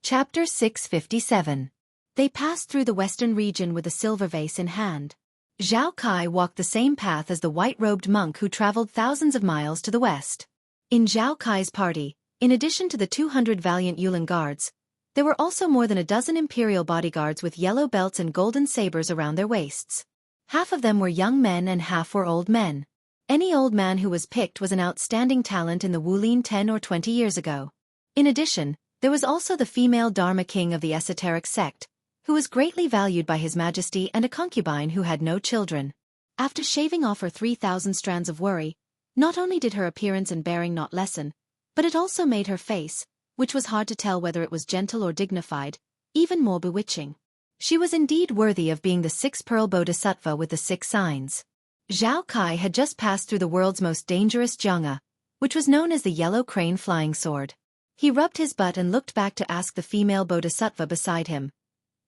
Chapter 657. They passed through the western region with a silver vase in hand. Zhao Kai walked the same path as the white-robed monk who traveled thousands of miles to the west. In Zhao Kai's party, in addition to the 200 valiant Yulin guards, there were also more than a dozen imperial bodyguards with yellow belts and golden sabers around their waists. Half of them were young men and half were old men. Any old man who was picked was an outstanding talent in the Wulin 10 or 20 years ago. In addition, there was also the female Dharma king of the esoteric sect, who was greatly valued by his majesty, and a concubine who had no children. After shaving off her 3,000 strands of worry, not only did her appearance and bearing not lessen, but it also made her face, which was hard to tell whether it was gentle or dignified, even more bewitching. She was indeed worthy of being the 6-pearl bodhisattva with the 6 signs. Zhao Kai had just passed through the world's most dangerous Jiang'a, which was known as the Yellow Crane Flying Sword. He rubbed his butt and looked back to ask the female bodhisattva beside him,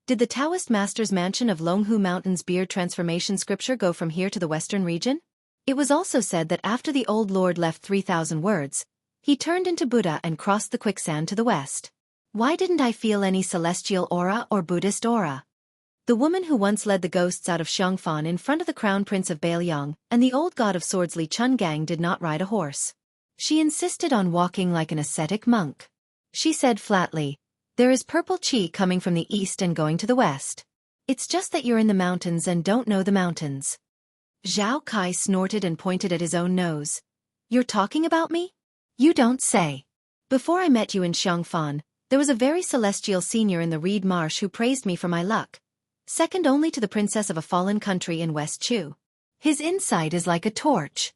"Did the Taoist master's mansion of Longhu Mountain's beard transformation scripture go from here to the western region?" It was also said that after the old lord left 3,000 words, he turned into Buddha and crossed the quicksand to the west. Why didn't I feel any celestial aura or Buddhist aura? The woman who once led the ghosts out of Xiongfan in front of the crown prince of Bailiang and the old god of swords Li Chungang did not ride a horse. She insisted on walking like an ascetic monk. She said flatly, "There is purple qi coming from the east and going to the west. It's just that you're in the mountains and don't know the mountains." Zhao Kai snorted and pointed at his own nose. "You're talking about me? You don't say. Before I met you in Xiongfan, there was a very celestial senior in the Reed Marsh who praised me for my luck, second only to the princess of a fallen country in West Chu. His insight is like a torch."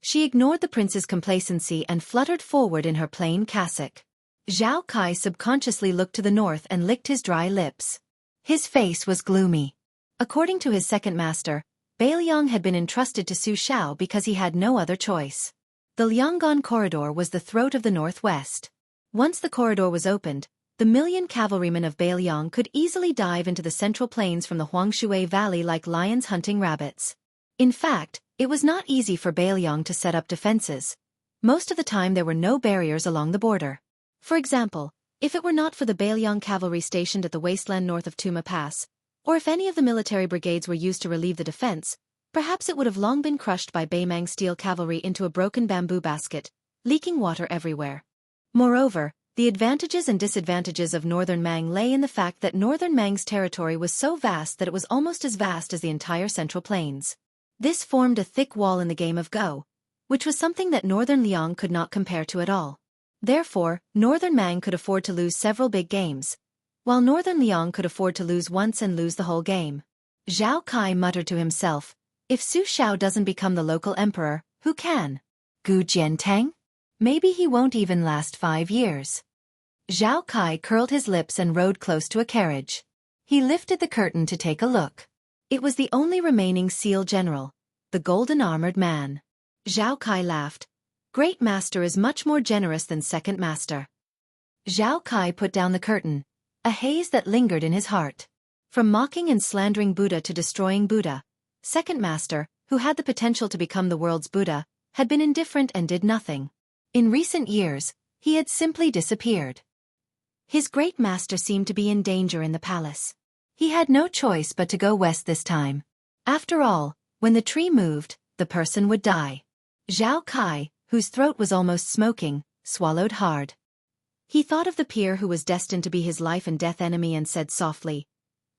She ignored the prince's complacency and fluttered forward in her plain cassock. Zhao Kai subconsciously looked to the north and licked his dry lips. His face was gloomy. According to his second master, Bailiang had been entrusted to Su Shao because he had no other choice. The Lianggan corridor was the throat of the northwest. Once the corridor was opened, the million cavalrymen of Bailiang could easily dive into the central plains from the Huangshui Valley like lions hunting rabbits. In fact, it was not easy for Bailiang to set up defenses. Most of the time there were no barriers along the border. For example, if it were not for the Bailiang cavalry stationed at the wasteland north of Tuma Pass, or if any of the military brigades were used to relieve the defense, perhaps it would have long been crushed by Baimang steel cavalry into a broken bamboo basket, leaking water everywhere. Moreover, the advantages and disadvantages of Northern Mang lay in the fact that Northern Mang's territory was so vast that it was almost as vast as the entire Central Plains. This formed a thick wall in the game of Go, which was something that Northern Liang could not compare to at all. Therefore, Northern Mang could afford to lose several big games, while Northern Liang could afford to lose once and lose the whole game. Zhao Kai muttered to himself, "If Su Shao doesn't become the local emperor, who can? Gu Jiantang? Maybe he won't even last 5 years." Zhao Kai curled his lips and rode close to a carriage. He lifted the curtain to take a look. It was the only remaining seal general, the golden-armored man. Zhao Kai laughed. "Great master is much more generous than second master." Zhao Kai put down the curtain, a haze that lingered in his heart. From mocking and slandering Buddha to destroying Buddha, second master, who had the potential to become the world's Buddha, had been indifferent and did nothing. In recent years, he had simply disappeared. His great master seemed to be in danger in the palace. He had no choice but to go west this time. After all, when the tree moved, the person would die. Zhao Kai, whose throat was almost smoking, swallowed hard. He thought of the peer who was destined to be his life and death enemy and said softly,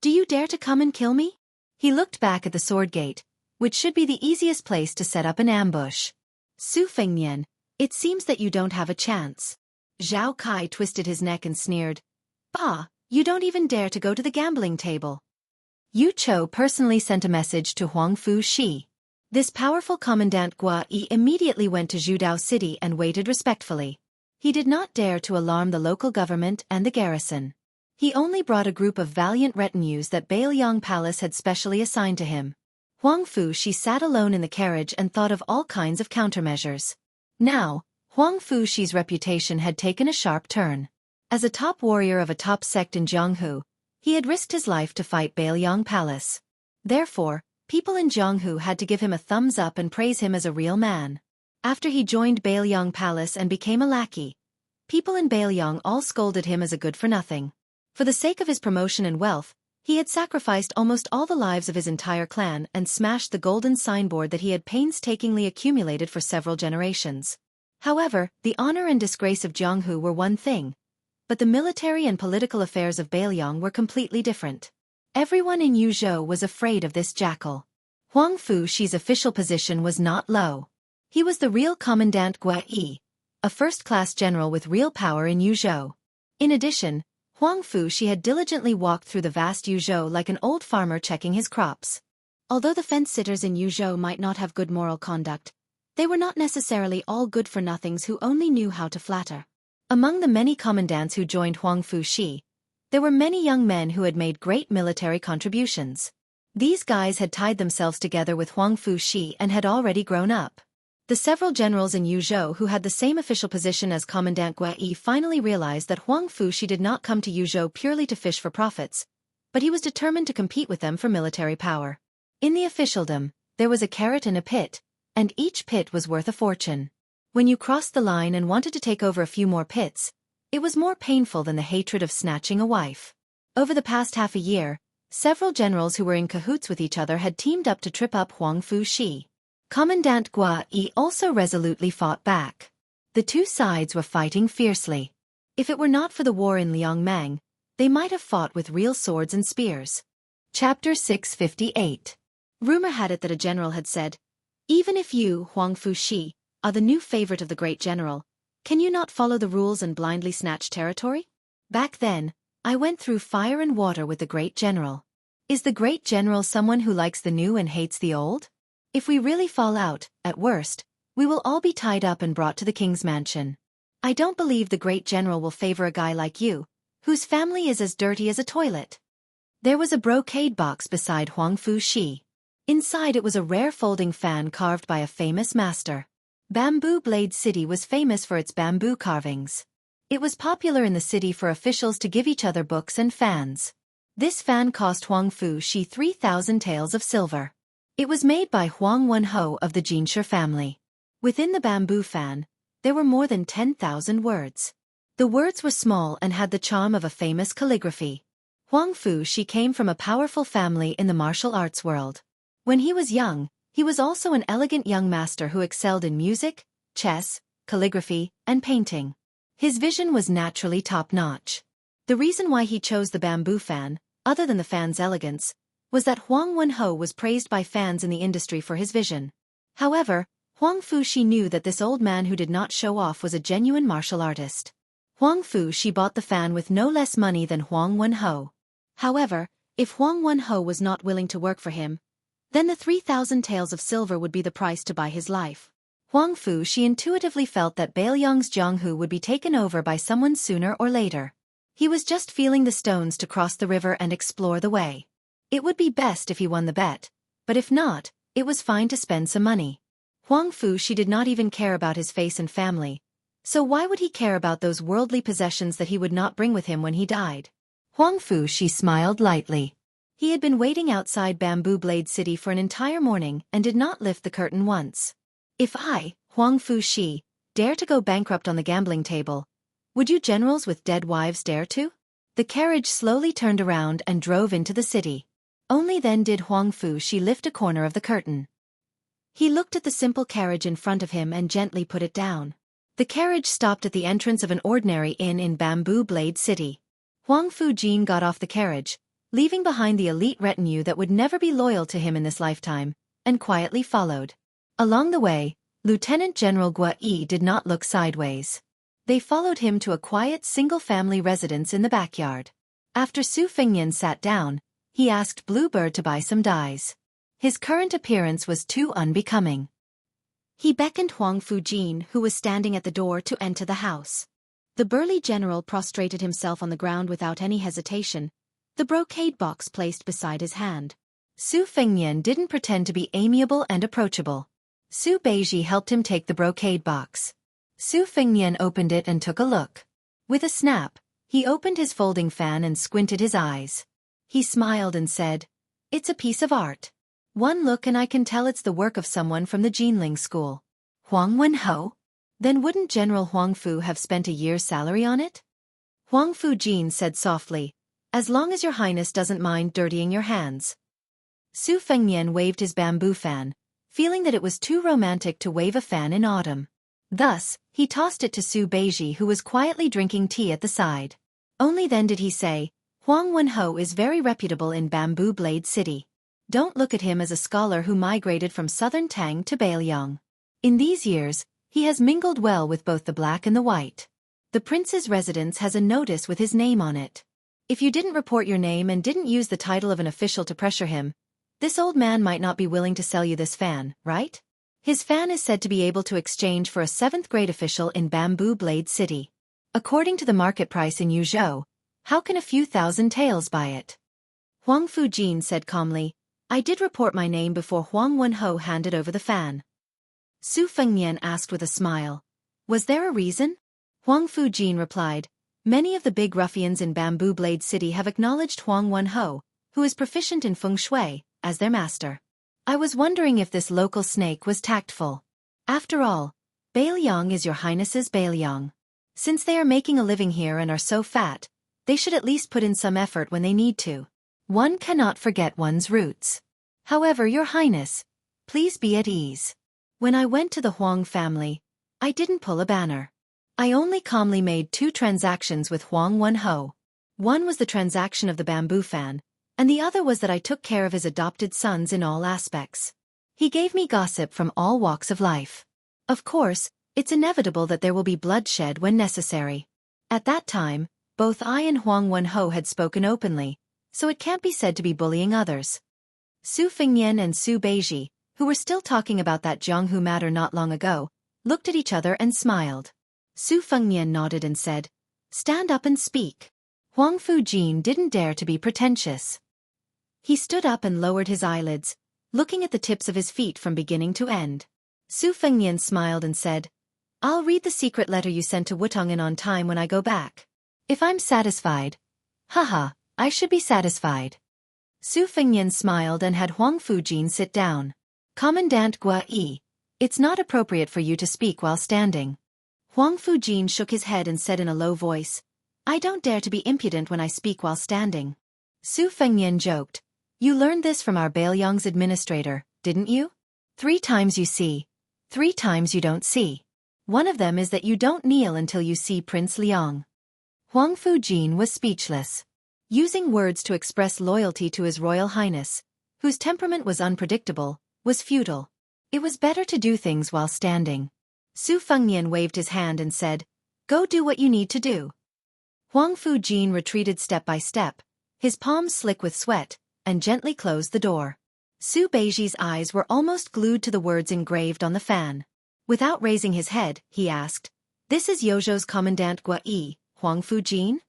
"Do you dare to come and kill me?" He looked back at the sword gate, which should be the easiest place to set up an ambush. "Su Fengnian, it seems that you don't have a chance." Zhao Kai twisted his neck and sneered, "Bah, you don't even dare to go to the gambling table." Yu Chou personally sent a message to Huang Fu Shi. This powerful Commandant Gua Yi immediately went to Zhudao City and waited respectfully. He did not dare to alarm the local government and the garrison. He only brought a group of valiant retinues that Bailiang Palace had specially assigned to him. Huang Fu Shi sat alone in the carriage and thought of all kinds of countermeasures. Now, Huang Fu Shi's reputation had taken a sharp turn. As a top warrior of a top sect in Jianghu, he had risked his life to fight Bailiang Palace. Therefore, people in Jianghu had to give him a thumbs up and praise him as a real man. After he joined Bailiang Palace and became a lackey, People in Baelyong all scolded him as a good-for-nothing. For the sake of his promotion and wealth, he had sacrificed almost all the lives of his entire clan and smashed the golden signboard that he had painstakingly accumulated for several generations. However, the honor and disgrace of Jeonghu were one thing, but the military and political affairs of Baelyong were completely different. Everyone in Yuzhou was afraid of this jackal. Huang Fuxi's official position was not low. He was the real Commandant Guai, a first-class general with real power in Yuzhou. In addition, Huang Fuxi had diligently walked through the vast Yuzhou like an old farmer checking his crops. Although the fence-sitters in Yuzhou might not have good moral conduct, they were not necessarily all good-for-nothings who only knew how to flatter. Among the many commandants who joined Huang Fuxi, there were many young men who had made great military contributions. These guys had tied themselves together with Huang Fuxi and had already grown up. The several generals in Yuzhou who had the same official position as Commandant Guai finally realized that Huang Fuxi did not come to Yuzhou purely to fish for profits, but he was determined to compete with them for military power. In the officialdom, there was a carrot and a pit, and each pit was worth a fortune. When you crossed the line and wanted to take over a few more pits, it was more painful than the hatred of snatching a wife. Over the past half a year, several generals who were in cahoots with each other had teamed up to trip up Huang Fuxi. Commandant Guai also resolutely fought back. The two sides were fighting fiercely. If it were not for the war in Liangmang, they might have fought with real swords and spears. Chapter 658. Rumor had it that a general had said, "Even if you, Huang Fuxi, are the new favorite of the great general, can you not follow the rules and blindly snatch territory? Back then, I went through fire and water with the great general. Is the great general someone who likes the new and hates the old? If we really fall out, at worst, we will all be tied up and brought to the king's mansion. I don't believe the great general will favor a guy like you, whose family is as dirty as a toilet." There was a brocade box beside Huang Fuxi. Inside it was a rare folding fan carved by a famous master. Bamboo Blade City was famous for its bamboo carvings. It was popular in the city for officials to give each other books and fans. This fan cost Huang Fuxi 3,000 taels of silver. It was made by Huang Wenho of the Jinshe family. Within the bamboo fan, there were more than 10,000 words. The words were small and had the charm of a famous calligraphy. Huang Fuxi came from a powerful family in the martial arts world. When he was young, he was also an elegant young master who excelled in music, chess, calligraphy, and painting. His vision was naturally top-notch. The reason why he chose the bamboo fan, other than the fan's elegance, was that Huang Wenho was praised by fans in the industry for his vision. However, Huang Fuxi knew that this old man who did not show off was a genuine martial artist. Huang Fuxi bought the fan with no less money than Huang Wenho. However, if Huang Wenho was not willing to work for him, then the 3,000 taels of silver would be the price to buy his life. Huang Fuxi intuitively felt that Baelyong's Jianghu would be taken over by someone sooner or later. He was just feeling the stones to cross the river and explore the way. It would be best if he won the bet, but if not, it was fine to spend some money. Huang Fuxi did not even care about his face and family, so why would he care about those worldly possessions that he would not bring with him when he died? Huang Fuxi smiled lightly. He had been waiting outside Bamboo Blade City for an entire morning and did not lift the curtain once. If I, Huang Fuxi, dare to go bankrupt on the gambling table, would you generals with dead wives dare to? The carriage slowly turned around and drove into the city. Only then did Huang Fuxi lift a corner of the curtain. He looked at the simple carriage in front of him and gently put it down. The carriage stopped at the entrance of an ordinary inn in Bamboo Blade City. Huang Fujian got off the carriage, leaving behind the elite retinue that would never be loyal to him in this lifetime, and quietly followed. Along the way, Lieutenant General Guai did not look sideways. They followed him to a quiet single-family residence in the backyard. After Su Fengnian sat down, he asked Bluebird to buy some dyes. His current appearance was too unbecoming. He beckoned Huang Fujian, who was standing at the door, to enter the house. The burly general prostrated himself on the ground without any hesitation, the brocade box placed beside his hand. Su Fengnian didn't pretend to be amiable and approachable. Su Beiji helped him take the brocade box. Su Fengnian opened it and took a look. With a snap, he opened his folding fan and squinted his eyes. He smiled and said, "It's a piece of art. One look and I can tell it's the work of someone from the Jinling school." Huang Wenho? Then wouldn't General Huang Fu have spent a year's salary on it? Huang Fu Jin said softly, as long as your highness doesn't mind dirtying your hands. Su Fengnian waved his bamboo fan, feeling that it was too romantic to wave a fan in autumn. Thus, he tossed it to Su Beiji, who was quietly drinking tea at the side. Only then did he say, Huang Wenho is very reputable in Bamboo Blade City. Don't look at him as a scholar who migrated from southern Tang to Bailiang. In these years, he has mingled well with both the black and the white. The prince's residence has a notice with his name on it. If you didn't report your name and didn't use the title of an official to pressure him, this old man might not be willing to sell you this fan, right? His fan is said to be able to exchange for a 7th-grade official in Bamboo Blade City. According to the market price in Yuzhou, how can a few thousand taels buy it? Huang Fu Jin said calmly, I did report my name before Huang Wenho handed over the fan. Su Fengnian asked with a smile, was there a reason? Huang Fu Jin replied, many of the big ruffians in Bamboo Blade City have acknowledged Huang Wenho, who is proficient in feng shui, as their master. I was wondering if this local snake was tactful. After all, Bailiang is your highness's Bailiang. Since they are making a living here and are so fat, they should at least put in some effort when they need to. One cannot forget one's roots. However, your highness, please be at ease. When I went to the Huang family, I didn't pull a banner. I only calmly made 2 transactions with Huang Wenho. One was the transaction of the bamboo fan, and the other was that I took care of his adopted sons in all aspects. He gave me gossip from all walks of life. Of course, it's inevitable that there will be bloodshed when necessary. At that time, both I and Huang Wenho had spoken openly, so it can't be said to be bullying others. Su Fengnian and Su Beiji, who were still talking about that Jianghu matter not long ago, looked at each other and smiled. Su Fengnian nodded and said, stand up and speak. Huang Fu Jin didn't dare to be pretentious. He stood up and lowered his eyelids, looking at the tips of his feet from beginning to end. Su Fengnian smiled and said, I'll read the secret letter you sent to Wutong'an on time when I go back. If I'm satisfied. Haha, I should be satisfied. Su Fengnian smiled and had Huang Fu Jin sit down. Commandant Gua Yi, it's not appropriate for you to speak while standing. Huang Fu Jin shook his head and said in a low voice, I don't dare to be impudent when I speak while standing. Su Fengnian joked, you learned this from our Bailiang's administrator, didn't you? 3 times you see, 3 times you don't see. One of them is that you don't kneel until you see Prince Liang. Huang Fu Jin was speechless. Using words to express loyalty to His Royal Highness, whose temperament was unpredictable, was futile. It was better to do things while standing. Su Fengnian waved his hand and said, go do what you need to do. Huang Fu Jin retreated step by step, his palms slick with sweat, and gently closed the door. Su Beiji's eyes were almost glued to the words engraved on the fan. Without raising his head, he asked, this is Yozhou's Commandant Gua Yi, Huang Fu Jin?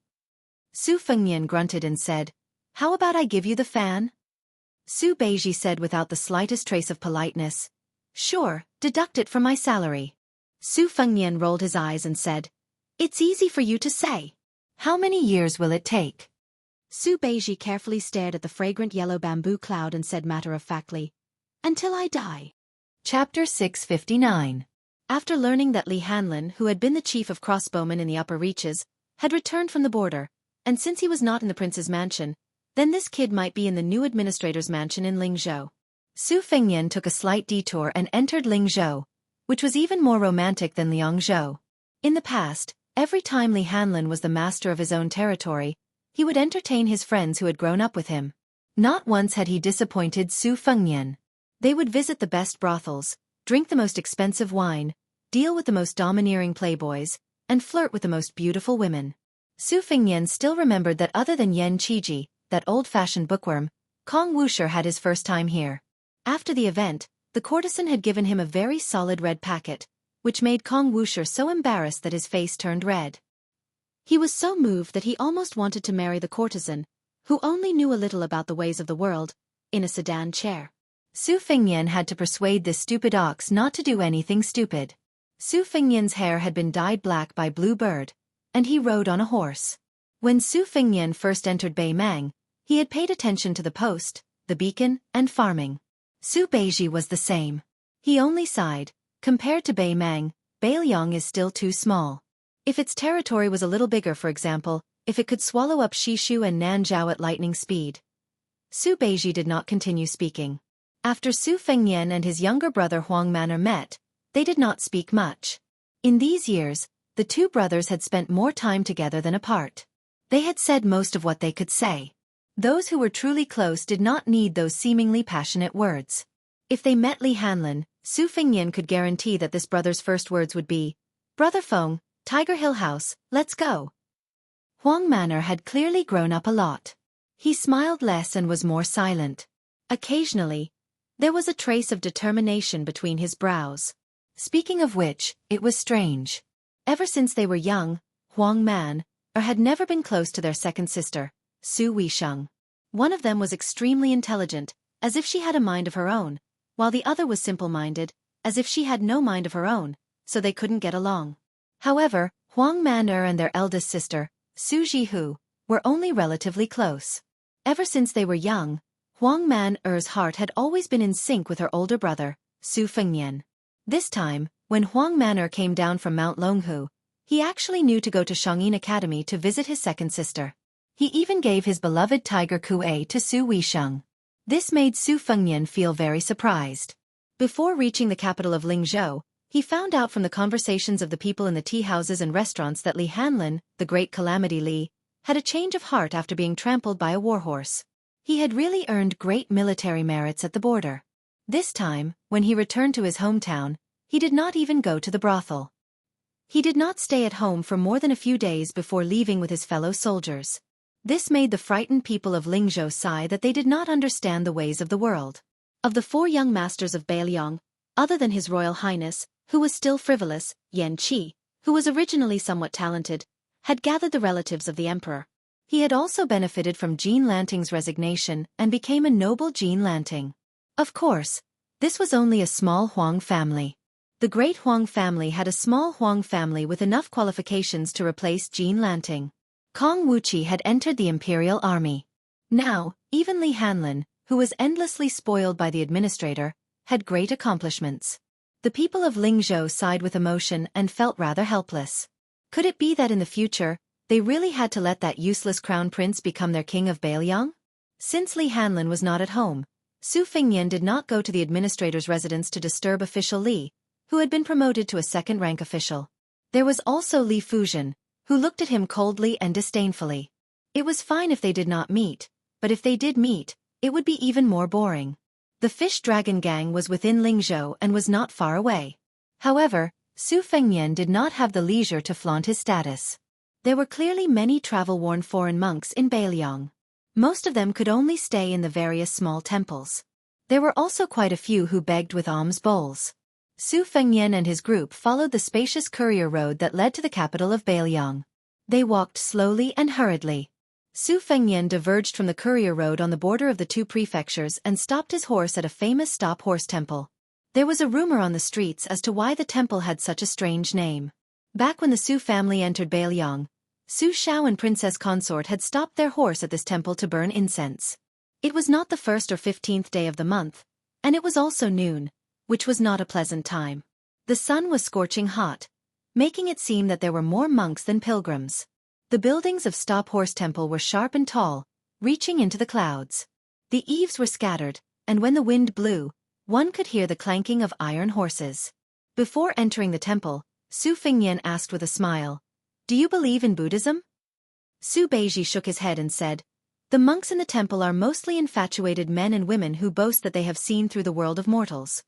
Su Fengnian grunted and said, how about I give you the fan? Su Beiji said without the slightest trace of politeness, sure, deduct it from my salary. Su Fengnian rolled his eyes and said, it's easy for you to say. How many years will it take? Su Beiji carefully stared at the fragrant yellow bamboo cloud and said matter-of-factly, until I die. Chapter 659. After learning that Li Hanlin, who had been the chief of crossbowmen in the upper reaches, had returned from the border, and since he was not in the prince's mansion, then this kid might be in the new administrator's mansion in Lingzhou. Su Fengnian took a slight detour and entered Lingzhou, which was even more romantic than Liangzhou. In the past, every time Li Hanlin was the master of his own territory, he would entertain his friends who had grown up with him. Not once had he disappointed Su Fengnian. They would visit the best brothels, drink the most expensive wine, deal with the most domineering playboys, and flirt with the most beautiful women. Su Fengnian still remembered that other than Yan Qiji, that old-fashioned bookworm, Kong Wushi had his first time here. After the event, the courtesan had given him a very solid red packet, which made Kong Wushi so embarrassed that his face turned red. He was so moved that he almost wanted to marry the courtesan, who only knew a little about the ways of the world, in a sedan chair. Su Fengnian had to persuade this stupid ox not to do anything stupid. Su Fengnian's hair had been dyed black by Blue Bird, and he rode on a horse. When Su Fengnian first entered Beimang, he had paid attention to the post, the beacon, and farming. Su Beiji was the same. He only sighed. Compared to Beimang, Bailiang is still too small. If its territory was a little bigger, for example, if it could swallow up Shishu and Nanzhao at lightning speed. Su Beiji did not continue speaking. After Su Fengnian and his younger brother Huang Man'er met, they did not speak much. In these years, the two brothers had spent more time together than apart. They had said most of what they could say. Those who were truly close did not need those seemingly passionate words. If they met Li Hanlin, Su Fengnian could guarantee that this brother's first words would be, "Brother Feng, Tiger Hill House, let's go." Huang Man'er had clearly grown up a lot. He smiled less and was more silent. Occasionally, there was a trace of determination between his brows. Speaking of which, it was strange. Ever since they were young, Huang Man'er had never been close to their second sister, Su Weisheng. One of them was extremely intelligent, as if she had a mind of her own, while the other was simple-minded, as if she had no mind of her own, so they couldn't get along. However, Huang Man'er and their eldest sister, Su Jihu, were only relatively close. Ever since they were young, Huang Man'er's heart had always been in sync with her older brother, Su Fengnian. This time, when Huang Man'er came down from Mount Longhu, he actually knew to go to Shangyin Academy to visit his second sister. He even gave his beloved tiger Kuei to Su Weisheng. This made Su Fengnian feel very surprised. Before reaching the capital of Lingzhou, he found out from the conversations of the people in the tea houses and restaurants that Li Hanlin, the great calamity Li, had a change of heart after being trampled by a warhorse. He had really earned great military merits at the border. This time, when he returned to his hometown, he did not even go to the brothel. He did not stay at home for more than a few days before leaving with his fellow soldiers. This made the frightened people of Lingzhou sigh that they did not understand the ways of the world. Of the 4 young masters of Bailiang, other than His Royal Highness, who was still frivolous, Yan Qi, who was originally somewhat talented, had gathered the relatives of the emperor. He had also benefited from Jean Lanting's resignation and became a noble Jean Lanting. Of course, this was only a small Huang family. The great Huang family had a small Huang family with enough qualifications to replace Jean Lanting. Kong Wuqi had entered the imperial army. Now, even Li Hanlin, who was endlessly spoiled by the administrator, had great accomplishments. The people of Lingzhou sighed with emotion and felt rather helpless. Could it be that in the future, they really had to let that useless crown prince become their king of Bailiang? Since Li Hanlin was not at home, Su Fengnian did not go to the administrator's residence to disturb official Li, who had been promoted to a second-rank official. There was also Li Fuzhen, who looked at him coldly and disdainfully. It was fine if they did not meet, but if they did meet, it would be even more boring. The Fish Dragon Gang was within Lingzhou and was not far away. However, Su Fengnian did not have the leisure to flaunt his status. There were clearly many travel-worn foreign monks in Bailiang. Most of them could only stay in the various small temples. There were also quite a few who begged with alms bowls. Su Fengnian and his group followed the spacious courier road that led to the capital of Bailiang. They walked slowly and hurriedly. Su Fengnian diverged from the courier road on the border of the 2 prefectures and stopped his horse at a famous stop horse temple. There was a rumor on the streets as to why the temple had such a strange name. Back when the Su family entered Bailiang, Su Shao and Princess Consort had stopped their horse at this temple to burn incense. It was not the 1st or 15th day of the month, and it was also noon, which was not a pleasant time. The sun was scorching hot, making it seem that there were more monks than pilgrims. The buildings of Stop Horse Temple were sharp and tall, reaching into the clouds. The eaves were scattered, and when the wind blew, one could hear the clanking of iron horses. Before entering the temple, Su Fengnian asked with a smile, "Do you believe in Buddhism?" Su Beiji shook his head and said, "The monks in the temple are mostly infatuated men and women who boast that they have seen through the world of mortals.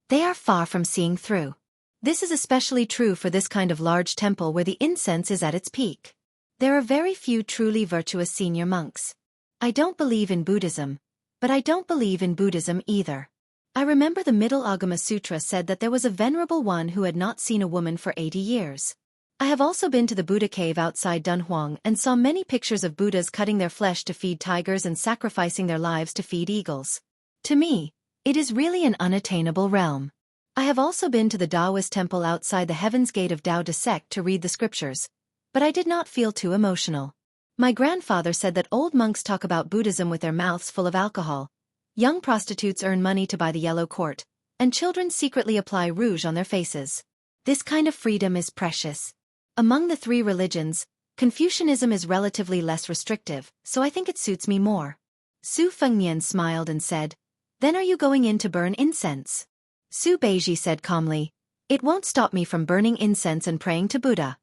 They are far from seeing through. This is especially true for this kind of large temple where the incense is at its peak. There are very few truly virtuous senior monks. I don't believe in Buddhism, but I don't believe in Buddhism either. I remember the Middle Agama Sutra said that there was a venerable one who had not seen a woman for 80 years. I have also been to the Buddha cave outside Dunhuang and saw many pictures of Buddhas cutting their flesh to feed tigers and sacrificing their lives to feed eagles. To me, it is really an unattainable realm. I have also been to the Taoist temple outside the Heaven's Gate of Tao De Sect to read the scriptures, but I did not feel too emotional. My grandfather said that old monks talk about Buddhism with their mouths full of alcohol. Young prostitutes earn money to buy the yellow court, and children secretly apply rouge on their faces. This kind of freedom is precious. Among the three religions, Confucianism is relatively less restrictive, so I think it suits me more. Su Fengnian smiled and said, Then are you going in to burn incense? Su Beiji said calmly, It won't stop me from burning incense and praying to Buddha.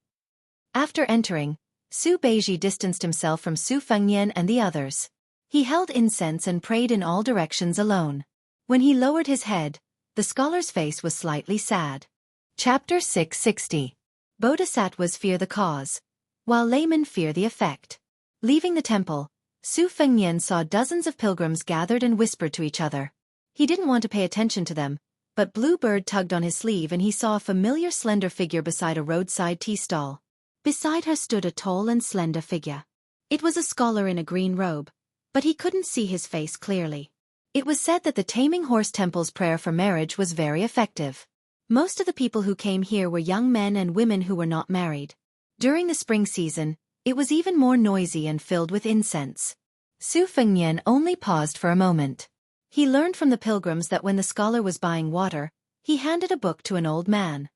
After entering, Su Beiji distanced himself from Su Fengnian and the others. He held incense and prayed in all directions alone. When he lowered his head, the scholar's face was slightly sad. Chapter 660. Bodhisattvas fear the cause, while laymen fear the effect. Leaving the temple, Su Fengnian saw dozens of pilgrims gathered and whispered to each other. He didn't want to pay attention to them, but Bluebird tugged on his sleeve and he saw a familiar slender figure beside a roadside tea stall. Beside her stood a tall and slender figure. It was a scholar in a green robe, but he couldn't see his face clearly. It was said that the Taming Horse Temple's prayer for marriage was very effective. Most of the people who came here were young men and women who were not married. During the spring season, it was even more noisy and filled with incense. Su Fengnian only paused for a moment. He learned from the pilgrims that when the scholar was buying water, he handed a book to an old man.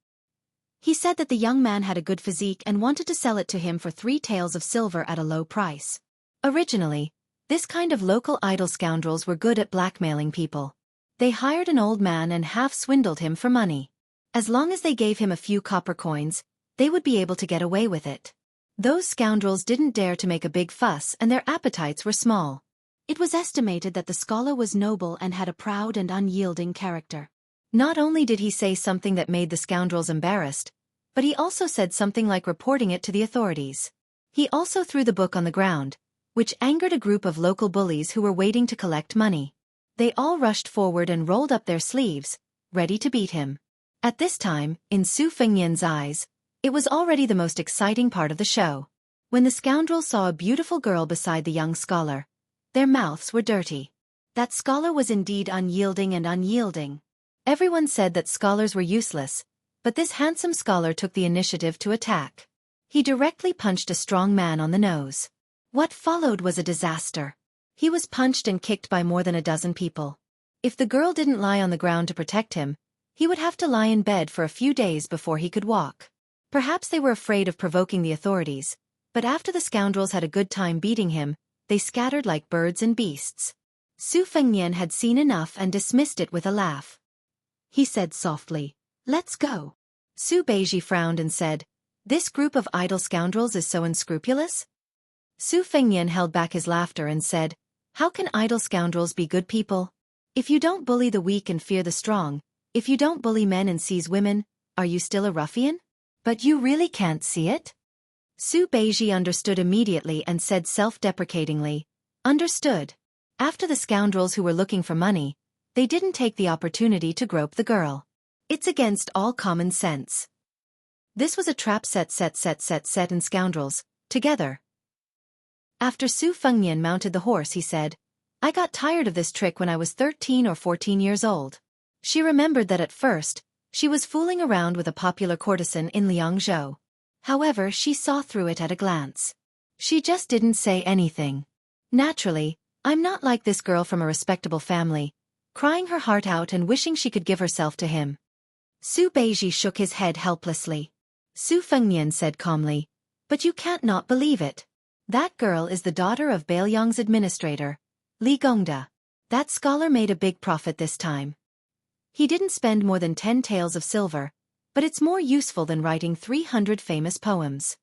He said that the young man had a good physique and wanted to sell it to him for 3 taels of silver at a low price. Originally, this kind of local idle scoundrels were good at blackmailing people. They hired an old man and half swindled him for money. As long as they gave him a few copper coins, they would be able to get away with it. Those scoundrels didn't dare to make a big fuss and their appetites were small. It was estimated that the scholar was noble and had a proud and unyielding character. Not only did he say something that made the scoundrels embarrassed, but he also said something like reporting it to the authorities. He also threw the book on the ground, which angered a group of local bullies who were waiting to collect money. They all rushed forward and rolled up their sleeves, ready to beat him. At this time, in Su Fengnian's eyes, it was already the most exciting part of the show. When the scoundrels saw a beautiful girl beside the young scholar, their mouths were dirty. That scholar was indeed unyielding and unyielding. Everyone said that scholars were useless, but this handsome scholar took the initiative to attack. He directly punched a strong man on the nose. What followed was a disaster. He was punched and kicked by more than a dozen people. If the girl didn't lie on the ground to protect him, he would have to lie in bed for a few days before he could walk. Perhaps they were afraid of provoking the authorities, but after the scoundrels had a good time beating him, they scattered like birds and beasts. Su Fengnian had seen enough and dismissed it with a laugh. He said softly, "Let's go." Su Beiji frowned and said, "This group of idle scoundrels is so unscrupulous?" Su Fengnian held back his laughter and said, "How can idle scoundrels be good people? If you don't bully the weak and fear the strong, if you don't bully men and seize women, are you still a ruffian? But you really can't see it?" Su Beiji understood immediately and said self-deprecatingly, "Understood." After the scoundrels who were looking for money, they didn't take the opportunity to grope the girl. It's against all common sense. This was a trap set and scoundrels, together. After Su Fengnian mounted the horse he said, "I got tired of this trick when I was 13 or 14 years old." She remembered that at first, she was fooling around with a popular courtesan in Liangzhou. However, she saw through it at a glance. She just didn't say anything. Naturally, I'm not like this girl from a respectable family, crying her heart out and wishing she could give herself to him. Su Beiji shook his head helplessly. Su Fengnian said calmly, "But you can't not believe it. That girl is the daughter of Beilyong's administrator, Li Gongda. That scholar made a big profit this time. He didn't spend more than 10 taels of silver, but it's more useful than writing 300 famous poems."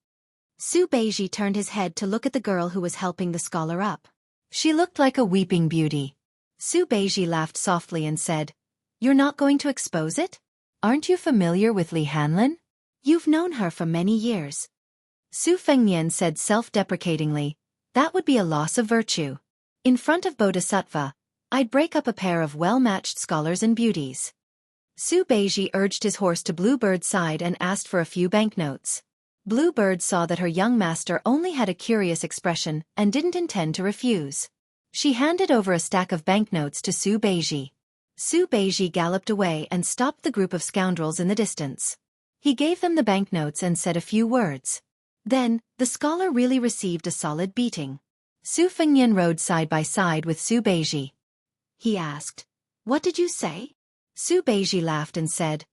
Su Beiji turned his head to look at the girl who was helping the scholar up. She looked like a weeping beauty. Su Beiji laughed softly and said, "You're not going to expose it? Aren't you familiar with Li Hanlin? You've known her for many years." Su Fengnian said self-deprecatingly, "That would be a loss of virtue. In front of Bodhisattva, I'd break up a pair of well-matched scholars and beauties." Su Beiji urged his horse to Bluebird's side and asked for a few banknotes. Bluebird saw that her young master only had a curious expression and didn't intend to refuse. She handed over a stack of banknotes to Su Beiji. Su Beiji galloped away and stopped the group of scoundrels in the distance. He gave them the banknotes and said a few words. Then, the scholar really received a solid beating. Su Fengnian rode side by side with Su Beiji. He asked, "What did you say?" Su Beiji laughed and said,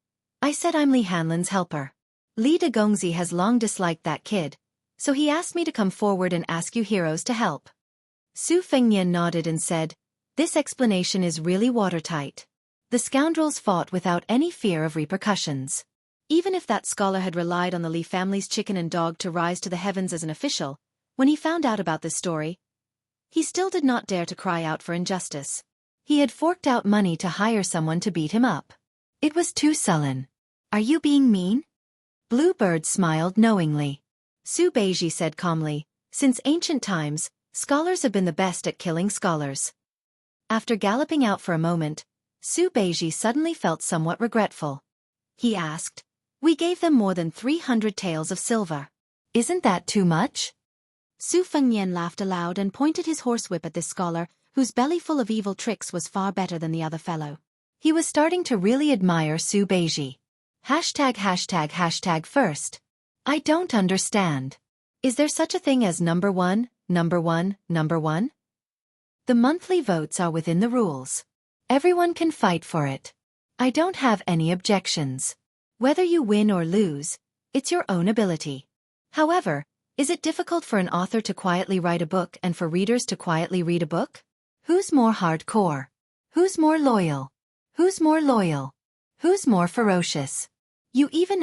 I said I'm Li Hanlin's helper. Li Degongzi has long disliked that kid, so he asked me to come forward and ask you heroes to help. Su Fengnian nodded and said, this explanation is really watertight. The scoundrels fought without any fear of repercussions. Even if that scholar had relied on the Li family's chicken and dog to rise to the heavens as an official, when he found out about this story, he still did not dare to cry out for injustice. He had forked out money to hire someone to beat him up. It was too sullen. Are you being mean? Bluebird smiled knowingly. Su Beiji said calmly, since ancient times, scholars have been the best at killing scholars. After galloping out for a moment, Su Beiji suddenly felt somewhat regretful. He asked, we gave them more than 300 taels of silver. Isn't that too much? Su Fengnian laughed aloud and pointed his horsewhip at this scholar, whose belly full of evil tricks was far better than the other fellow. He was starting to really admire Su Beiji. #### first. I don't understand. Is there such a thing as number one? The monthly votes are within the rules. Everyone can fight for it. I don't have any objections. Whether you win or lose, it's your own ability. However, is it difficult for an author to quietly write a book and for readers to quietly read a book? Who's more hardcore? Who's more loyal? Who's more loyal? Who's more ferocious? You even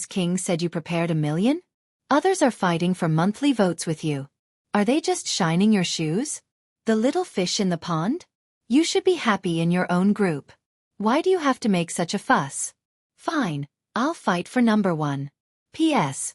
King said you prepared 1 million? Others are fighting for monthly votes with you. Are they just shining your shoes? The little fish in the pond? You should be happy in your own group. Why do you have to make such a fuss? Fine, I'll fight for number 1. P.S.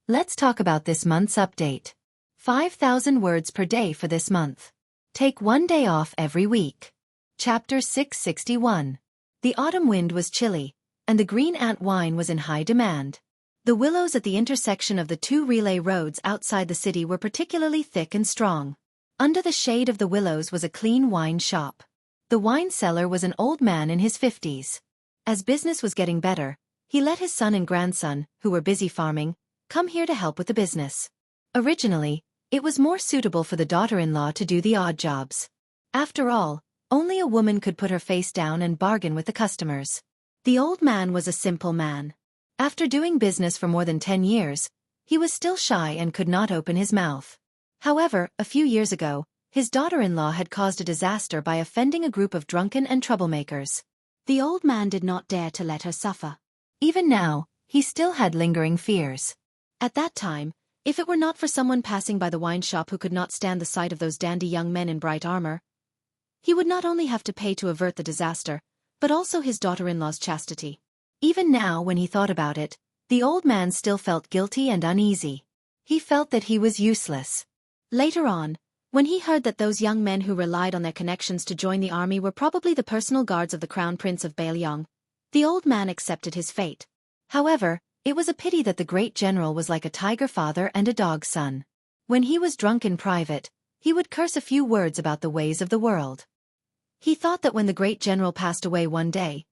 Let's talk about this month's update. 5,000 words per day for this month. Take 1 day off every week. Chapter 661. The autumn wind was chilly, and the green ant wine was in high demand. The willows at the intersection of the 2 relay roads outside the city were particularly thick and strong. Under the shade of the willows was a clean wine shop. The wine seller was an old man in his 50s. As business was getting better, he let his son and grandson, who were busy farming, come here to help with the business. Originally, it was more suitable for the daughter-in-law to do the odd jobs. After all, only a woman could put her face down and bargain with the customers. The old man was a simple man. After doing business for more than 10 years, he was still shy and could not open his mouth. However, a few years ago, his daughter-in-law had caused a disaster by offending a group of drunken and troublemakers. The old man did not dare to let her suffer. Even now, he still had lingering fears. At that time, if it were not for someone passing by the wine shop who could not stand the sight of those dandy young men in bright armor, he would not only have to pay to avert the disaster, but also his daughter-in-law's chastity. Even now, when he thought about it, the old man still felt guilty and uneasy. He felt that he was useless. Later on, when he heard that those young men who relied on their connections to join the army were probably the personal guards of the Crown Prince of Bailiang, the old man accepted his fate. However, it was a pity that the great general was like a tiger father and a dog son. When he was drunk in private, he would curse a few words about the ways of the world. He thought that when the great general passed away one day,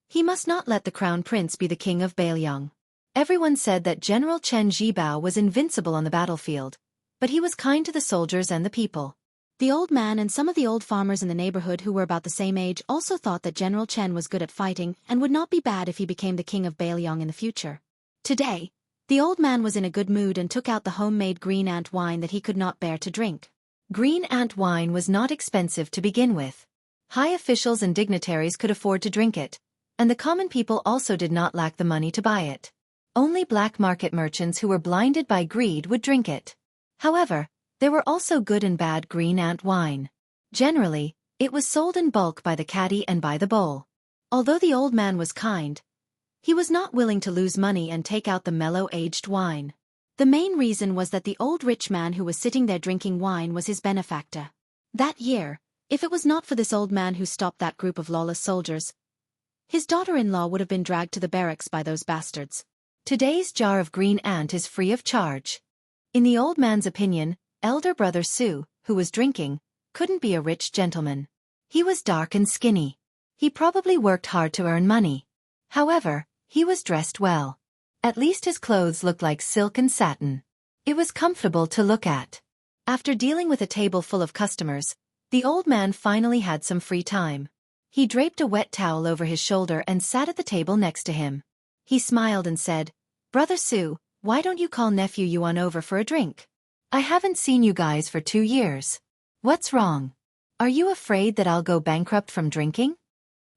he must not let the Crown Prince be the king of Bailiang. Everyone said that General Chen Jibao was invincible on the battlefield, but he was kind to the soldiers and the people. The old man and some of the old farmers in the neighborhood who were about the same age also thought that General Chen was good at fighting and would not be bad if he became the king of Bailiang in the future. Today, the old man was in a good mood and took out the homemade green ant wine that he could not bear to drink. Green ant wine was not expensive to begin with. High officials and dignitaries could afford to drink it, and the common people also did not lack the money to buy it. Only black market merchants who were blinded by greed would drink it. However, there were also good and bad green ant wine. Generally, it was sold in bulk by the caddy and by the bowl. Although the old man was kind, he was not willing to lose money and take out the mellow-aged wine. The main reason was that the old rich man who was sitting there drinking wine was his benefactor. That year, if it was not for this old man who stopped that group of lawless soldiers, his daughter-in-law would have been dragged to the barracks by those bastards. Today's jar of green ant is free of charge. In the old man's opinion, elder brother Su, who was drinking, couldn't be a rich gentleman. He was dark and skinny. He probably worked hard to earn money. However, he was dressed well. At least his clothes looked like silk and satin. It was comfortable to look at. After dealing with a table full of customers, the old man finally had some free time. He draped a wet towel over his shoulder and sat at the table next to him. He smiled and said, "Brother Sue, why don't you call nephew Yuan over for a drink? I haven't seen you guys for 2 years. What's wrong? Are you afraid that I'll go bankrupt from drinking?"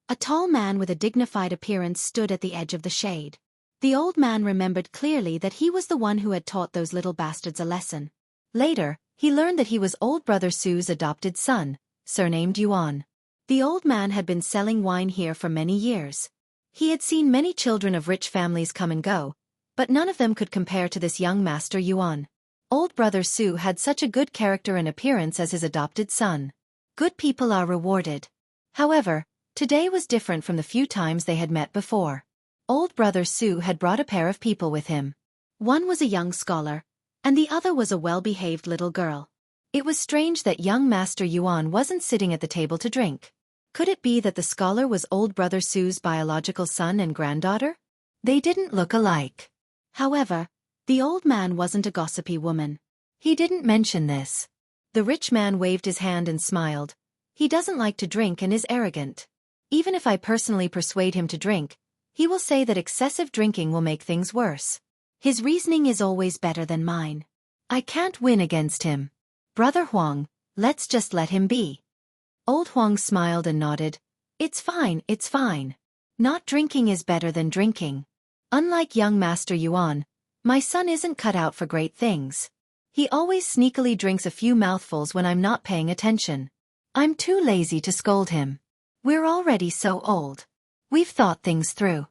A tall man with a dignified appearance stood at the edge of the shade. The old man remembered clearly that he was the one who had taught those little bastards a lesson. Later, he learned that he was old brother Sue's adopted son, surnamed Yuan. The old man had been selling wine here for many years. He had seen many children of rich families come and go, but none of them could compare to this young master Yuan. Old brother Sue had such a good character and appearance as his adopted son. Good people are rewarded. However, today was different from the few times they had met before. Old brother Sue had brought a pair of people with him. One was a young scholar, and the other was a well-behaved little girl. It was strange that young Master Yuan wasn't sitting at the table to drink. Could it be that the scholar was old brother Sue's biological son and granddaughter? They didn't look alike. However, the old man wasn't a gossipy woman. He didn't mention this. The rich man waved his hand and smiled. He doesn't like to drink and is arrogant. Even if I personally persuade him to drink, he will say that excessive drinking will make things worse. His reasoning is always better than mine. I can't win against him. Brother Huang, let's just let him be. Old Huang smiled and nodded. It's fine, it's fine. Not drinking is better than drinking. Unlike young Master Yuan, my son isn't cut out for great things. He always sneakily drinks a few mouthfuls when I'm not paying attention. I'm too lazy to scold him. We're already so old. We've thought things through.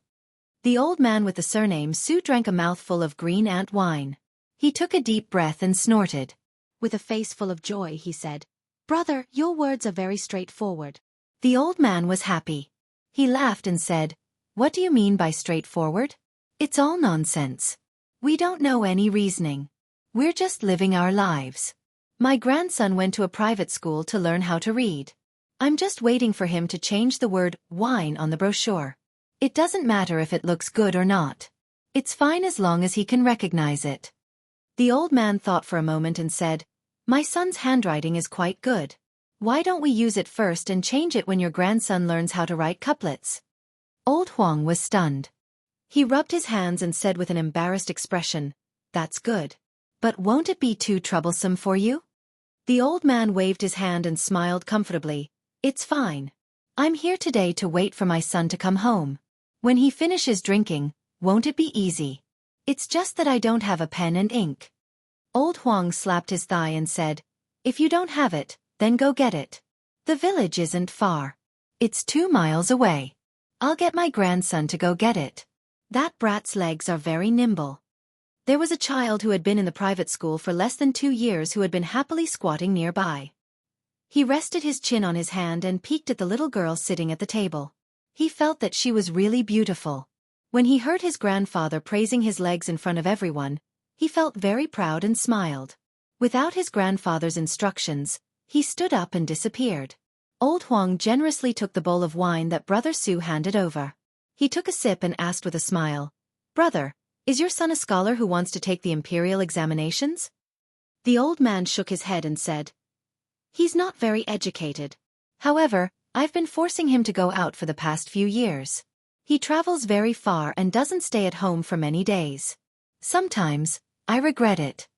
The old man with the surname Sue drank a mouthful of green ant wine. He took a deep breath and snorted. With a face full of joy, he said, "Brother, your words are very straightforward." The old man was happy. He laughed and said, "What do you mean by straightforward? It's all nonsense. We don't know any reasoning. We're just living our lives. My grandson went to a private school to learn how to read. I'm just waiting for him to change the word wine on the brochure. It doesn't matter if it looks good or not. It's fine as long as he can recognize it." The old man thought for a moment and said, "My son's handwriting is quite good. Why don't we use it first and change it when your grandson learns how to write couplets?" Old Huang was stunned. He rubbed his hands and said with an embarrassed expression, "That's good. But won't it be too troublesome for you?" The old man waved his hand and smiled comfortably. "It's fine. I'm here today to wait for my son to come home. When he finishes drinking, won't it be easy? It's just that I don't have a pen and ink." Old Huang slapped his thigh and said, "If you don't have it, then go get it. The village isn't far. It's 2 miles away. I'll get my grandson to go get it. That brat's legs are very nimble." There was a child who had been in the private school for less than 2 years who had been happily squatting nearby. He rested his chin on his hand and peeked at the little girl sitting at the table. He felt that she was really beautiful. When he heard his grandfather praising his legs in front of everyone, he felt very proud and smiled. Without his grandfather's instructions, he stood up and disappeared. Old Huang generously took the bowl of wine that Brother Sue handed over. He took a sip and asked with a smile, "Brother, is your son a scholar who wants to take the imperial examinations?" The old man shook his head and said, "He's not very educated. However, I've been forcing him to go out for the past few years. He travels very far and doesn't stay at home for many days. Sometimes, I regret it."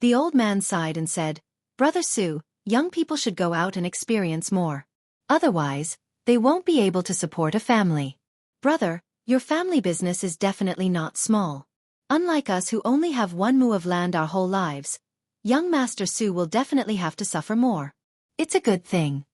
The old man sighed and said, "Brother Sue, young people should go out and experience more. Otherwise, they won't be able to support a family. Brother, your family business is definitely not small. Unlike us who only have 1 mu of land our whole lives, young Master Sue will definitely have to suffer more. It's a good thing."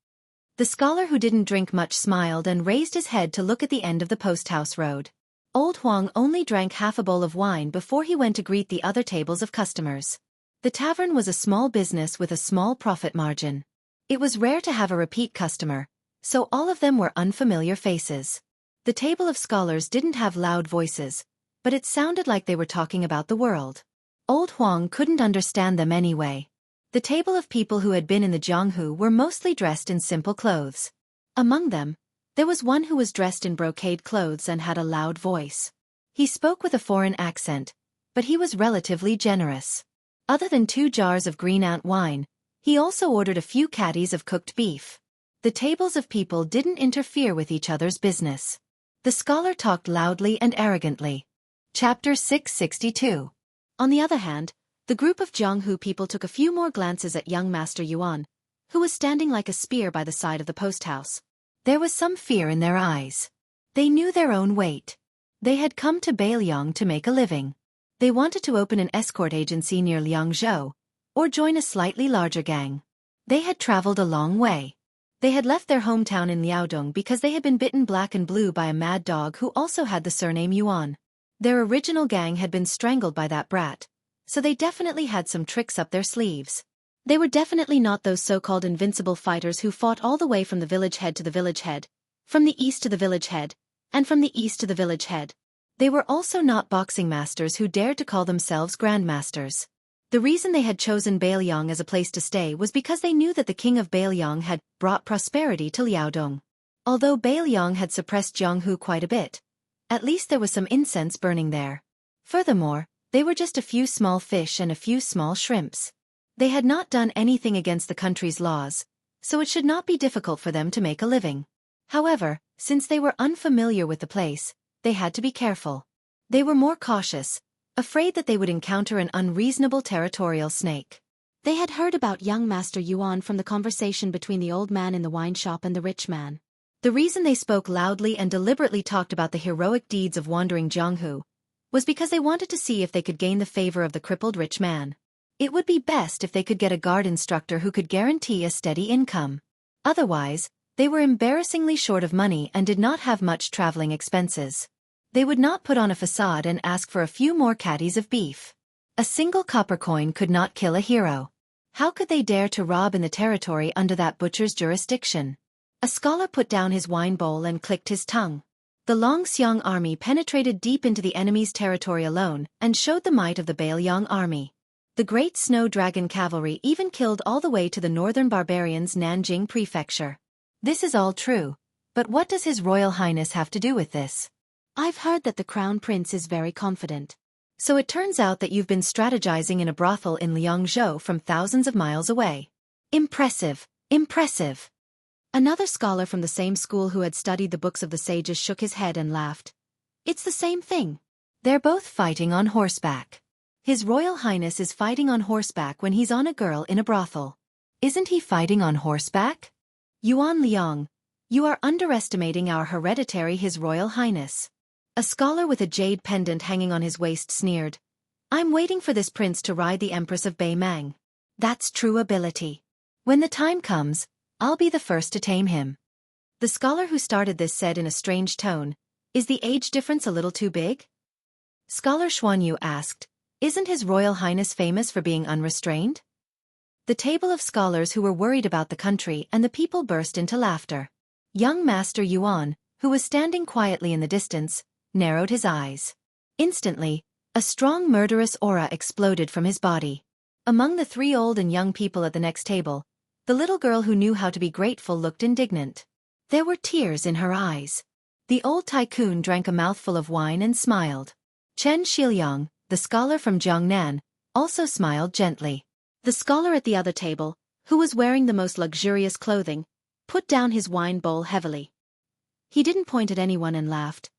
The scholar who didn't drink much smiled and raised his head to look at the end of the post-house road. Old Huang only drank half a bowl of wine before he went to greet the other tables of customers. The tavern was a small business with a small profit margin. It was rare to have a repeat customer, so all of them were unfamiliar faces. The table of scholars didn't have loud voices, but it sounded like they were talking about the world. Old Huang couldn't understand them anyway. The table of people who had been in the Jianghu were mostly dressed in simple clothes. Among them, there was one who was dressed in brocade clothes and had a loud voice. He spoke with a foreign accent, but he was relatively generous. Other than 2 jars of green ant wine, he also ordered a few caddies of cooked beef. The The tables of people didn't interfere with each other's business. The scholar talked loudly and arrogantly. Chapter 662. On the other hand, the group of Jianghu people took a few more glances at young Master Yuan, who was standing like a spear by the side of the post house. There was some fear in their eyes. They knew their own weight. They had come to Beiliang to make a living. They wanted to open an escort agency near Liangzhou, or join a slightly larger gang. They had traveled a long way. They had left their hometown in Liaodong because they had been bitten black and blue by a mad dog who also had the surname Yuan. Their original gang had been strangled by that brat, so they definitely had some tricks up their sleeves. They were definitely not those so-called invincible fighters who fought all the way from the village head to the village head, from the east to the village head, and from the east to the village head. They were also not boxing masters who dared to call themselves grandmasters. The reason they had chosen Beiliang as a place to stay was because they knew that the king of Beiliang had brought prosperity to Liaodong. Although Beiliang had suppressed Jianghu quite a bit, at least there was some incense burning there. Furthermore, they were just a few small fish and a few small shrimps. They had not done anything against the country's laws, so it should not be difficult for them to make a living. However, since they were unfamiliar with the place, they had to be careful. They were more cautious, afraid that they would encounter an unreasonable territorial snake. They had heard about young Master Yuan from the conversation between the old man in the wine shop and the rich man. The reason they spoke loudly and deliberately talked about the heroic deeds of wandering Jianghu was because they wanted to see if they could gain the favor of the crippled rich man. It would be best if they could get a guard instructor who could guarantee a steady income. Otherwise, they were embarrassingly short of money and did not have much traveling expenses. They would not put on a facade and ask for a few more caddies of beef. A single copper coin could not kill a hero. How could they dare to rob in the territory under that butcher's jurisdiction? A scholar put down his wine bowl and clicked his tongue. The Longxiang army penetrated deep into the enemy's territory alone and showed the might of the Beiliang army. The great snow dragon cavalry even killed all the way to the northern barbarians' Nanjing prefecture. This is all true, but what does His Royal Highness have to do with this? I've heard that the Crown Prince is very confident. So it turns out that you've been strategizing in a brothel in Liangzhou from thousands of miles away. Impressive, impressive. Another scholar from the same school who had studied the books of the sages shook his head and laughed. It's the same thing. They're both fighting on horseback. His Royal Highness is fighting on horseback when he's on a girl in a brothel. Isn't he fighting on horseback? Yuan Liang, you are underestimating our hereditary His Royal Highness. A scholar with a jade pendant hanging on his waist sneered. I'm waiting for this prince to ride the Empress of Beimang. That's true ability. When the time comes, I'll be the first to tame him. The scholar who started this said in a strange tone, Is the age difference a little too big? Scholar Xuanyu asked, Isn't His Royal Highness famous for being unrestrained? The table of scholars who were worried about the country and the people burst into laughter. Young Master Yuan, who was standing quietly in the distance, narrowed his eyes. Instantly, a strong murderous aura exploded from his body. Among the three old and young people at the next table, the little girl who knew how to be grateful looked indignant. There were tears in her eyes. The old tycoon drank a mouthful of wine and smiled. Chen Shiliang, the scholar from Jiangnan, also smiled gently. The scholar at the other table, who was wearing the most luxurious clothing, put down his wine bowl heavily. He didn't point at anyone and laughed.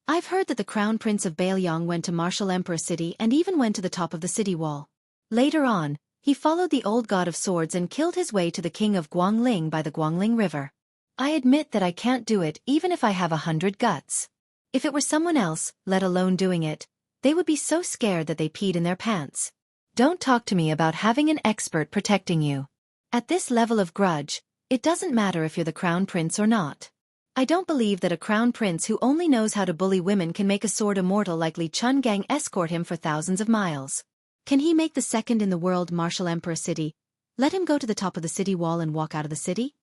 I've heard that the Crown Prince of Beiliang went to Martial Emperor City and even went to the top of the city wall. Later on, he followed the old god of swords and killed his way to the king of Guangling by the Guangling River. I admit that I can't do it even if I have 100 guts. If it were someone else, let alone doing it, they would be so scared that they peed in their pants. Don't talk to me about having an expert protecting you. At this level of grudge, it doesn't matter if you're the Crown Prince or not. I don't believe that a Crown Prince who only knows how to bully women can make a sword immortal like Li Chungang escort him for thousands of miles. Can he make the second in the world Martial Emperor City? Let him go to the top of the city wall and walk out of the city?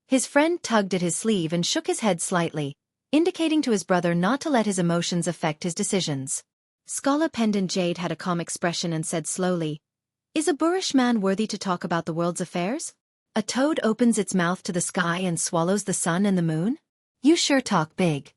His friend tugged at his sleeve and shook his head slightly, indicating to his brother not to let his emotions affect his decisions. Scholar Pendant Jade had a calm expression and said slowly, Is a boorish man worthy to talk about the world's affairs? A toad opens its mouth to the sky and swallows the sun and the moon? You sure talk big.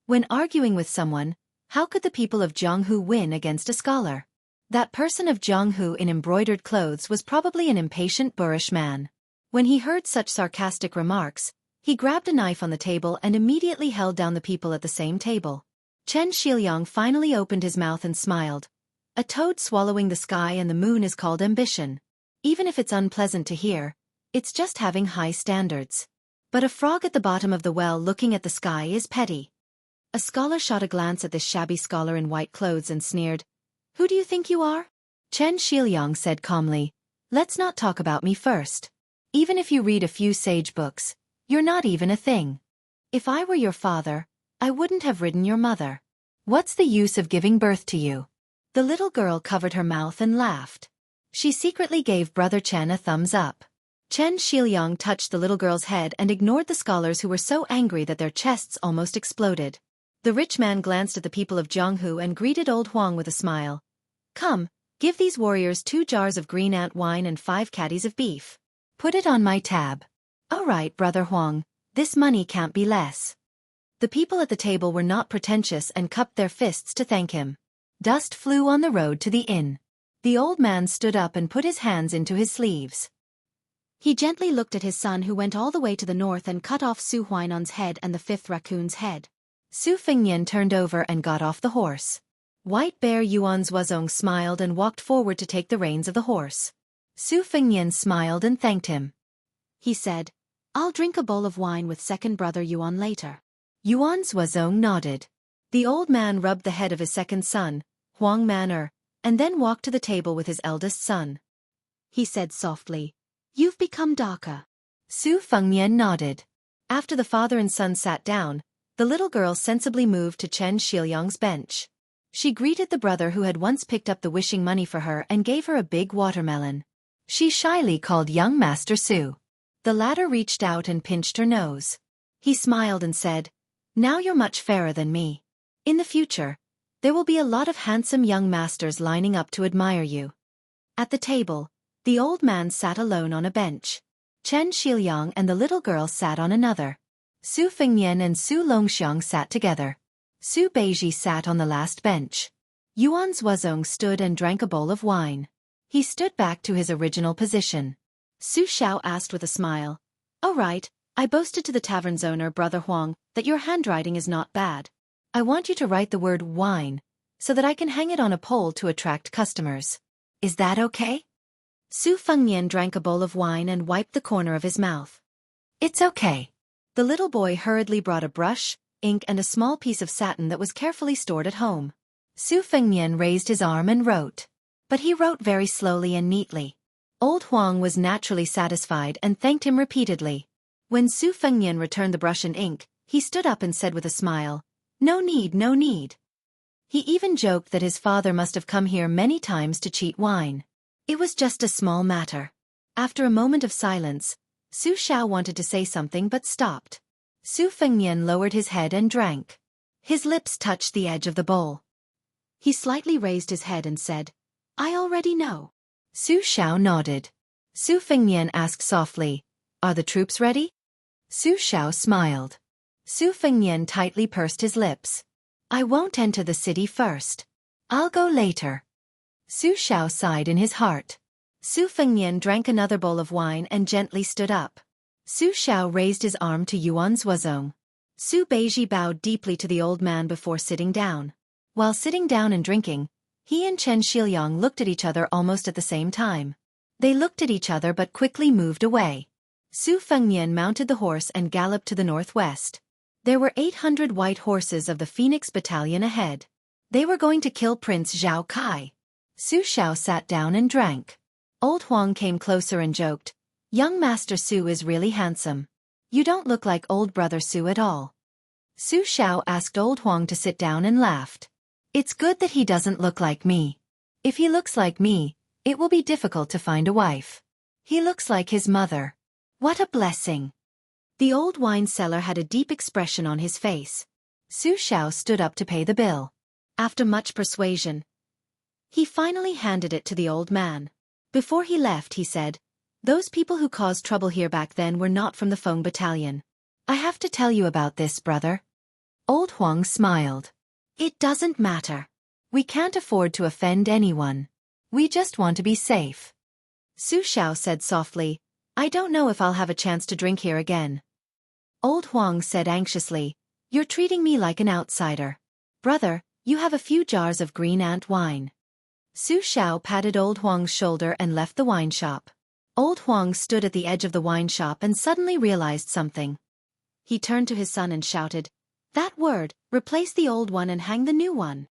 When arguing with someone, how could the people of Jianghu win against a scholar? That person of Jianghu in embroidered clothes was probably an impatient boorish man. When he heard such sarcastic remarks, He grabbed a knife on the table and immediately held down the people at the same table. Chen Shiliang finally opened his mouth and smiled. A toad swallowing the sky and the moon is called ambition. Even if it's unpleasant to hear, it's just having high standards. But a frog at the bottom of the well looking at the sky is petty. A scholar shot a glance at this shabby scholar in white clothes and sneered. Who do you think you are? Chen Shiliang said calmly, let's not talk about me first. Even if you read a few sage books, you're not even a thing. If I were your father, I wouldn't have ridden your mother. What's the use of giving birth to you? The little girl covered her mouth and laughed. She secretly gave Brother Chen a thumbs up. Chen Shiliang touched the little girl's head and ignored the scholars who were so angry that their chests almost exploded. The rich man glanced at the people of Jianghu and greeted old Huang with a smile. Come, give these warriors 2 jars of green ant wine and 5 caddies of beef. Put it on my tab. All right, Brother Huang, this money can't be less. The people at the table were not pretentious and cupped their fists to thank him. Dust flew on the road to the inn. The old man stood up and put his hands into his sleeves. He gently looked at his son who went all the way to the north and cut off Su Huainan's head and the 5th raccoon's head. Su Fengnian turned over and got off the horse. White Bear Yuan Zuozong smiled and walked forward to take the reins of the horse. Su Fengnian smiled and thanked him. He said, I'll drink a bowl of wine with second brother Yuan later. Yuan Zuozong nodded. The old man rubbed the head of his second son, Huang Man'er, and then walked to the table with his eldest son. He said softly, You've become darker. Su Fengnian nodded. After the father and son sat down, the little girl sensibly moved to Chen Shiliang's bench. She greeted the brother who had once picked up the wishing money for her and gave her a big watermelon. She shyly called young Master Su. The latter reached out and pinched her nose. He smiled and said, Now you're much fairer than me. In the future, there will be a lot of handsome young masters lining up to admire you. At the table, the old man sat alone on a bench. Chen Shiliang and the little girl sat on another. Su Fengnian and Su Longxiang sat together. Su Beiji sat on the last bench. Yuan Zuozong stood and drank a bowl of wine. He stood back to his original position. Su Xiao asked with a smile, All right, I boasted to the tavern's owner, Brother Huang, that your handwriting is not bad. I want you to write the word wine, so that I can hang it on a pole to attract customers. Is that okay? Su Fengnian drank a bowl of wine and wiped the corner of his mouth. It's okay. The little boy hurriedly brought a brush, ink and a small piece of satin that was carefully stored at home. Su Fengnian raised his arm and wrote. But he wrote very slowly and neatly. Old Huang was naturally satisfied and thanked him repeatedly. When Su Fengnian returned the brush and ink, he stood up and said with a smile, No need, no need. He even joked that his father must have come here many times to cheat wine. It was just a small matter. After a moment of silence, Su Xiao wanted to say something but stopped. Su Fengnian lowered his head and drank. His lips touched the edge of the bowl. He slightly raised his head and said, I already know. Su Xiao nodded. Su Fengnian asked softly, Are the troops ready? Su Xiao smiled. Su Fengnian tightly pursed his lips. I won't enter the city first. I'll go later. Su Xiao sighed in his heart. Su Fengnian drank another bowl of wine and gently stood up. Su Xiao raised his arm to Yuan Zuozong. Su Beiji bowed deeply to the old man before sitting down. While sitting down and drinking, he and Chen Shiliang looked at each other almost at the same time. They looked at each other but quickly moved away. Su Fengnian mounted the horse and galloped to the northwest. There were 800 white horses of the Phoenix Battalion ahead. They were going to kill Prince Zhao Kai. Su Xiao sat down and drank. Old Huang came closer and joked, Young Master Su is really handsome. You don't look like old brother Su at all. Su Xiao asked old Huang to sit down and laughed. It's good that he doesn't look like me. If he looks like me, it will be difficult to find a wife. He looks like his mother. What a blessing. The old wine seller had a deep expression on his face. Su Xiao stood up to pay the bill. After much persuasion, he finally handed it to the old man. Before he left, he said, Those people who caused trouble here back then were not from the Feng Battalion. I have to tell you about this, brother. Old Huang smiled. It doesn't matter. We can't afford to offend anyone. We just want to be safe. Su Xiao said softly, I don't know if I'll have a chance to drink here again. Old Huang said anxiously, "You're treating me like an outsider. Brother, you have a few jars of green ant wine." Su Xiao patted Old Huang's shoulder and left the wine shop. Old Huang stood at the edge of the wine shop and suddenly realized something. He turned to his son and shouted, "That word, replace the old one and hang the new one."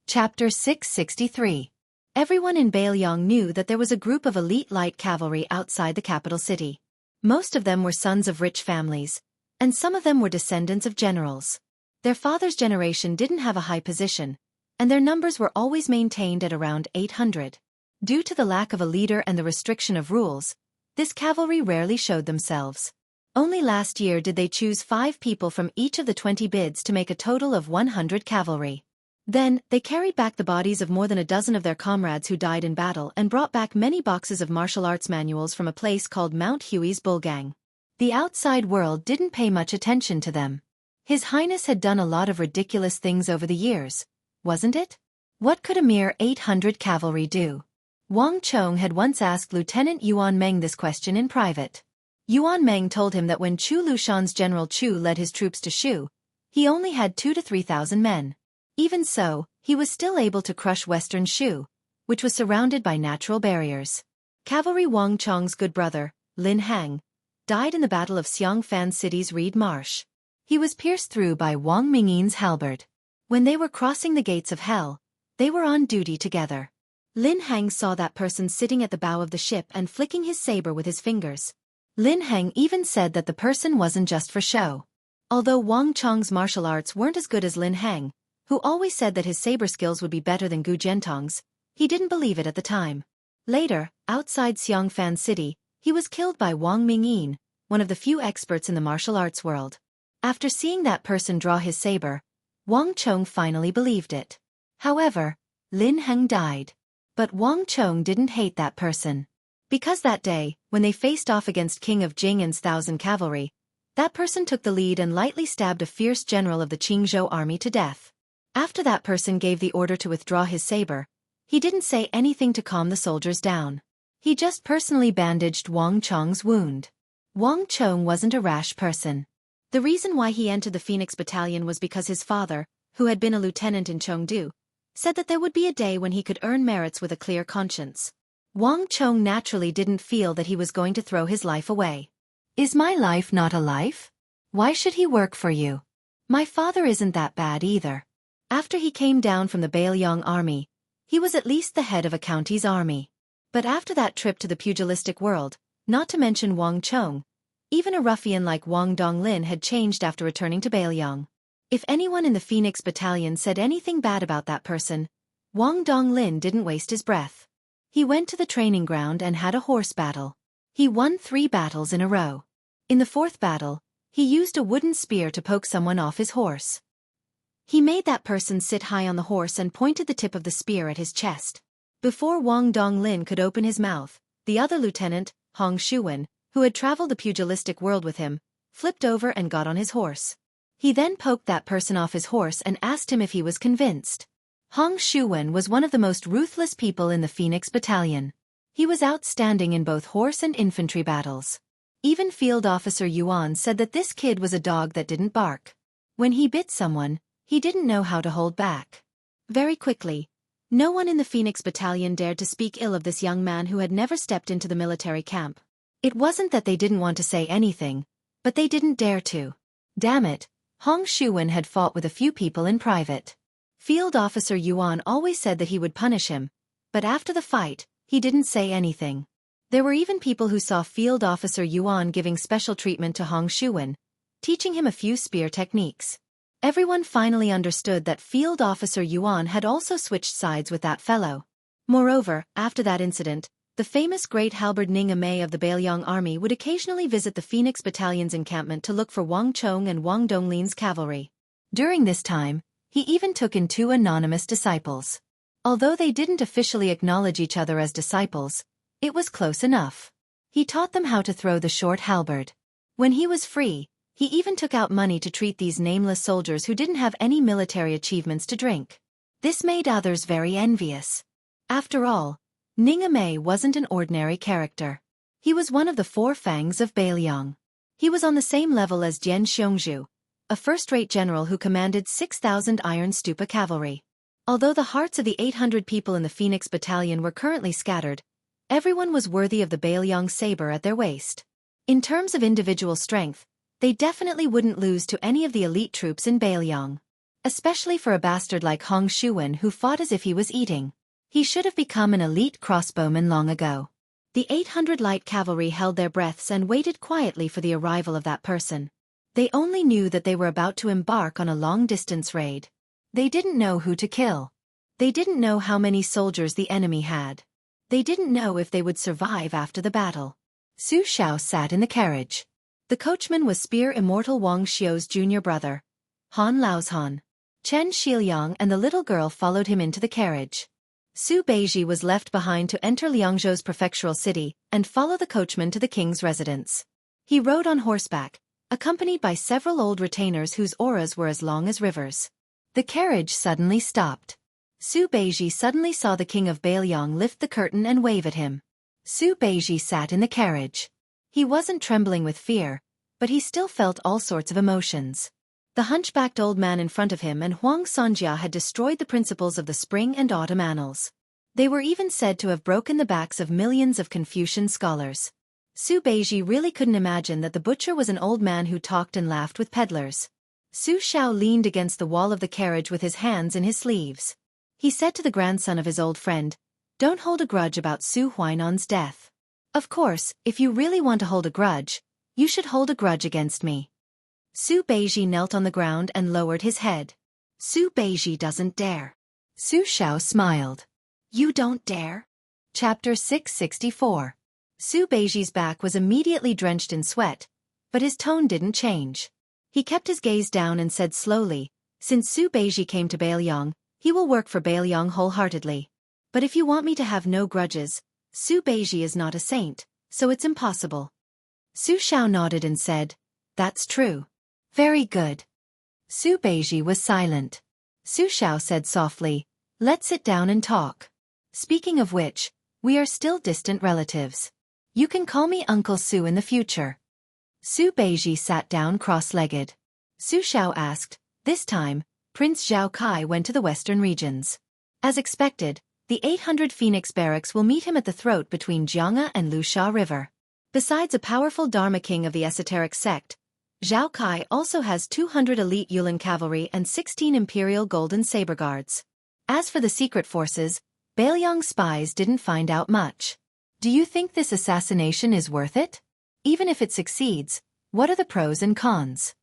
Chapter 663. Everyone in Bailiang knew that there was a group of elite light cavalry outside the capital city. Most of them were sons of rich families, and some of them were descendants of generals. Their father's generation didn't have a high position, and their numbers were always maintained at around 800. Due to the lack of a leader and the restriction of rules, this cavalry rarely showed themselves. Only last year did they choose 5 people from each of the 20 bids to make a total of 100 cavalry. Then, they carried back the bodies of more than a dozen of their comrades who died in battle and brought back many boxes of martial arts manuals from a place called Mount Huey's Bulgang. The outside world didn't pay much attention to them. His Highness had done a lot of ridiculous things over the years, wasn't it? What could a mere 800 cavalry do? Wang Chong had once asked Lieutenant Yuan Meng this question in private. Yuan Meng told him that when Chu Lushan's General Chu led his troops to Shu, he only had 2,000 to 3,000 men. Even so, he was still able to crush western Shu, which was surrounded by natural barriers. Cavalry Wang Chong's good brother, Lin Hang, died in the Battle of Xiangfan City's Reed Marsh. He was pierced through by Wang Mingyin's halberd. When they were crossing the gates of hell, they were on duty together. Lin Hang saw that person sitting at the bow of the ship and flicking his saber with his fingers. Lin Hang even said that the person wasn't just for show. Although Wang Chong's martial arts weren't as good as Lin Hang, who always said that his saber skills would be better than Gu Jiantong's, he didn't believe it at the time. Later, outside Xiangfan City, he was killed by Wang Mingyin, one of the few experts in the martial arts world. After seeing that person draw his saber, Wang Chong finally believed it. However, Lin Hang died. But Wang Chong didn't hate that person. Because that day, when they faced off against King of Jing'an's 1,000 cavalry, that person took the lead and lightly stabbed a fierce general of the Qingzhou army to death. After that person gave the order to withdraw his saber, he didn't say anything to calm the soldiers down. He just personally bandaged Wang Chong's wound. Wang Chong wasn't a rash person. The reason why he entered the Phoenix Battalion was because his father, who had been a lieutenant in Chengdu, said that there would be a day when he could earn merits with a clear conscience. Wang Chong naturally didn't feel that he was going to throw his life away. "Is my life not a life? Why should he work for you? My father isn't that bad either." After he came down from the Bailiang army, he was at least the head of a county's army. But after that trip to the pugilistic world, not to mention Wang Chong, even a ruffian like Wang Donglin had changed after returning to Bailiang. If anyone in the Phoenix Battalion said anything bad about that person, Wang Donglin didn't waste his breath. He went to the training ground and had a horse battle. He won 3 battles in a row. In the 4th battle, he used a wooden spear to poke someone off his horse. He made that person sit high on the horse and pointed the tip of the spear at his chest. Before Wang Donglin could open his mouth, the other lieutenant, Hong Shuwen, who had traveled the pugilistic world with him, flipped over and got on his horse. He then poked that person off his horse and asked him if he was convinced. Hong Shuwen was one of the most ruthless people in the Phoenix Battalion. He was outstanding in both horse and infantry battles. Even Field Officer Yuan said that this kid was a dog that didn't bark. When he bit someone, he didn't know how to hold back. Very quickly, no one in the Phoenix Battalion dared to speak ill of this young man who had never stepped into the military camp. It wasn't that they didn't want to say anything, but they didn't dare to. Damn it, Hong Shuwen had fought with a few people in private. Field Officer Yuan always said that he would punish him, but after the fight, he didn't say anything. There were even people who saw Field Officer Yuan giving special treatment to Hong Shuwen, teaching him a few spear techniques. Everyone finally understood that Field Officer Yuan had also switched sides with that fellow. Moreover, after that incident, the famous Great Halberd Ning Amei of the Bailiang army would occasionally visit the Phoenix Battalion's encampment to look for Wang Chong and Wang Donglin's cavalry. During this time, he even took in 2 anonymous disciples. Although they didn't officially acknowledge each other as disciples, it was close enough. He taught them how to throw the short halberd. When he was free, he even took out money to treat these nameless soldiers who didn't have any military achievements to drink. This made others very envious. After all, Ning Amei wasn't an ordinary character. He was one of the 4 fangs of Bailiang. He was on the same level as Jian Xiongzhu, a first-rate general who commanded 6,000 Iron Stupa cavalry. Although the hearts of the 800 people in the Phoenix Battalion were currently scattered, everyone was worthy of the Bailiang saber at their waist. In terms of individual strength, they definitely wouldn't lose to any of the elite troops in Bailiang. Especially for a bastard like Hong Shuwen who fought as if he was eating. He should have become an elite crossbowman long ago. The 800 light cavalry held their breaths and waited quietly for the arrival of that person. They only knew that they were about to embark on a long-distance raid. They didn't know who to kill. They didn't know how many soldiers the enemy had. They didn't know if they would survive after the battle. Su Xiao sat in the carriage. The coachman was Spear Immortal Wang Xiu's junior brother, Han Laozhan. Chen Shiliang and the little girl followed him into the carriage. Su Beiji was left behind to enter Liangzhou's prefectural city and follow the coachman to the king's residence. He rode on horseback, accompanied by several old retainers whose auras were as long as rivers. The carriage suddenly stopped. Su Beiji suddenly saw the king of Bailiang lift the curtain and wave at him. Su Beiji sat in the carriage. He wasn't trembling with fear, but he still felt all sorts of emotions. The hunchbacked old man in front of him and Huang Sonjia had destroyed the principles of the spring and autumn annals. They were even said to have broken the backs of millions of Confucian scholars. Su Beiji really couldn't imagine that the butcher was an old man who talked and laughed with peddlers. Su Xiao leaned against the wall of the carriage with his hands in his sleeves. He said to the grandson of his old friend, "Don't hold a grudge about Su Huainan's death. Of course, if you really want to hold a grudge, you should hold a grudge against me." Su Beiji knelt on the ground and lowered his head. Su Beiji doesn't dare. Su Xiao smiled. You don't dare? Chapter 664. Su Beiji's back was immediately drenched in sweat, but his tone didn't change. He kept his gaze down and said slowly, "Since Su Beiji came to Bailiang, he will work for Bailiang wholeheartedly. But if you want me to have no grudges, Su Beiji is not a saint, so it's impossible." Su Xiao nodded and said, "That's true." "Very good." Su Beiji was silent. Su Xiao said softly, "Let's sit down and talk. Speaking of which, we are still distant relatives. You can call me Uncle Su in the future." Su Beiji sat down cross-legged. Su Xiao asked, "This time, Prince Zhao Kai went to the western regions. As expected, the 800 Phoenix barracks will meet him at the throat between Jianghe and Lusha River. Besides a powerful Dharma king of the esoteric sect, Zhao Kai also has 200 elite Yulin cavalry and 16 imperial golden saber guards. As for the secret forces, Bailiang spies didn't find out much. Do you think this assassination is worth it? Even if it succeeds, what are the pros and cons?"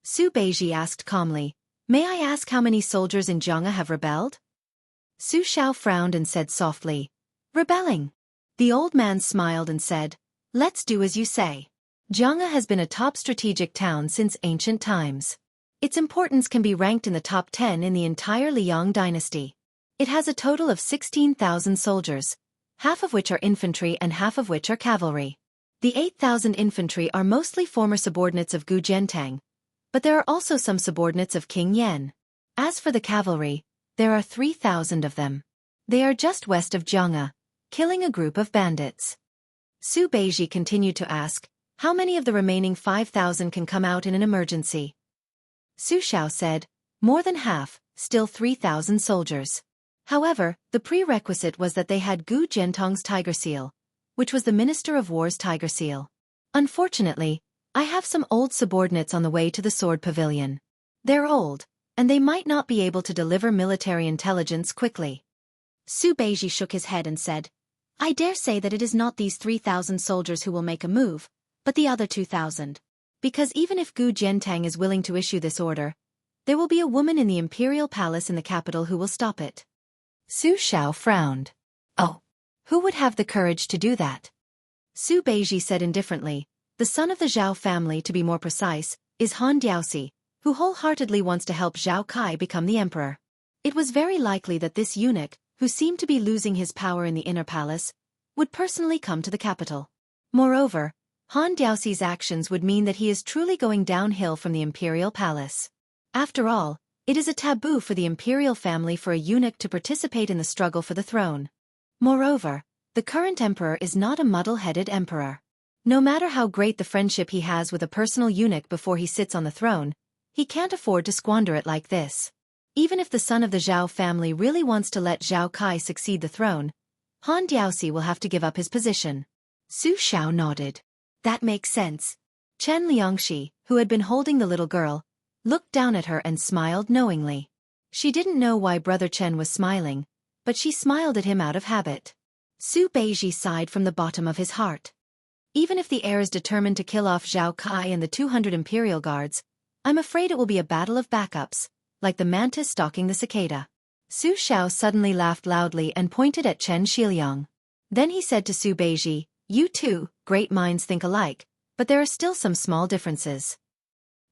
Su Beiji asked calmly, "May I ask how many soldiers in Jianghe have rebelled?" Su Xiao frowned and said softly, "Rebelling." The old man smiled and said, "Let's do as you say. Jianghe has been a top strategic town since ancient times. Its importance can be ranked in the top 10 in the entire Liang dynasty. It has a total of 16,000 soldiers, half of which are infantry and half of which are cavalry. The 8,000 infantry are mostly former subordinates of Gu Jiantang, but there are also some subordinates of King Yan. As for the cavalry, there are 3,000 of them. They are just west of Jianghe, killing a group of bandits." Su Beiji continued to ask, "How many of the remaining 5,000 can come out in an emergency?" Su Xiao said, "More than half, still 3,000 soldiers. However, the prerequisite was that they had Gu Jiantang's tiger seal, which was the Minister of War's tiger seal. Unfortunately, I have some old subordinates on the way to the sword pavilion. They're old, and they might not be able to deliver military intelligence quickly." Su Beiji shook his head and said, "I dare say that it is not these 3,000 soldiers who will make a move, but the other 2,000. Because even if Gu Jiantang is willing to issue this order, there will be a woman in the imperial palace in the capital who will stop it." Su Xiao frowned. "Oh, who would have the courage to do that?" Su Beiji said indifferently, "The son of the Zhao family, to be more precise, is Han Diaoxi, who wholeheartedly wants to help Zhao Kai become the emperor." It was very likely that this eunuch, who seemed to be losing his power in the inner palace, would personally come to the capital. Moreover, Han Diaoxi's actions would mean that he is truly going downhill from the imperial palace. After all, it is a taboo for the imperial family for a eunuch to participate in the struggle for the throne. Moreover, the current emperor is not a muddle-headed emperor. No matter how great the friendship he has with a personal eunuch before he sits on the throne, he can't afford to squander it like this. Even if the son of the Zhao family really wants to let Zhao Kai succeed the throne, Han Diaoxi will have to give up his position. Su Xiao nodded. That makes sense. Chen Liangxi, who had been holding the little girl, looked down at her and smiled knowingly. She didn't know why Brother Chen was smiling, but she smiled at him out of habit. Su Beiji sighed from the bottom of his heart. Even if the heir is determined to kill off Zhao Kai and the 200 imperial guards, I'm afraid it will be a battle of backups, like the mantis stalking the cicada. Su Xiao suddenly laughed loudly and pointed at Chen Shiliang. Then he said to Su Beiji, "You too, great minds think alike, but there are still some small differences."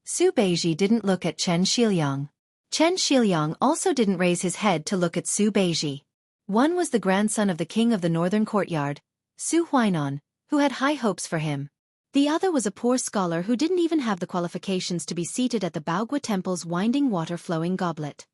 Su Beiji didn't look at Chen Shiliang. Chen Shiliang also didn't raise his head to look at Su Beiji. One was the grandson of the king of the northern courtyard, Su Huainan, who had high hopes for him. The other was a poor scholar who didn't even have the qualifications to be seated at the Baogua Temple's winding water-flowing goblet.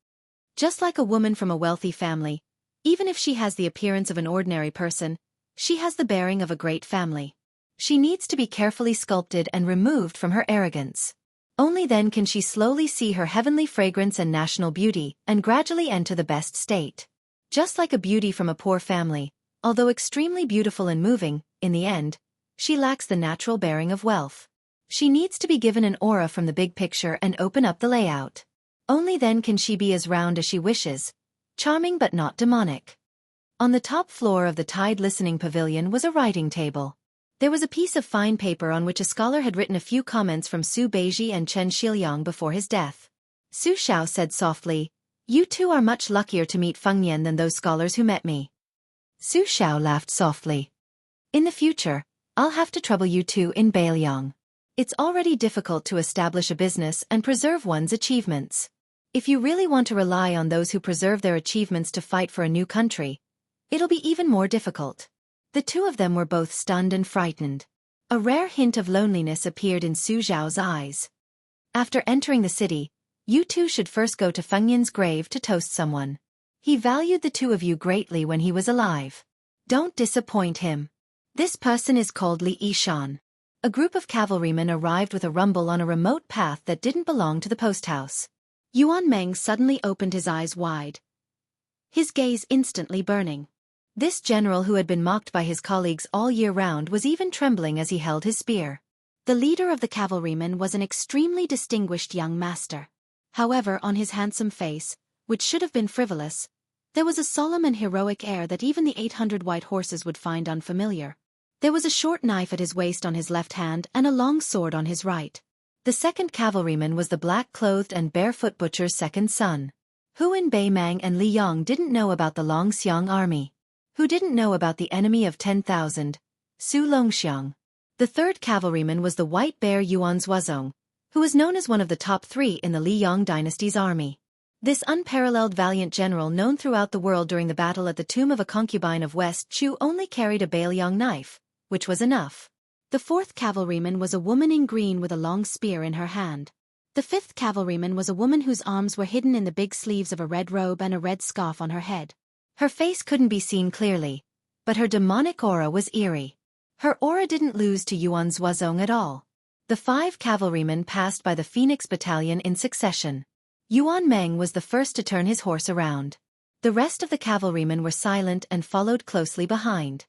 Just like a woman from a wealthy family, even if she has the appearance of an ordinary person, she has the bearing of a great family. She needs to be carefully sculpted and removed from her arrogance. Only then can she slowly see her heavenly fragrance and national beauty, and gradually enter the best state. Just like a beauty from a poor family, although extremely beautiful and moving, in the end, she lacks the natural bearing of wealth. She needs to be given an aura from the big picture and open up the layout. Only then can she be as round as she wishes, charming but not demonic. On the top floor of the Tide Listening Pavilion was a writing table. There was a piece of fine paper on which a scholar had written a few comments from Su Beiji and Chen Shiliang before his death. Su Xiao said softly, "You two are much luckier to meet Feng Yan than those scholars who met me." Su Xiao laughed softly. "In the future, I'll have to trouble you two in Beiliang. It's already difficult to establish a business and preserve one's achievements. If you really want to rely on those who preserve their achievements to fight for a new country, it'll be even more difficult." The two of them were both stunned and frightened. A rare hint of loneliness appeared in Su Zhao's eyes. "After entering the city, you two should first go to Feng Yan's grave to toast someone. He valued the two of you greatly when he was alive. Don't disappoint him. This person is called Li Yishan." A group of cavalrymen arrived with a rumble on a remote path that didn't belong to the post house. Yuan Meng suddenly opened his eyes wide, his gaze instantly burning. This general who had been mocked by his colleagues all year round was even trembling as he held his spear. The leader of the cavalrymen was an extremely distinguished young master. However, on his handsome face, which should have been frivolous, there was a solemn and heroic air that even the 800 white horses would find unfamiliar. There was a short knife at his waist on his left hand and a long sword on his right. The second cavalryman was the black-clothed and barefoot butcher's second son. Huan Beimang and Li Yong didn't know about the Longxiang army. Who didn't know about the enemy of 10,000, Su Longxiang. The third cavalryman was the white bear Yuan Zuozong, who was known as one of the top 3 in the Li Yong dynasty's army. This unparalleled valiant general known throughout the world during the battle at the tomb of a concubine of West Chu only carried a Beiliang knife, which was enough. The fourth cavalryman was a woman in green with a long spear in her hand. The fifth cavalryman was a woman whose arms were hidden in the big sleeves of a red robe and a red scarf on her head. Her face couldn't be seen clearly, but her demonic aura was eerie. Her aura didn't lose to Yuan Zuozong at all. The 5 cavalrymen passed by the Phoenix Battalion in succession. Yuan Meng was the first to turn his horse around. The rest of the cavalrymen were silent and followed closely behind.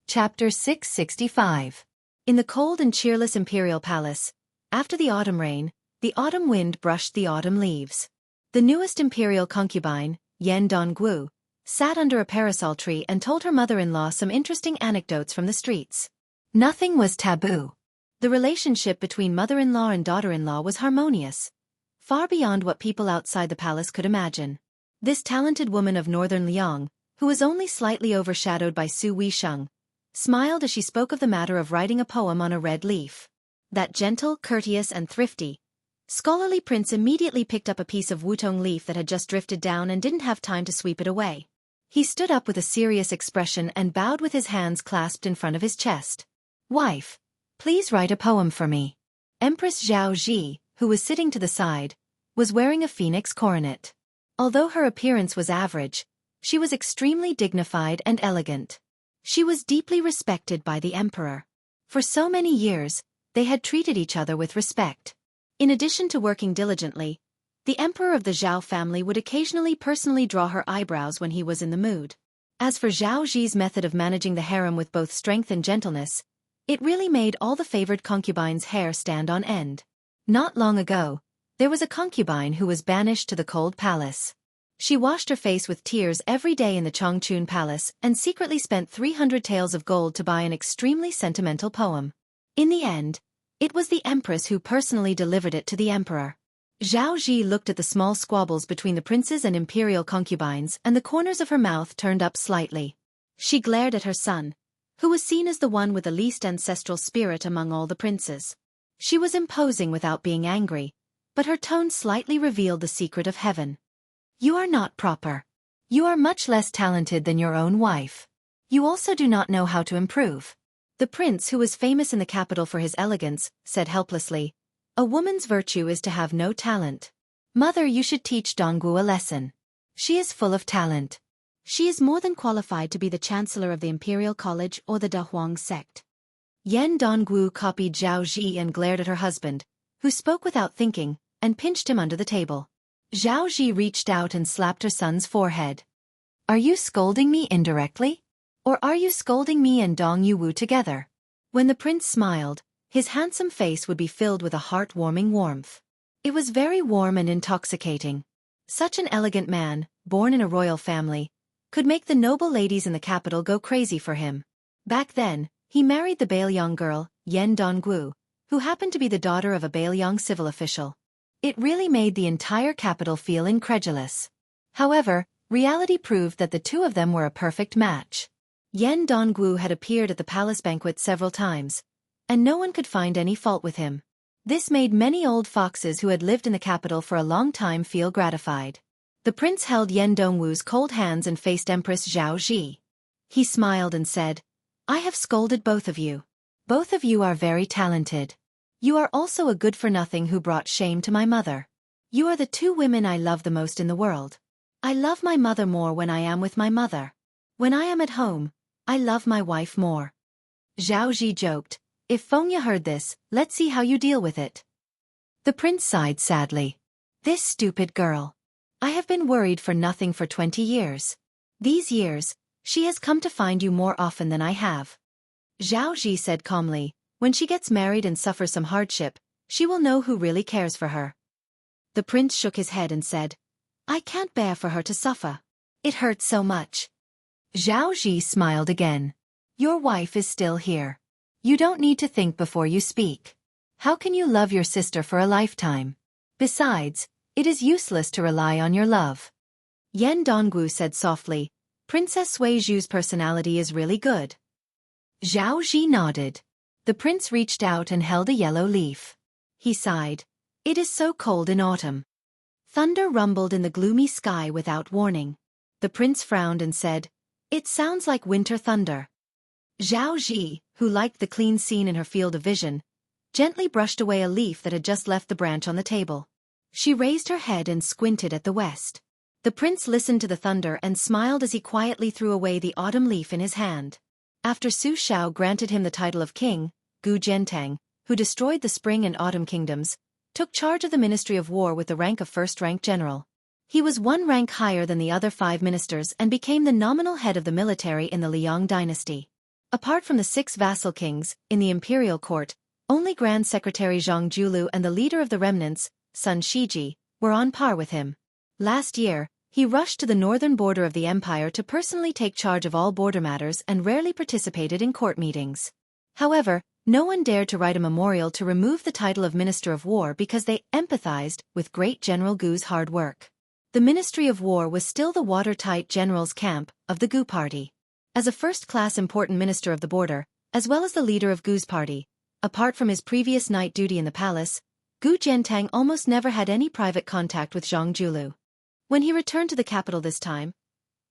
Chapter 665. In the cold and cheerless imperial palace, after the autumn rain, the autumn wind brushed the autumn leaves. The newest imperial concubine, Yan Donggu, sat under a parasol tree and told her mother-in-law some interesting anecdotes from the streets. Nothing was taboo. The relationship between mother-in-law and daughter-in-law was harmonious, far beyond what people outside the palace could imagine. This talented woman of northern Liang, who was only slightly overshadowed by Su Weisheng, smiled as she spoke of the matter of writing a poem on a red leaf. That gentle, courteous and thrifty, scholarly prince immediately picked up a piece of wutong leaf that had just drifted down and didn't have time to sweep it away. He stood up with a serious expression and bowed with his hands clasped in front of his chest. "Wife, please write a poem for me." Empress Zhao Ji, who was sitting to the side, was wearing a phoenix coronet. Although her appearance was average, she was extremely dignified and elegant. She was deeply respected by the emperor. For so many years, they had treated each other with respect. In addition to working diligently, the emperor of the Zhao family would occasionally personally draw her eyebrows when he was in the mood. As for Zhao Zi's method of managing the harem with both strength and gentleness, it really made all the favored concubines' hair stand on end. Not long ago, there was a concubine who was banished to the cold palace. She washed her face with tears every day in the Chongchun Palace and secretly spent 300 taels of gold to buy an extremely sentimental poem. In the end, it was the empress who personally delivered it to the emperor. Zhao Zi looked at the small squabbles between the princes and imperial concubines, and the corners of her mouth turned up slightly. She glared at her son, who was seen as the one with the least ancestral spirit among all the princes. She was imposing without being angry, but her tone slightly revealed the secret of heaven. You are not proper. You are much less talented than your own wife. You also do not know how to improve. The prince, who was famous in the capital for his elegance, said helplessly, a woman's virtue is to have no talent. Mother, you should teach Dongwu a lesson. She is full of talent. She is more than qualified to be the chancellor of the Imperial College or the Dahuang sect. Yan Dongwu copied Zhao Zi and glared at her husband, who spoke without thinking, and pinched him under the table. Zhao Zi reached out and slapped her son's forehead. Are you scolding me indirectly? Or are you scolding me and Dong Yuwu together? When the prince smiled, his handsome face would be filled with a heartwarming warmth. It was very warm and intoxicating. Such an elegant man, born in a royal family, could make the noble ladies in the capital go crazy for him. Back then, he married the Bailiang girl, Yan Dongwu, who happened to be the daughter of a Bailiang civil official. It really made the entire capital feel incredulous. However, reality proved that the two of them were a perfect match. Yan Dongwu had appeared at the palace banquet several times, and no one could find any fault with him. This made many old foxes who had lived in the capital for a long time feel gratified. The prince held Yan Dongwu's cold hands and faced Empress Zhao Zi. He smiled and said, I have scolded both of you. Both of you are very talented. You are also a good-for-nothing who brought shame to my mother. You are the two women I love the most in the world. I love my mother more when I am with my mother. When I am at home, I love my wife more. Zhao Zi joked, if Fengya heard this, let's see how you deal with it. The prince sighed sadly. This stupid girl. I have been worried for nothing for 20 years. These years, she has come to find you more often than I have. Zhao Zi said calmly, when she gets married and suffers some hardship, she will know who really cares for her. The prince shook his head and said, I can't bear for her to suffer. It hurts so much. Zhao Zi smiled again. Your wife is still here. You don't need to think before you speak. How can you love your sister for a lifetime? Besides, it is useless to rely on your love. Yan Dongwu said softly, Princess Sui Zhu's personality is really good. Zhao Zi nodded. The prince reached out and held a yellow leaf. He sighed. It is so cold in autumn. Thunder rumbled in the gloomy sky without warning. The prince frowned and said, It sounds like winter thunder. Zhao Zi, who liked the clean scene in her field of vision, gently brushed away a leaf that had just left the branch on the table. She raised her head and squinted at the west. The prince listened to the thunder and smiled as he quietly threw away the autumn leaf in his hand. After Su Shao granted him the title of king, Gu Zhentang, who destroyed the spring and autumn kingdoms, took charge of the Ministry of War with the rank of first-rank general. He was one rank higher than the other 5 ministers and became the nominal head of the military in the Liang dynasty. Apart from the 6 vassal kings, in the imperial court, only Grand Secretary Zhang Julu and the leader of the remnants, Sun Shiji, were on par with him. Last year, he rushed to the northern border of the empire to personally take charge of all border matters and rarely participated in court meetings. However, no one dared to write a memorial to remove the title of Minister of War because they empathized with Great General Gu's hard work. The Ministry of War was still the watertight general's camp of the Gu party. As a first-class important minister of the border, as well as the leader of Gu's party, apart from his previous night duty in the palace, Gu Zhentang almost never had any private contact with Zhang Julu. When he returned to the capital this time,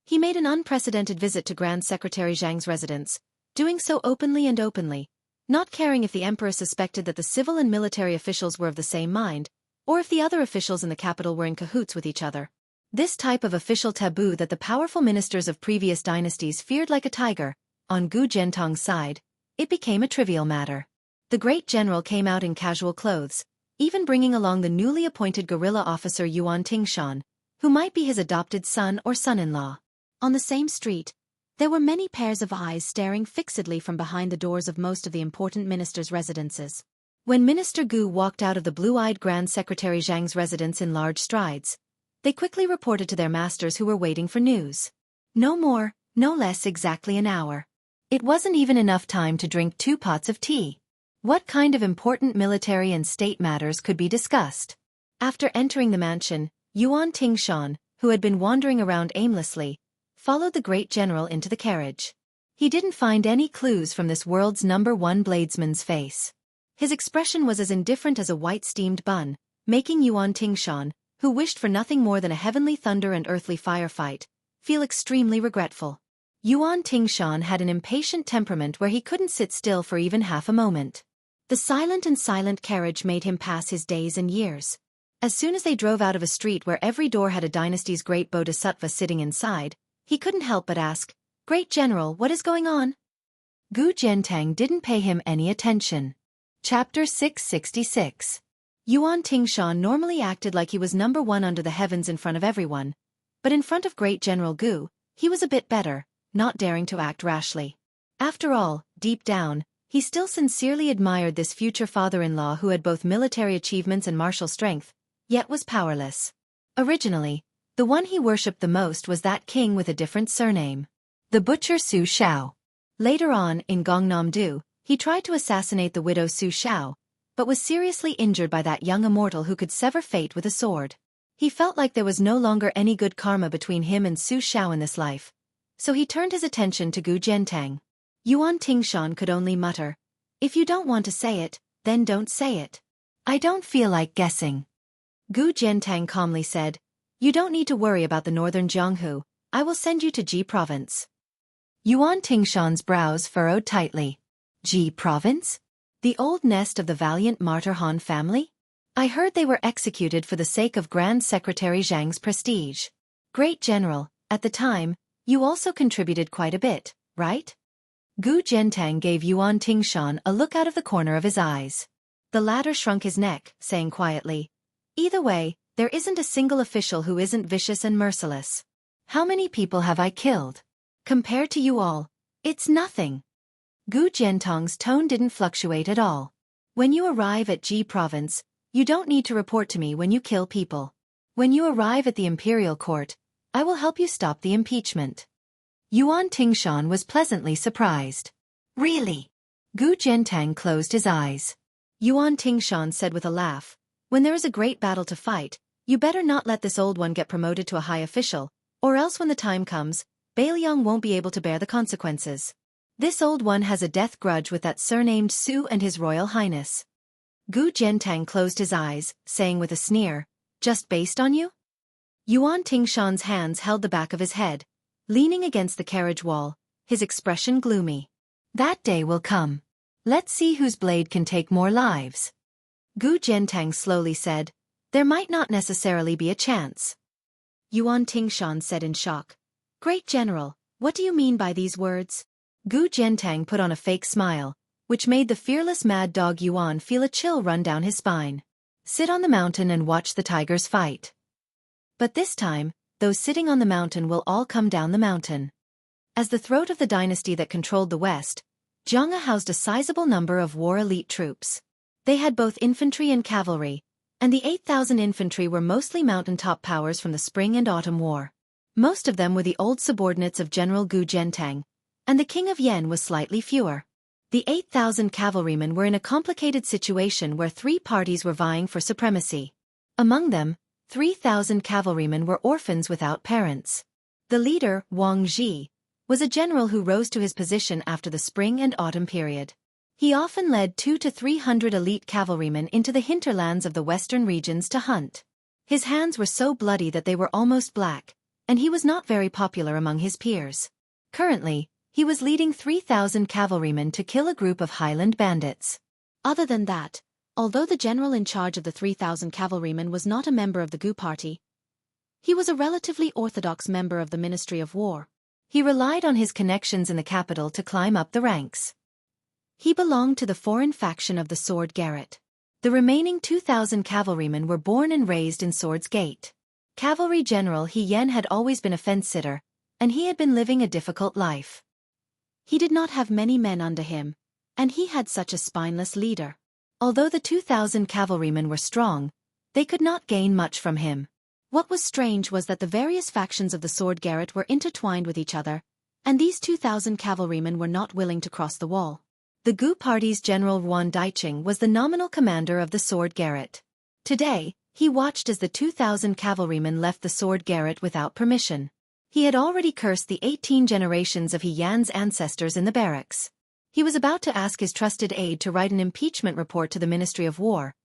he made an unprecedented visit to Grand Secretary Zhang's residence, doing so openly, not caring if the emperor suspected that the civil and military officials were of the same mind, or if the other officials in the capital were in cahoots with each other. This type of official taboo that the powerful ministers of previous dynasties feared like a tiger, on Gu Zhentang's side, it became a trivial matter. The great general came out in casual clothes, even bringing along the newly appointed guerrilla officer Yuan Tingshan, who might be his adopted son or son-in-law. On the same street, there were many pairs of eyes staring fixedly from behind the doors of most of the important ministers' residences. When Minister Gu walked out of the blue-eyed Grand Secretary Zhang's residence in large strides, they quickly reported to their masters who were waiting for news. No more, no less exactly an hour. It wasn't even enough time to drink 2 pots of tea. What kind of important military and state matters could be discussed? After entering the mansion, Yuan Tingshan, who had been wandering around aimlessly, followed the great general into the carriage. He didn't find any clues from this world's #1 bladesman's face. His expression was as indifferent as a white steamed bun, making Yuan Tingshan, who wished for nothing more than a heavenly thunder and earthly firefight, feel extremely regretful. Yuan Tingshan had an impatient temperament where he couldn't sit still for even half a moment. The silent carriage made him pass his days and years. As soon as they drove out of a street where every door had a dynasty's great bodhisattva sitting inside, he couldn't help but ask, "Great General, what is going on?" Gu Jiantang didn't pay him any attention. Chapter 666. Yuan Tingshan normally acted like he was #1 under the heavens in front of everyone, but in front of Great General Gu, he was a bit better, not daring to act rashly. After all, deep down, he still sincerely admired this future father-in-law who had both military achievements and martial strength, yet was powerless. Originally, the one he worshipped the most was that king with a different surname, the butcher Su Shao. Later on, in Gangnam-do, he tried to assassinate the widow Su Shao, but was seriously injured by that young immortal who could sever fate with a sword. He felt like there was no longer any good karma between him and Su Shao in this life, so he turned his attention to Gu Jiantang. Yuan Tingshan could only mutter, "If you don't want to say it, then don't say it. I don't feel like guessing." Gu Jiantang calmly said, "You don't need to worry about the northern Jianghu, I will send you to Ji Province." Yuan Tingshan's brows furrowed tightly. Ji Province? The old nest of the valiant martyr Han family? I heard they were executed for the sake of Grand Secretary Zhang's prestige. Great General, at the time, you also contributed quite a bit, right? Gu Jiantang gave Yuan Tingshan a look out of the corner of his eyes. The latter shrunk his neck, saying quietly, "Either way, there isn't a single official who isn't vicious and merciless. How many people have I killed? Compared to you all, it's nothing." Gu Jiantang's tone didn't fluctuate at all. "When you arrive at Ji Province, you don't need to report to me when you kill people. When you arrive at the imperial court, I will help you stop the impeachment." Yuan Tingshan was pleasantly surprised. "Really?" Gu Jiantang closed his eyes. Yuan Tingshan said with a laugh, "When there is a great battle to fight, you better not let this old one get promoted to a high official, or else when the time comes, Bailiang won't be able to bear the consequences. This old one has a death grudge with that surnamed Su and His Royal Highness." Gu Jiantang closed his eyes, saying with a sneer, "Just based on you?" Yuan Tingshan's hands held the back of his head, leaning against the carriage wall, his expression gloomy. "That day will come. Let's see whose blade can take more lives." Gu Jiantang slowly said, "There might not necessarily be a chance." Yuan Tingshan said in shock, "Great General, what do you mean by these words?" Gu Jiantang put on a fake smile, which made the fearless mad dog Yuan feel a chill run down his spine. "Sit on the mountain and watch the tigers fight. But this time, those sitting on the mountain will all come down the mountain." As the throat of the dynasty that controlled the West, Jianghe housed a sizable number of war elite troops. They had both infantry and cavalry, and the 8,000 infantry were mostly mountaintop powers from the Spring and Autumn War. Most of them were the old subordinates of General Gu Jiantang, and the King of Yen was slightly fewer. The 8,000 cavalrymen were in a complicated situation where 3 parties were vying for supremacy. Among them, 3,000 cavalrymen were orphans without parents. The leader, Wang Ji, was a general who rose to his position after the spring and autumn period. He often led 200 to 300 elite cavalrymen into the hinterlands of the western regions to hunt. His hands were so bloody that they were almost black, and he was not very popular among his peers. Currently, he was leading 3,000 cavalrymen to kill a group of highland bandits. Other than that, although the general in charge of the 3,000 cavalrymen was not a member of the Gu party, he was a relatively orthodox member of the Ministry of War. He relied on his connections in the capital to climb up the ranks. He belonged to the foreign faction of the Sword Garret. The remaining 2,000 cavalrymen were born and raised in Sword's Gate. Cavalry General He Yen had always been a fence-sitter, and he had been living a difficult life. He did not have many men under him, and he had such a spineless leader. Although the 2,000 cavalrymen were strong, they could not gain much from him. What was strange was that the various factions of the Sword Garret were intertwined with each other, and these 2,000 cavalrymen were not willing to cross the wall. The Gu Party's General Yuan Daiqing was the nominal commander of the Sword Garret. Today, he watched as the 2,000 cavalrymen left the Sword Garret without permission. He had already cursed the 18 generations of He Yan's ancestors in the barracks. He was about to ask his trusted aide to write an impeachment report to the Ministry of War,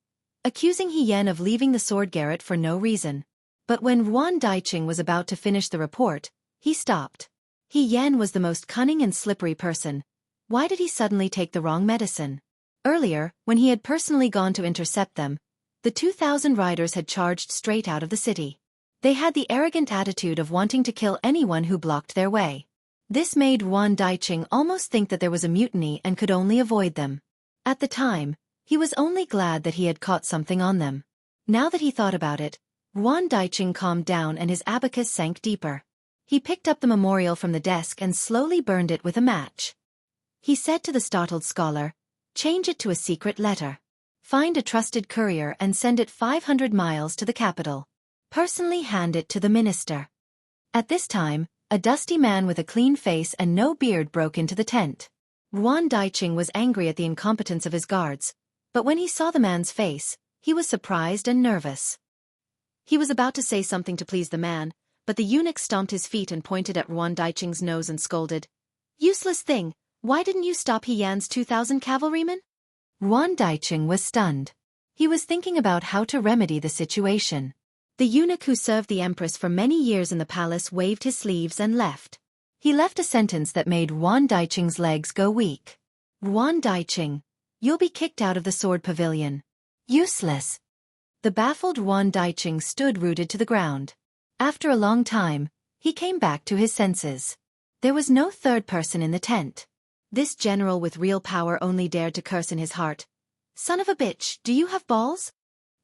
accusing He Yan of leaving the Sword Garret for no reason. But when Yuan Daiqing was about to finish the report, he stopped. He Yan was the most cunning and slippery person. Why did he suddenly take the wrong medicine? Earlier, when he had personally gone to intercept them, the 2,000 riders had charged straight out of the city. They had the arrogant attitude of wanting to kill anyone who blocked their way. This made Yuan Daiqing almost think that there was a mutiny and could only avoid them. At the time, he was only glad that he had caught something on them. Now that he thought about it, Yuan Daiqing calmed down and his abacus sank deeper. He picked up the memorial from the desk and slowly burned it with a match. He said to the startled scholar, "Change it to a secret letter. Find a trusted courier and send it 500 miles to the capital. Personally hand it to the minister." At this time, a dusty man with a clean face and no beard broke into the tent. Yuan Daiqing was angry at the incompetence of his guards, but when he saw the man's face, he was surprised and nervous. He was about to say something to please the man, but the eunuch stomped his feet and pointed at Yuan Daiqing's nose and scolded, "Useless thing, why didn't you stop He Yan's 2,000 cavalrymen?" Yuan Daiqing was stunned. He was thinking about how to remedy the situation. The eunuch who served the empress for many years in the palace waved his sleeves and left. He left a sentence that made Yuan Daiqing's legs go weak. "Yuan Daiqing, you'll be kicked out of the sword pavilion. Useless." The baffled Yuan Daiqing stood rooted to the ground. After a long time, he came back to his senses. There was no third person in the tent. This general with real power only dared to curse in his heart. "Son of a bitch, do you have balls?"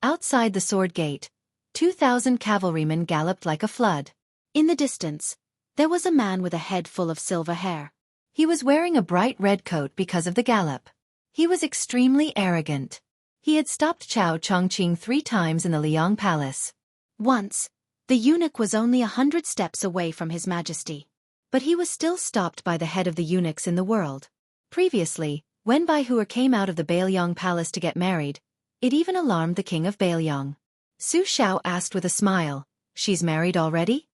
Outside the sword gate, 2,000 cavalrymen galloped like a flood. In the distance, there was a man with a head full of silver hair. He was wearing a bright red coat because of the gallop. He was extremely arrogant. He had stopped Chao Chongqing 3 times in the Liang Palace. Once, the eunuch was only 100 steps away from His Majesty. But he was still stopped by the head of the eunuchs in the world. Previously, when Bai Huer came out of the Bailiang Palace to get married, it even alarmed the king of Bailiang. Su Xiao asked with a smile, "She's married already?"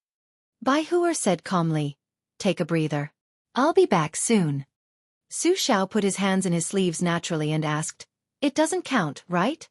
Bai Huer said calmly, "Take a breather. I'll be back soon." Su Xiao put his hands in his sleeves naturally and asked, "It doesn't count, right?"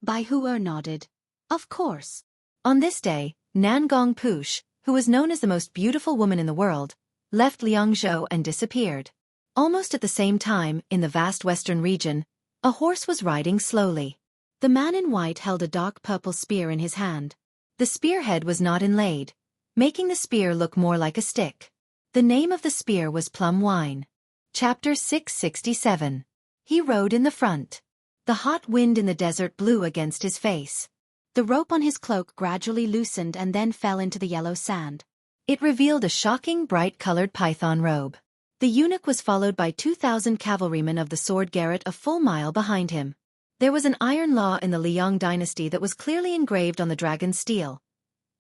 Bai Huer nodded. "Of course." On this day, Nangong Push, who was known as the most beautiful woman in the world, left Liangzhou and disappeared. Almost at the same time, in the vast western region, a horse was riding slowly. The man in white held a dark purple spear in his hand. The spearhead was not inlaid, making the spear look more like a stick. The name of the spear was Plum Wine. Chapter 667. He rode in the front. The hot wind in the desert blew against his face. The rope on his cloak gradually loosened and then fell into the yellow sand. It revealed a shocking bright-colored python robe. The eunuch was followed by 2,000 cavalrymen of the Sword Garret a full mile behind him. There was an iron law in the Liang dynasty that was clearly engraved on the dragon's steel.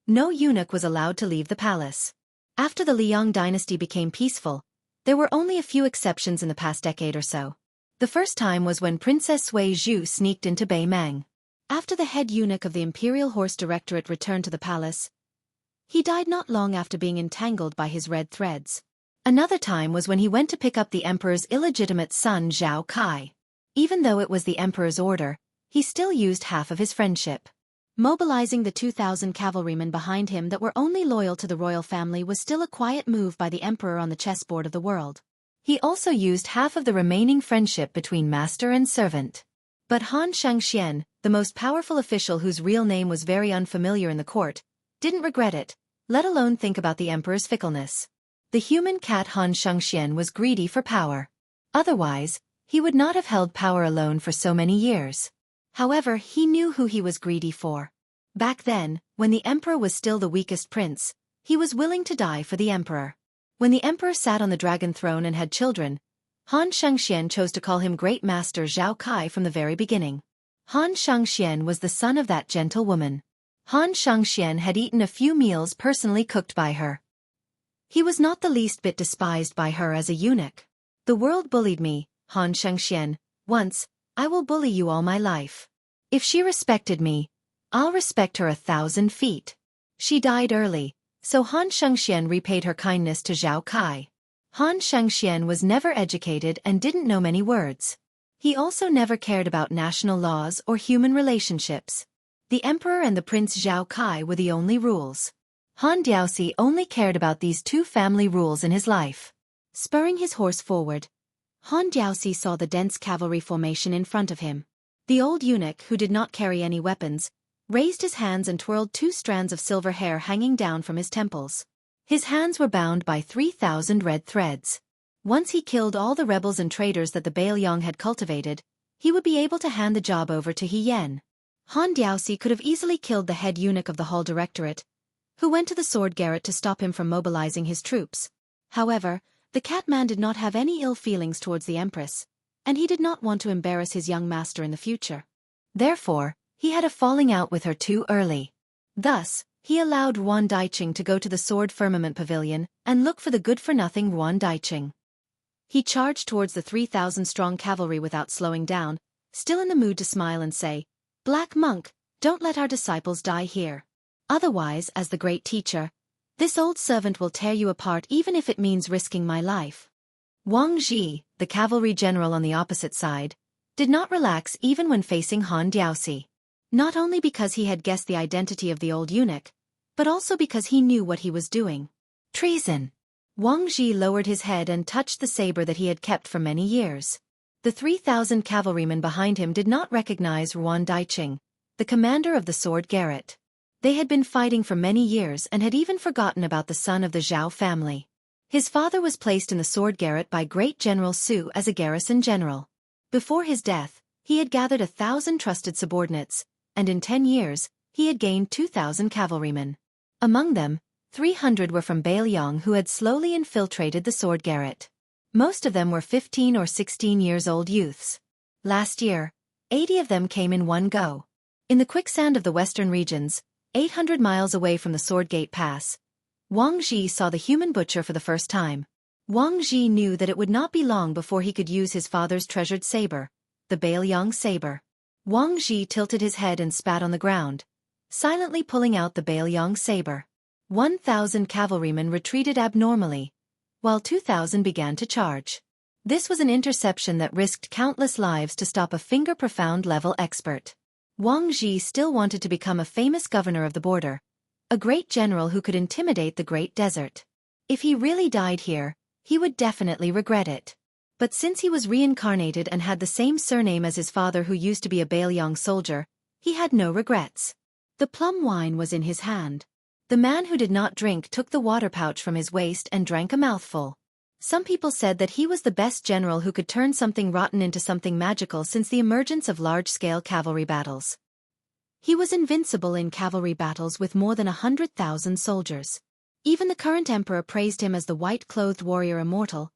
No eunuch was allowed to leave the palace. After the Liang dynasty became peaceful, there were only a few exceptions in the past decade or so. The first time was when Princess Sui Zhu sneaked into Bai Mang. After the head eunuch of the Imperial Horse Directorate returned to the palace, he died not long after being entangled by his red threads. Another time was when he went to pick up the emperor's illegitimate son Zhao Kai. Even though it was the emperor's order, he still used half of his friendship. Mobilizing the 2,000 cavalrymen behind him that were only loyal to the royal family was still a quiet move by the emperor on the chessboard of the world. He also used half of the remaining friendship between master and servant. But Han Shangxian, the most powerful official whose real name was very unfamiliar in the court, didn't regret it, let alone think about the emperor's fickleness. The human cat Han Shangxian was greedy for power. Otherwise, he would not have held power alone for so many years. However, he knew who he was greedy for. Back then, when the emperor was still the weakest prince, he was willing to die for the emperor. When the emperor sat on the dragon throne and had children, Han Shengxian chose to call him Great Master Zhao Kai from the very beginning. Han Shengxian was the son of that gentle woman. Han Shengxian had eaten a few meals personally cooked by her. He was not the least bit despised by her as a eunuch. The world bullied me, Han Shengxian, once, I will bully you all my life. If she respected me, I'll respect her 1,000 feet. She died early, so Han Shengxian repaid her kindness to Zhao Kai. Han Shengxian was never educated and didn't know many words. He also never cared about national laws or human relationships. The emperor and the prince Zhao Kai were the only rules. Han Diaoxi only cared about these two family rules in his life. Spurring his horse forward, Han Diaoxi saw the dense cavalry formation in front of him. The old eunuch, who did not carry any weapons, raised his hands and twirled 2 strands of silver hair hanging down from his temples. His hands were bound by 3,000 red threads. Once he killed all the rebels and traitors that the Bailiang had cultivated, he would be able to hand the job over to He Yen. Han Diaoxi could have easily killed the head eunuch of the Hall Directorate, who went to the sword garret to stop him from mobilizing his troops. However, the Catman did not have any ill feelings towards the Empress, and he did not want to embarrass his young master in the future. Therefore, he had a falling out with her too early. Thus, he allowed Ruan Daiqing to go to the Sword Firmament Pavilion and look for the good-for-nothing Ruan Daiqing. He charged towards the 3,000-strong cavalry without slowing down, still in the mood to smile and say, "Black Monk, don't let our disciples die here. Otherwise, as the great teacher, this old servant will tear you apart even if it means risking my life." Wang Zhi, the cavalry general on the opposite side, did not relax even when facing Han Diaoxi. Not only because he had guessed the identity of the old eunuch, but also because he knew what he was doing. Treason! Wang Zhi lowered his head and touched the saber that he had kept for many years. The 3,000 cavalrymen behind him did not recognize Ruan Daiqing, the commander of the sword garret. They had been fighting for many years and had even forgotten about the son of the Zhao family. His father was placed in the sword garret by Great General Su as a garrison general. Before his death, he had gathered 1,000 trusted subordinates, and in 10 years, he had gained 2,000 cavalrymen. Among them, 300 were from Bailiang who had slowly infiltrated the sword garret. Most of them were 15 or 16 years old youths. Last year, 80 of them came in one go. In the quicksand of the western regions, 800 miles away from the Sword Gate Pass, Wang Zhi saw the human butcher for the first time. Wang Zhi knew that it would not be long before he could use his father's treasured saber, the Bailiang saber. Wang Zhi tilted his head and spat on the ground, silently pulling out the Bailiang saber. 1,000 cavalrymen retreated abnormally, while 2,000 began to charge. This was an interception that risked countless lives to stop a finger-profound level expert. Wang Zhi still wanted to become a famous governor of the border, a great general who could intimidate the Great Desert. If he really died here, he would definitely regret it. But since he was reincarnated and had the same surname as his father who used to be a Bailiang soldier, he had no regrets. The plum wine was in his hand. The man who did not drink took the water pouch from his waist and drank a mouthful. Some people said that he was the best general who could turn something rotten into something magical since the emergence of large-scale cavalry battles. He was invincible in cavalry battles with more than 100,000 soldiers. Even the current emperor praised him as the white-clothed warrior immortal,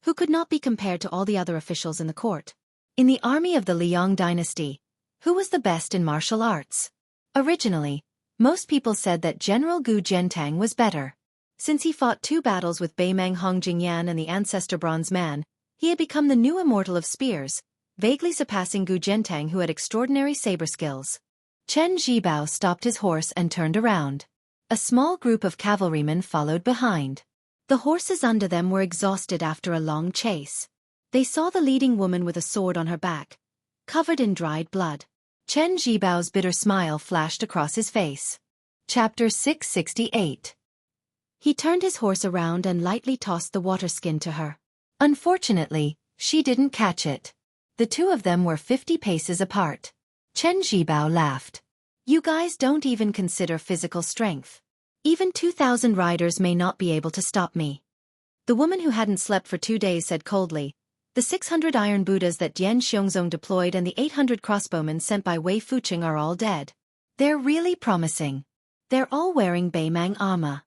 who could not be compared to all the other officials in the court. In the army of the Liang dynasty, who was the best in martial arts? Originally, most people said that General Gu Zhentang was better. Since he fought 2 battles with Beimang Hongjingyan and the ancestor Bronze Man, he had become the new immortal of spears, vaguely surpassing Gu Zhentang who had extraordinary saber skills. Chen Zhibao stopped his horse and turned around. A small group of cavalrymen followed behind. The horses under them were exhausted after a long chase. They saw the leading woman with a sword on her back, covered in dried blood. Chen Zhibao's bitter smile flashed across his face. Chapter 668. He turned his horse around and lightly tossed the water skin to her. Unfortunately, she didn't catch it. The two of them were 50 paces apart. Chen Zhibao laughed. "You guys don't even consider physical strength. Even 2,000 riders may not be able to stop me." The woman who hadn't slept for 2 days said coldly, The 600 iron Buddhas that Dian Xiongzong deployed and the 800 crossbowmen sent by Wei Fuqing are all dead. They're really promising. They're all wearing Beimang armor.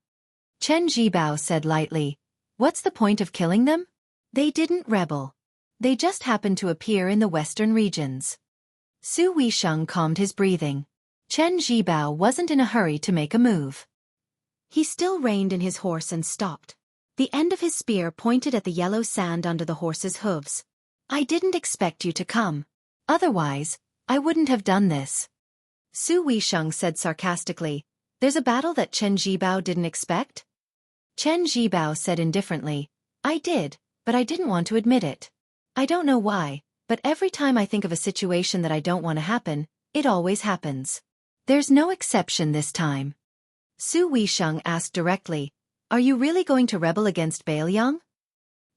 Chen Zhibao said lightly. What's the point of killing them? They didn't rebel. They just happened to appear in the western regions. Su Weisheng calmed his breathing. Chen Zhibao wasn't in a hurry to make a move. He still reined in his horse and stopped. The end of his spear pointed at the yellow sand under the horse's hooves. I didn't expect you to come. Otherwise, I wouldn't have done this. Su Weisheng said sarcastically. There's a battle that Chen Zhibao didn't expect? Chen Zhibao said indifferently. I did, but I didn't want to admit it. I don't know why, but every time I think of a situation that I don't want to happen, it always happens. There's no exception this time. Su Weisheng asked directly. Are you really going to rebel against Beiliang?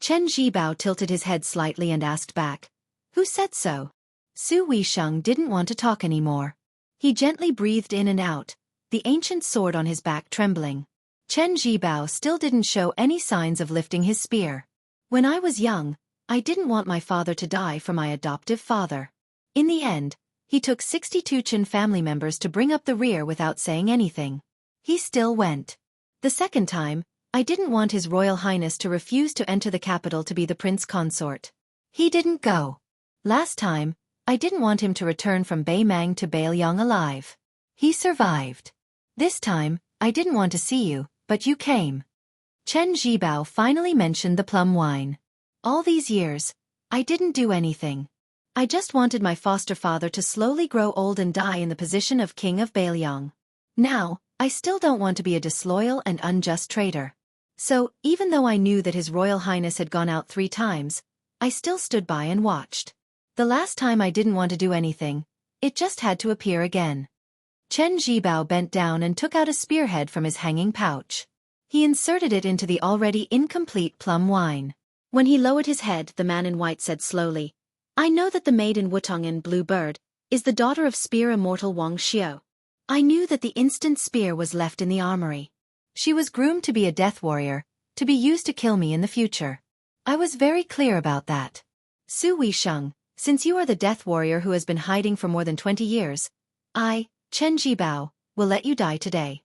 Chen Zhibao tilted his head slightly and asked back. Who said so? Su Weisheng didn't want to talk anymore. He gently breathed in and out, the ancient sword on his back trembling. Chen Zhibao still didn't show any signs of lifting his spear. When I was young, I didn't want my father to die for my adoptive father. In the end, he took 62 Chen family members to bring up the rear without saying anything. He still went. The second time, I didn't want His Royal Highness to refuse to enter the capital to be the prince consort. He didn't go. Last time, I didn't want him to return from Beimang to Beiliang alive. He survived. This time, I didn't want to see you, but you came. Chen Zhibao finally mentioned the plum wine. All these years, I didn't do anything. I just wanted my foster father to slowly grow old and die in the position of king of Beiliang. Now, I still don't want to be a disloyal and unjust traitor. So, even though I knew that His Royal Highness had gone out 3 times, I still stood by and watched. The last time I didn't want to do anything, it just had to appear again. Chen Zhibao bent down and took out a spearhead from his hanging pouch. He inserted it into the already incomplete plum wine. When he lowered his head, the man in white said slowly, I know that the maid in Wutongan Blue Bird is the daughter of spear immortal Wang Xiao. I knew that the instant spear was left in the armory. She was groomed to be a death warrior, to be used to kill me in the future. I was very clear about that. Su Weisheng, since you are the death warrior who has been hiding for more than 20 years, I, Chen Zhibao, will let you die today.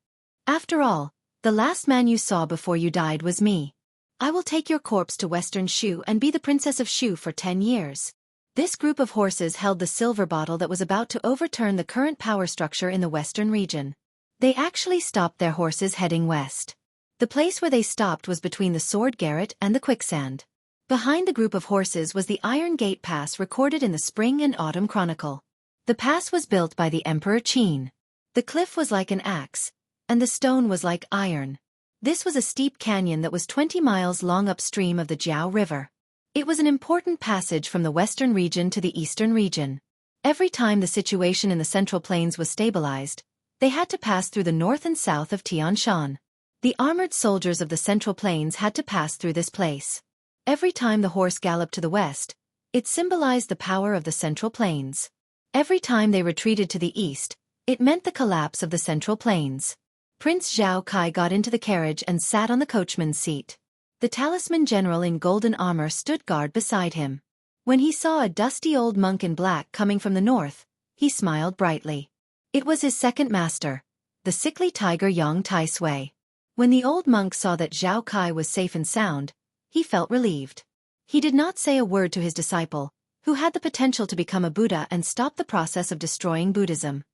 After all, the last man you saw before you died was me. I will take your corpse to Western Shu and be the Princess of Shu for 10 years. This group of horses held the silver bottle that was about to overturn the current power structure in the western region. They actually stopped their horses heading west. The place where they stopped was between the Sword Garret and the quicksand. Behind the group of horses was the Iron Gate Pass recorded in the Spring and Autumn Chronicle. The pass was built by the Emperor Qin. The cliff was like an axe, and the stone was like iron. This was a steep canyon that was 20 miles long upstream of the Jiao River. It was an important passage from the western region to the eastern region. Every time the situation in the Central Plains was stabilized, they had to pass through the north and south of Tian Shan. The armored soldiers of the Central Plains had to pass through this place. Every time the horse galloped to the west, it symbolized the power of the Central Plains. Every time they retreated to the east, it meant the collapse of the Central Plains. Prince Zhao Kai got into the carriage and sat on the coachman's seat. The talisman general in golden armor stood guard beside him. When he saw a dusty old monk in black coming from the north, he smiled brightly. It was his second master, the sickly tiger Yang Tai Sui. When the old monk saw that Zhao Kai was safe and sound, he felt relieved. He did not say a word to his disciple, who had the potential to become a Buddha and stop the process of destroying Buddhism.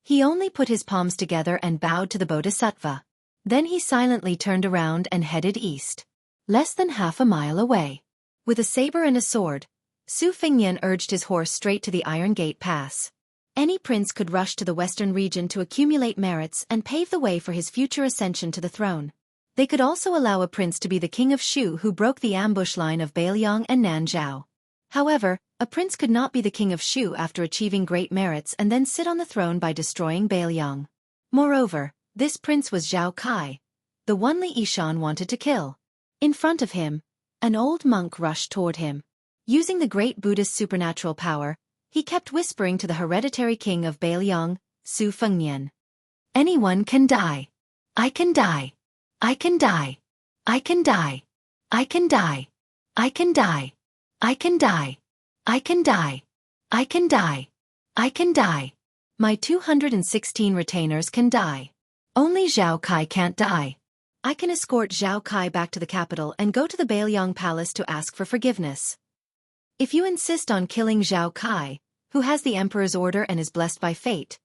He only put his palms together and bowed to the Bodhisattva. Then he silently turned around and headed east. Less than half a mile away, with a saber and a sword, Su Fengnian urged his horse straight to the Iron Gate Pass. Any prince could rush to the western region to accumulate merits and pave the way for his future ascension to the throne. They could also allow a prince to be the king of Shu who broke the ambush line of Beiliang and Nanzhao. However, a prince could not be the king of Shu after achieving great merits and then sit on the throne by destroying Beiliang. Moreover, this prince was Zhao Kai, the one Li Yishan wanted to kill. In front of him, an old monk rushed toward him. Using the great Buddhist supernatural power, he kept whispering to the hereditary king of Beiliang, Su Fengnian. Anyone can die. I can die. I can die. I can die. I can die. I can die. I can die. I can die. I can die. I can die. My 216 retainers can die. Only Zhao Kai can't die. I can escort Zhao Kai back to the capital and go to the Bailiang Palace to ask for forgiveness. If you insist on killing Zhao Kai, who has the emperor's order and is blessed by fate,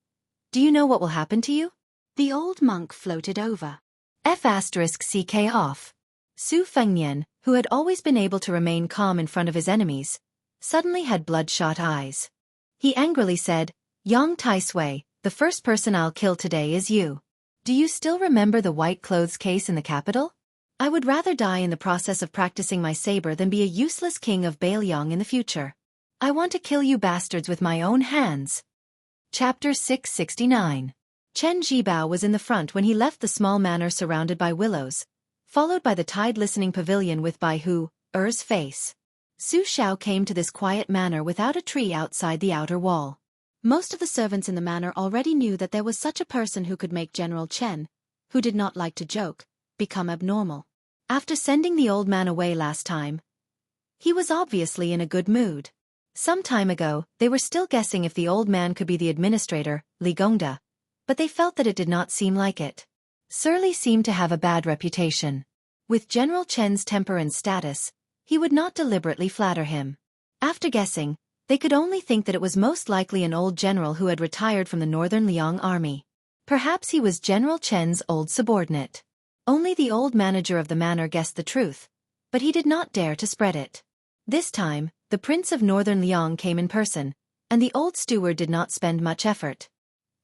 do you know what will happen to you? The old monk floated over. F***ck off. Su Fengnian, who had always been able to remain calm in front of his enemies, suddenly had bloodshot eyes. He angrily said, Yang Taisui, the first person I'll kill today is you. Do you still remember the white clothes case in the capital? I would rather die in the process of practicing my saber than be a useless king of Bailiang in the future. I want to kill you bastards with my own hands. Chapter 669. Chen Jibao was in the front when he left the small manor surrounded by willows, followed by the tide-listening pavilion with Bai Hu's face. Su Xiao came to this quiet manor without a tree outside the outer wall. Most of the servants in the manor already knew that there was such a person who could make General Chen, who did not like to joke, become abnormal. After sending the old man away last time, he was obviously in a good mood. Some time ago, they were still guessing if the old man could be the administrator, Li Gongda, but they felt that it did not seem like it. Surly seemed to have a bad reputation. With General Chen's temper and status, he would not deliberately flatter him. After guessing, they could only think that it was most likely an old general who had retired from the Northern Liang army. Perhaps he was General Chen's old subordinate. Only the old manager of the manor guessed the truth, but he did not dare to spread it. This time, the Prince of Northern Liang came in person, and the old steward did not spend much effort.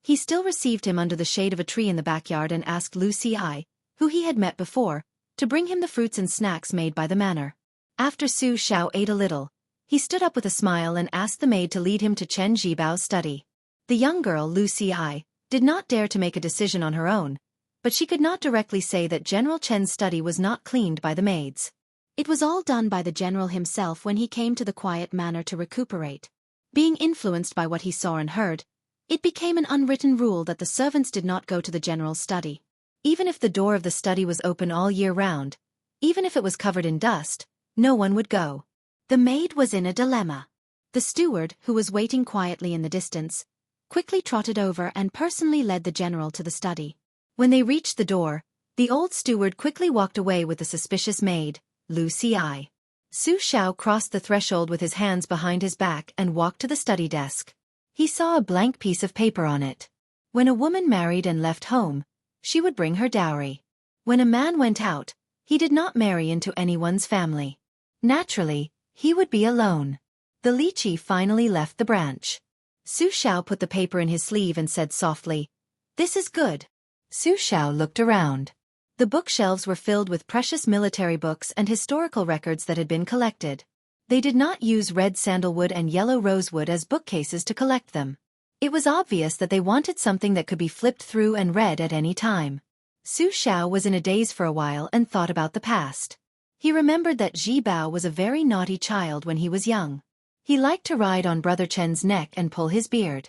He still received him under the shade of a tree in the backyard and asked Lu Ci, who he had met before, to bring him the fruits and snacks made by the manor. After Su Xiao ate a little, he stood up with a smile and asked the maid to lead him to Chen Jibao's study. The young girl, Lu Ci, did not dare to make a decision on her own, but she could not directly say that General Chen's study was not cleaned by the maids. It was all done by the general himself when he came to the quiet manor to recuperate. Being influenced by what he saw and heard, it became an unwritten rule that the servants did not go to the general's study. Even if the door of the study was open all year round, even if it was covered in dust, no one would go. The maid was in a dilemma. The steward, who was waiting quietly in the distance, quickly trotted over and personally led the general to the study. When they reached the door, the old steward quickly walked away with the suspicious maid, Lu Ci. Su Xiao crossed the threshold with his hands behind his back and walked to the study desk. He saw a blank piece of paper on it. When a woman married and left home, she would bring her dowry. When a man went out, he did not marry into anyone's family. Naturally, he would be alone. The lychee finally left the branch. Su Xiao put the paper in his sleeve and said softly, "This is good." Su Xiao looked around. The bookshelves were filled with precious military books and historical records that had been collected. They did not use red sandalwood and yellow rosewood as bookcases to collect them. It was obvious that they wanted something that could be flipped through and read at any time. Su Xiao was in a daze for a while and thought about the past. He remembered that Ji Bao was a very naughty child when he was young. He liked to ride on Brother Chen's neck and pull his beard.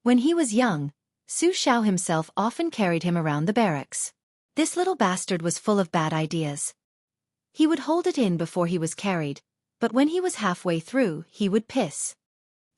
When he was young, Su Xiao himself often carried him around the barracks. This little bastard was full of bad ideas. He would hold it in before he was carried, but when he was halfway through, he would piss.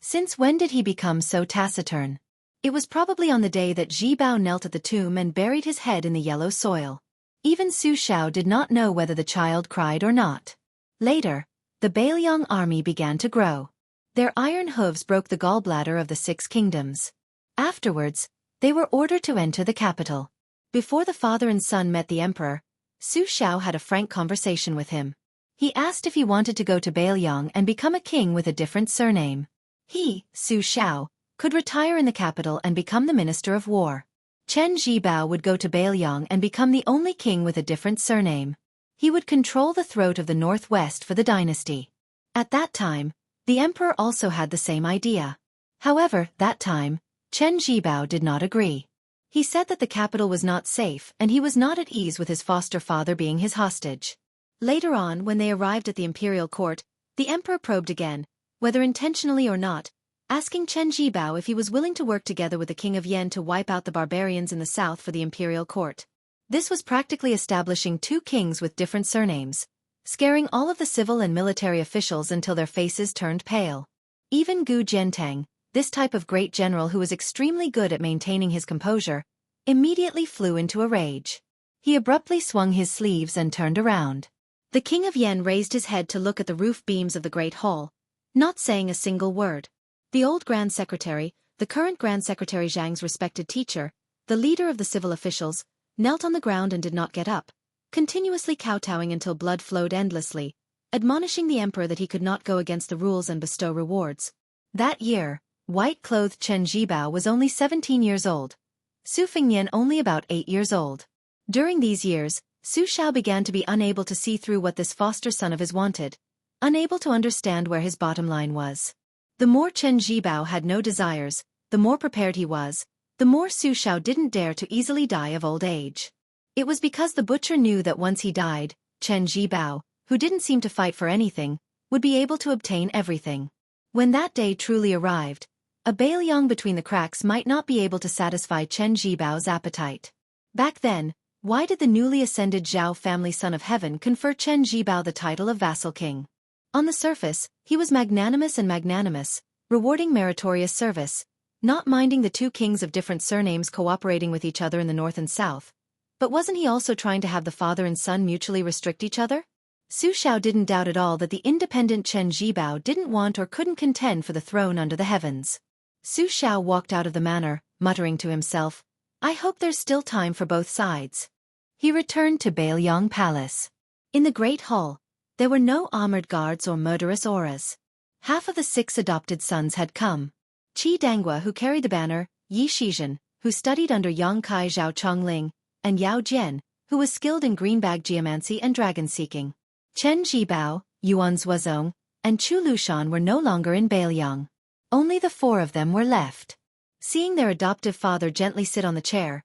Since when did he become so taciturn? It was probably on the day that Ji Bao knelt at the tomb and buried his head in the yellow soil. Even Su Xiao did not know whether the child cried or not. Later, the Bailiang army began to grow. Their iron hooves broke the gallbladder of the 6 kingdoms. Afterwards, they were ordered to enter the capital. Before the father and son met the emperor, Su Xiao had a frank conversation with him. He asked if he wanted to go to Bailiang and become a king with a different surname. He, Su Xiao, could retire in the capital and become the minister of war. Chen Jibao would go to Bailiang and become the only king with a different surname. He would control the throat of the northwest for the dynasty. At that time, the emperor also had the same idea. However, that time, Chen Jibao did not agree. He said that the capital was not safe and he was not at ease with his foster father being his hostage. Later on, when they arrived at the imperial court, the emperor probed again, whether intentionally or not, asking Chen Jibao if he was willing to work together with the king of Yen to wipe out the barbarians in the south for the imperial court. This was practically establishing 2 kings with different surnames, scaring all of the civil and military officials until their faces turned pale. Even Gu Jiantang, this type of great general who was extremely good at maintaining his composure, immediately flew into a rage. He abruptly swung his sleeves and turned around. The King of Yen raised his head to look at the roof beams of the Great Hall, not saying a single word. The old Grand Secretary, the current Grand Secretary Zhang's respected teacher, the leader of the civil officials, knelt on the ground and did not get up, continuously kowtowing until blood flowed endlessly, admonishing the emperor that he could not go against the rules and bestow rewards. That year, white-clothed Chen Zhibao was only 17 years old, Su Fengnian only about 8 years old. During these years, Su Xiao began to be unable to see through what this foster son of his wanted, unable to understand where his bottom line was. The more Chen Zhibao had no desires, the more prepared he was, the more Su Xiao didn't dare to easily die of old age. It was because the butcher knew that once he died, Chen Zhibao, who didn't seem to fight for anything, would be able to obtain everything. When that day truly arrived, a Bailiang between the cracks might not be able to satisfy Chen Zhibao's appetite. Back then, why did the newly ascended Zhao family son of heaven confer Chen Zhibao the title of vassal king? On the surface, he was magnanimous, rewarding meritorious service, not minding the two kings of different surnames cooperating with each other in the north and south. But wasn't he also trying to have the father and son mutually restrict each other? Su Xiao didn't doubt at all that the independent Chen Zhibao didn't want or couldn't contend for the throne under the heavens. Su Xiao walked out of the manor, muttering to himself, "I hope there's still time for both sides." He returned to Bailiang Palace. In the Great Hall, there were no armored guards or murderous auras. Half of the 6 adopted sons had come. Qi Danghua, who carried the banner, Yi Shizhen, who studied under Yang Kai Zhao Chongling, and Yao Jian, who was skilled in greenbag geomancy and dragon-seeking. Chen Zhibao, Yuan Zuozong, and Chu Lushan were no longer in Bailiang. Only the 4 of them were left. Seeing their adoptive father gently sit on the chair,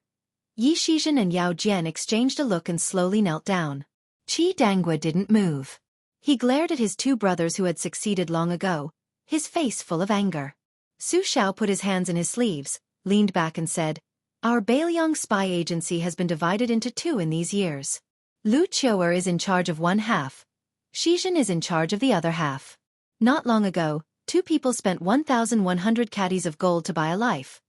Yi Shizhen and Yao Jian exchanged a look and slowly knelt down. Qi Danghua didn't move. He glared at his 2 brothers who had succeeded long ago, his face full of anger. Su Xiao put his hands in his sleeves, leaned back and said, "Our Bailiang spy agency has been divided into 2 in these years. Lu Qiuer is in charge of one half. Shizhen is in charge of the other half. Not long ago, 2 people spent 1,100 caddies of gold to buy a life,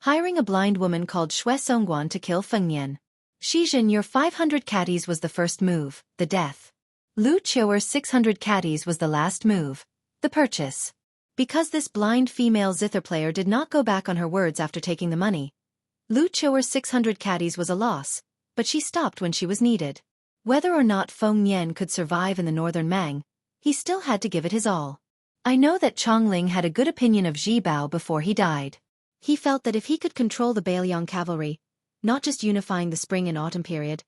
hiring a blind woman called Xue Songguan to kill Fengnian. Shizhen, your 500 caddies was the first move, the death. Lu Qiuer's 600 caddies was the last move, the purchase." Because this blind female zither player did not go back on her words after taking the money, Lu Qiuer's 600 caddies was a loss, but she stopped when she was needed. Whether or not Feng Nian could survive in the northern Mang, he still had to give it his all. I know that Chongling had a good opinion of Zhibao before he died. He felt that if he could control the Bailiang cavalry, not just unifying the spring and autumn period,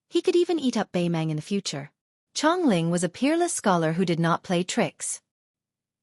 he could even eat up Beimang in the future. Chongling was a peerless scholar who did not play tricks.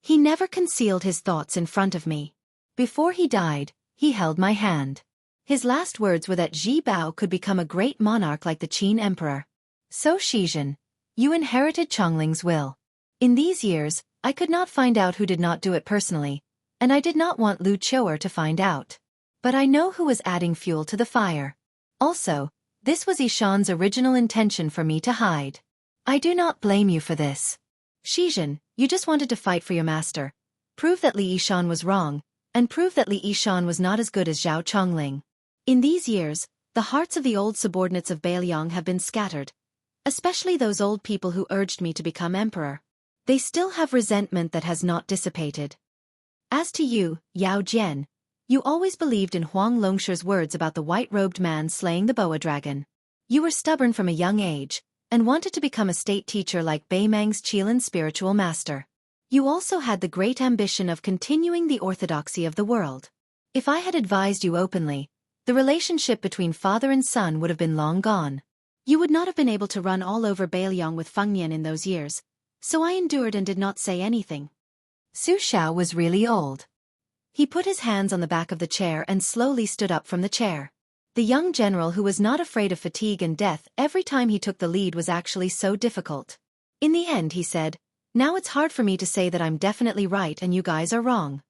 He never concealed his thoughts in front of me. Before he died, he held my hand. His last words were that Zhibao could become a great monarch like the Qin emperor. "So Shizhen, you inherited Chongling's will." In these years, I could not find out who did not do it personally, and I did not want Lu Qiuer to find out. But I know who was adding fuel to the fire. Also, this was Ishan's original intention for me to hide. I do not blame you for this. Shizhen, you just wanted to fight for your master, prove that Li Yishan was wrong, and prove that Li Yishan was not as good as Zhao Chongling. In these years, the hearts of the old subordinates of Bailiang have been scattered, especially those old people who urged me to become emperor. They still have resentment that has not dissipated. As to you, Yao Jian, you always believed in Huang Longshi's words about the white-robed man slaying the boa dragon. You were stubborn from a young age, and wanted to become a state teacher like Beimang's Qilin spiritual master. You also had the great ambition of continuing the orthodoxy of the world. If I had advised you openly, the relationship between father and son would have been long gone. You would not have been able to run all over Bailiang with Feng Nian in those years, so I endured and did not say anything. Su Xiao was really old. He put his hands on the back of the chair and slowly stood up from the chair. The young general who was not afraid of fatigue and death every time he took the lead was actually so difficult. In the end, he said, "Now it's hard for me to say that I'm definitely right and you guys are wrong."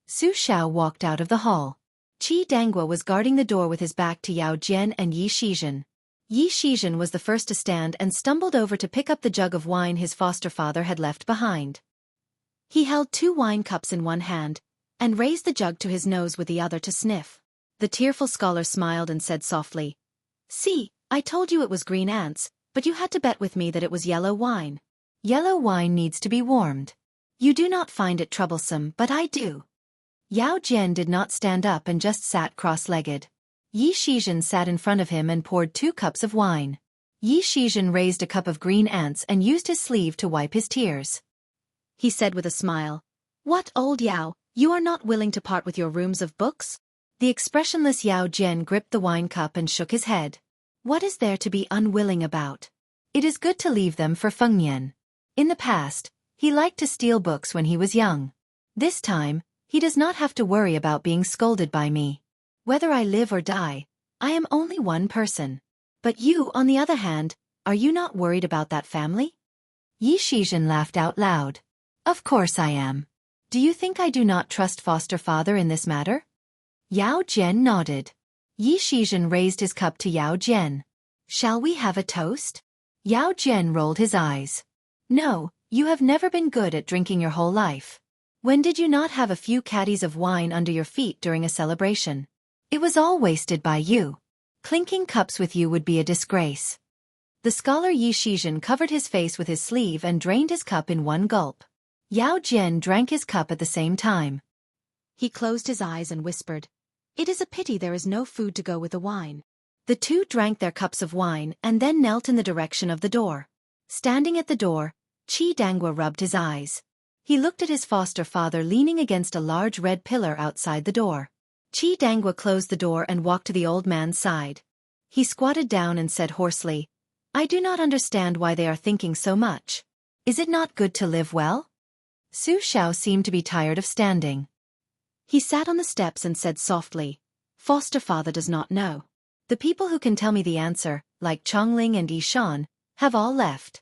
Su Xiao walked out of the hall. Qi Danghua was guarding the door with his back to Yao Jian and Yi Shizhen. Yi Shizhen was the first to stand and stumbled over to pick up the jug of wine his foster father had left behind. He held 2 wine cups in one hand, and raised the jug to his nose with the other to sniff. The tearful scholar smiled and said softly, "See, I told you it was green ants, but you had to bet with me that it was yellow wine. Yellow wine needs to be warmed. You do not find it troublesome, but I do." Yao Jian did not stand up and just sat cross-legged. Yi Shizhen sat in front of him and poured 2 cups of wine. Yi Shizhen raised a cup of green ants and used his sleeve to wipe his tears. He said with a smile, "What, old Yao, you are not willing to part with your rooms of books?" The expressionless Yao Jian gripped the wine cup and shook his head. What is there to be unwilling about? It is good to leave them for Feng Nian. In the past, he liked to steal books when he was young. This time, he does not have to worry about being scolded by me. Whether I live or die, I am only one person. But you, on the other hand, are you not worried about that family? Yi Shizhen laughed out loud. Of course I am. Do you think I do not trust foster father in this matter? Yao Jian nodded. Yi Shizhen raised his cup to Yao Jian. Shall we have a toast? Yao Jian rolled his eyes. No, you have never been good at drinking your whole life. When did you not have a few caddies of wine under your feet during a celebration? It was all wasted by you. Clinking cups with you would be a disgrace. The scholar Yi Shizhen covered his face with his sleeve and drained his cup in one gulp. Yao Jian drank his cup at the same time. He closed his eyes and whispered, "It is a pity there is no food to go with the wine." The two drank their cups of wine and then knelt in the direction of the door. Standing at the door, Qi Dangua rubbed his eyes. He looked at his foster father leaning against a large red pillar outside the door. Qi Dangua closed the door and walked to the old man's side. He squatted down and said hoarsely, "I do not understand why they are thinking so much. Is it not good to live well?" Su Xiao seemed to be tired of standing. He sat on the steps and said softly, "Foster father does not know. The people who can tell me the answer, like Chongling and Yishan, have all left."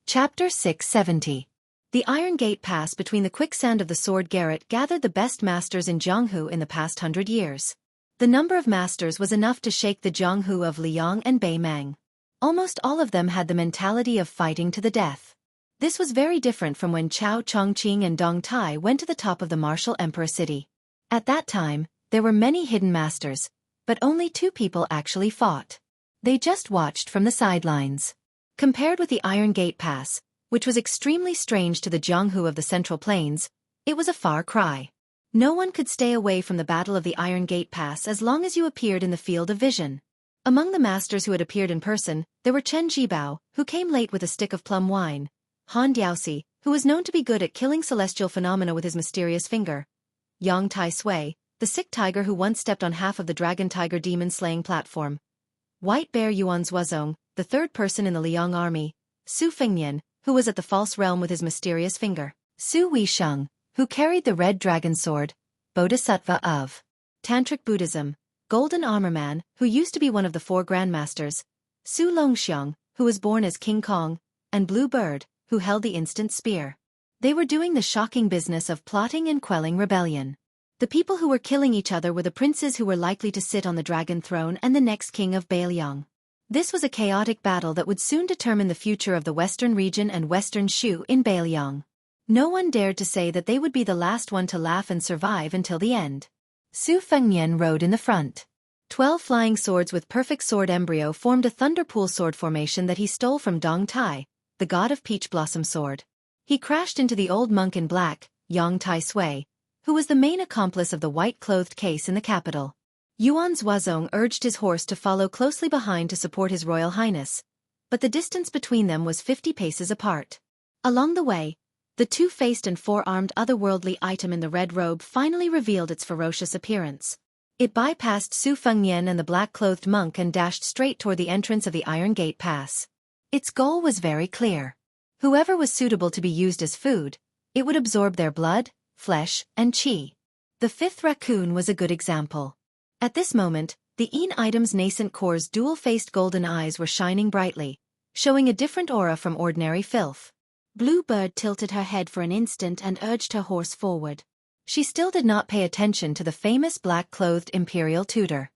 Chapter 670. The Iron Gate Pass between the quicksand of the Sword Garret gathered the best masters in Jianghu in the past 100 years. The number of masters was enough to shake the Jianghu of Liang and Beimang. Almost all of them had the mentality of fighting to the death. This was very different from when Chao Chongqing and Dong Tai went to the top of the martial emperor city. At that time, there were many hidden masters, but only 2 people actually fought. They just watched from the sidelines. Compared with the Iron Gate Pass, which was extremely strange to the Jianghu of the Central Plains, it was a far cry. No one could stay away from the Battle of the Iron Gate Pass as long as you appeared in the field of vision. Among the masters who had appeared in person, there were Chen Jibao, who came late with a stick of plum wine, Han Diaoxi, who was known to be good at killing celestial phenomena with his mysterious finger, Yang Tai Sui, the sick tiger who once stepped on half of the dragon tiger demon-slaying platform, White Bear Yuan Zuozong, the 3rd person in the Liang army, Su Fengnian, who was at the false realm with his mysterious finger, Su Weisheng, who carried the red dragon sword, Bodhisattva of Tantric Buddhism, Golden Armor Man, who used to be one of the 4 grandmasters, Su Longxiang, who was born as King Kong, and Blue Bird, who held the instant spear. They were doing the shocking business of plotting and quelling rebellion. The people who were killing each other were the princes who were likely to sit on the dragon throne and the next king of Beiliang. This was a chaotic battle that would soon determine the future of the western region and western Shu in Beiliang. No one dared to say that they would be the last one to laugh and survive until the end. Su Fengnian rode in the front. 12 flying swords with perfect sword embryo formed a thunderpool sword formation that he stole from Dong Tai, the god of Peach Blossom Sword. He crashed into the old monk in black, Yang Tai Sui, who was the main accomplice of the white-clothed case in the capital. Yuan Zuozong urged his horse to follow closely behind to support his royal highness, but the distance between them was 50 paces apart. Along the way, the 2-faced and 4-armed otherworldly item in the red robe finally revealed its ferocious appearance. It bypassed Su Fengnian and the black-clothed monk and dashed straight toward the entrance of the Iron Gate Pass. Its goal was very clear. Whoever was suitable to be used as food, it would absorb their blood, flesh, and qi. The 5th raccoon was a good example. At this moment, the item's nascent core's dual-faced golden eyes were shining brightly, showing a different aura from ordinary filth. Blue Bird tilted her head for an instant and urged her horse forward. She still did not pay attention to the famous black-clothed imperial tutor.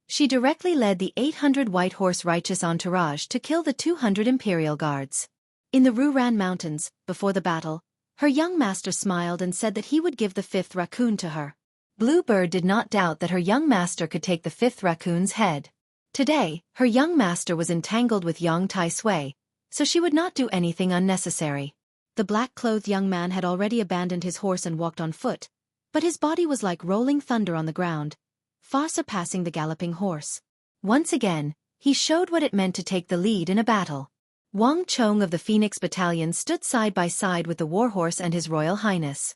She directly led the 800 White Horse righteous entourage to kill the 200 Imperial Guards. In the Ruran Mountains, before the battle, her young master smiled and said that he would give the 5th raccoon to her. Bluebird did not doubt that her young master could take the 5th raccoon's head. Today, her young master was entangled with Yang Tai Sui, so she would not do anything unnecessary. The black-clothed young man had already abandoned his horse and walked on foot, but his body was like rolling thunder on the ground, far surpassing the galloping horse. Once again, he showed what it meant to take the lead in a battle. Wang Chong of the Phoenix Battalion stood side by side with the warhorse and His Royal Highness.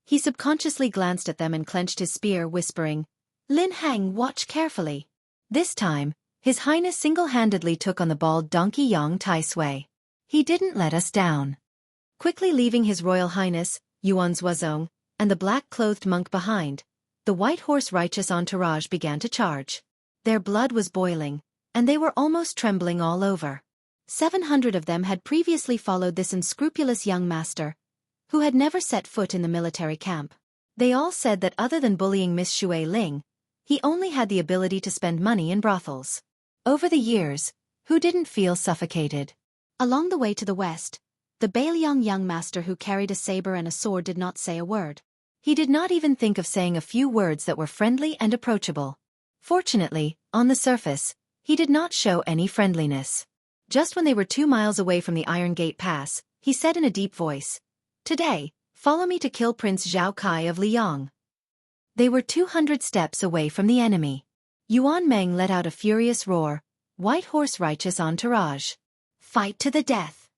He subconsciously glanced at them and clenched his spear, whispering, "Lin Hang, watch carefully." This time, His Highness single-handedly took on the bald donkey Yang Tai Sui. He didn't let us down. Quickly leaving His Royal Highness, Yuan Zuozong, and the black-clothed monk behind, the White Horse righteous entourage began to charge. Their blood was boiling, and they were almost trembling all over. 700 of them had previously followed this unscrupulous young master, who had never set foot in the military camp. They all said that other than bullying Miss Shui Ling, he only had the ability to spend money in brothels. Over the years, who didn't feel suffocated? Along the way to the west, the Bailiang young master who carried a saber and a sword did not say a word. He did not even think of saying a few words that were friendly and approachable. Fortunately, on the surface, he did not show any friendliness. Just when they were 2 miles away from the Iron Gate Pass, he said in a deep voice, "Today, follow me to kill Prince Zhao Kai of Liang." They were 200 steps away from the enemy. Yuan Meng let out a furious roar, "White Horse righteous entourage. Fight to the death."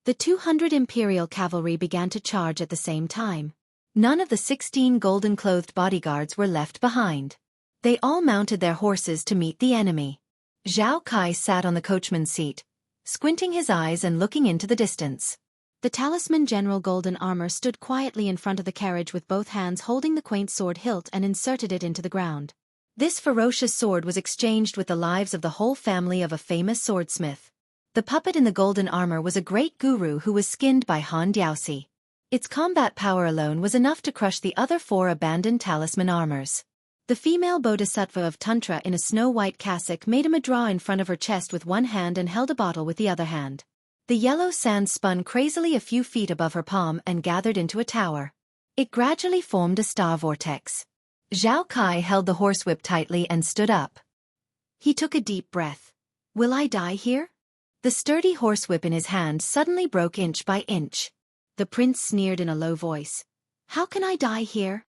The 200 Imperial cavalry began to charge at the same time. None of the 16 golden-clothed bodyguards were left behind. They all mounted their horses to meet the enemy. Zhao Kai sat on the coachman's seat, squinting his eyes and looking into the distance. The talisman General Golden Armor stood quietly in front of the carriage with both hands holding the quaint sword hilt and inserted it into the ground. This ferocious sword was exchanged with the lives of the whole family of a famous swordsmith. The puppet in the golden armor was a great guru who was skinned by Han Diaosi. Its combat power alone was enough to crush the other 4 abandoned talisman armors. The female bodhisattva of Tantra in a snow-white cassock made a mudra in front of her chest with one hand and held a bottle with the other hand. The yellow sand spun crazily a few feet above her palm and gathered into a tower. It gradually formed a star vortex. Zhao Kai held the horsewhip tightly and stood up. He took a deep breath. "Will I die here?" The sturdy horsewhip in his hand suddenly broke inch by inch. The prince sneered in a low voice. "How can I die here?"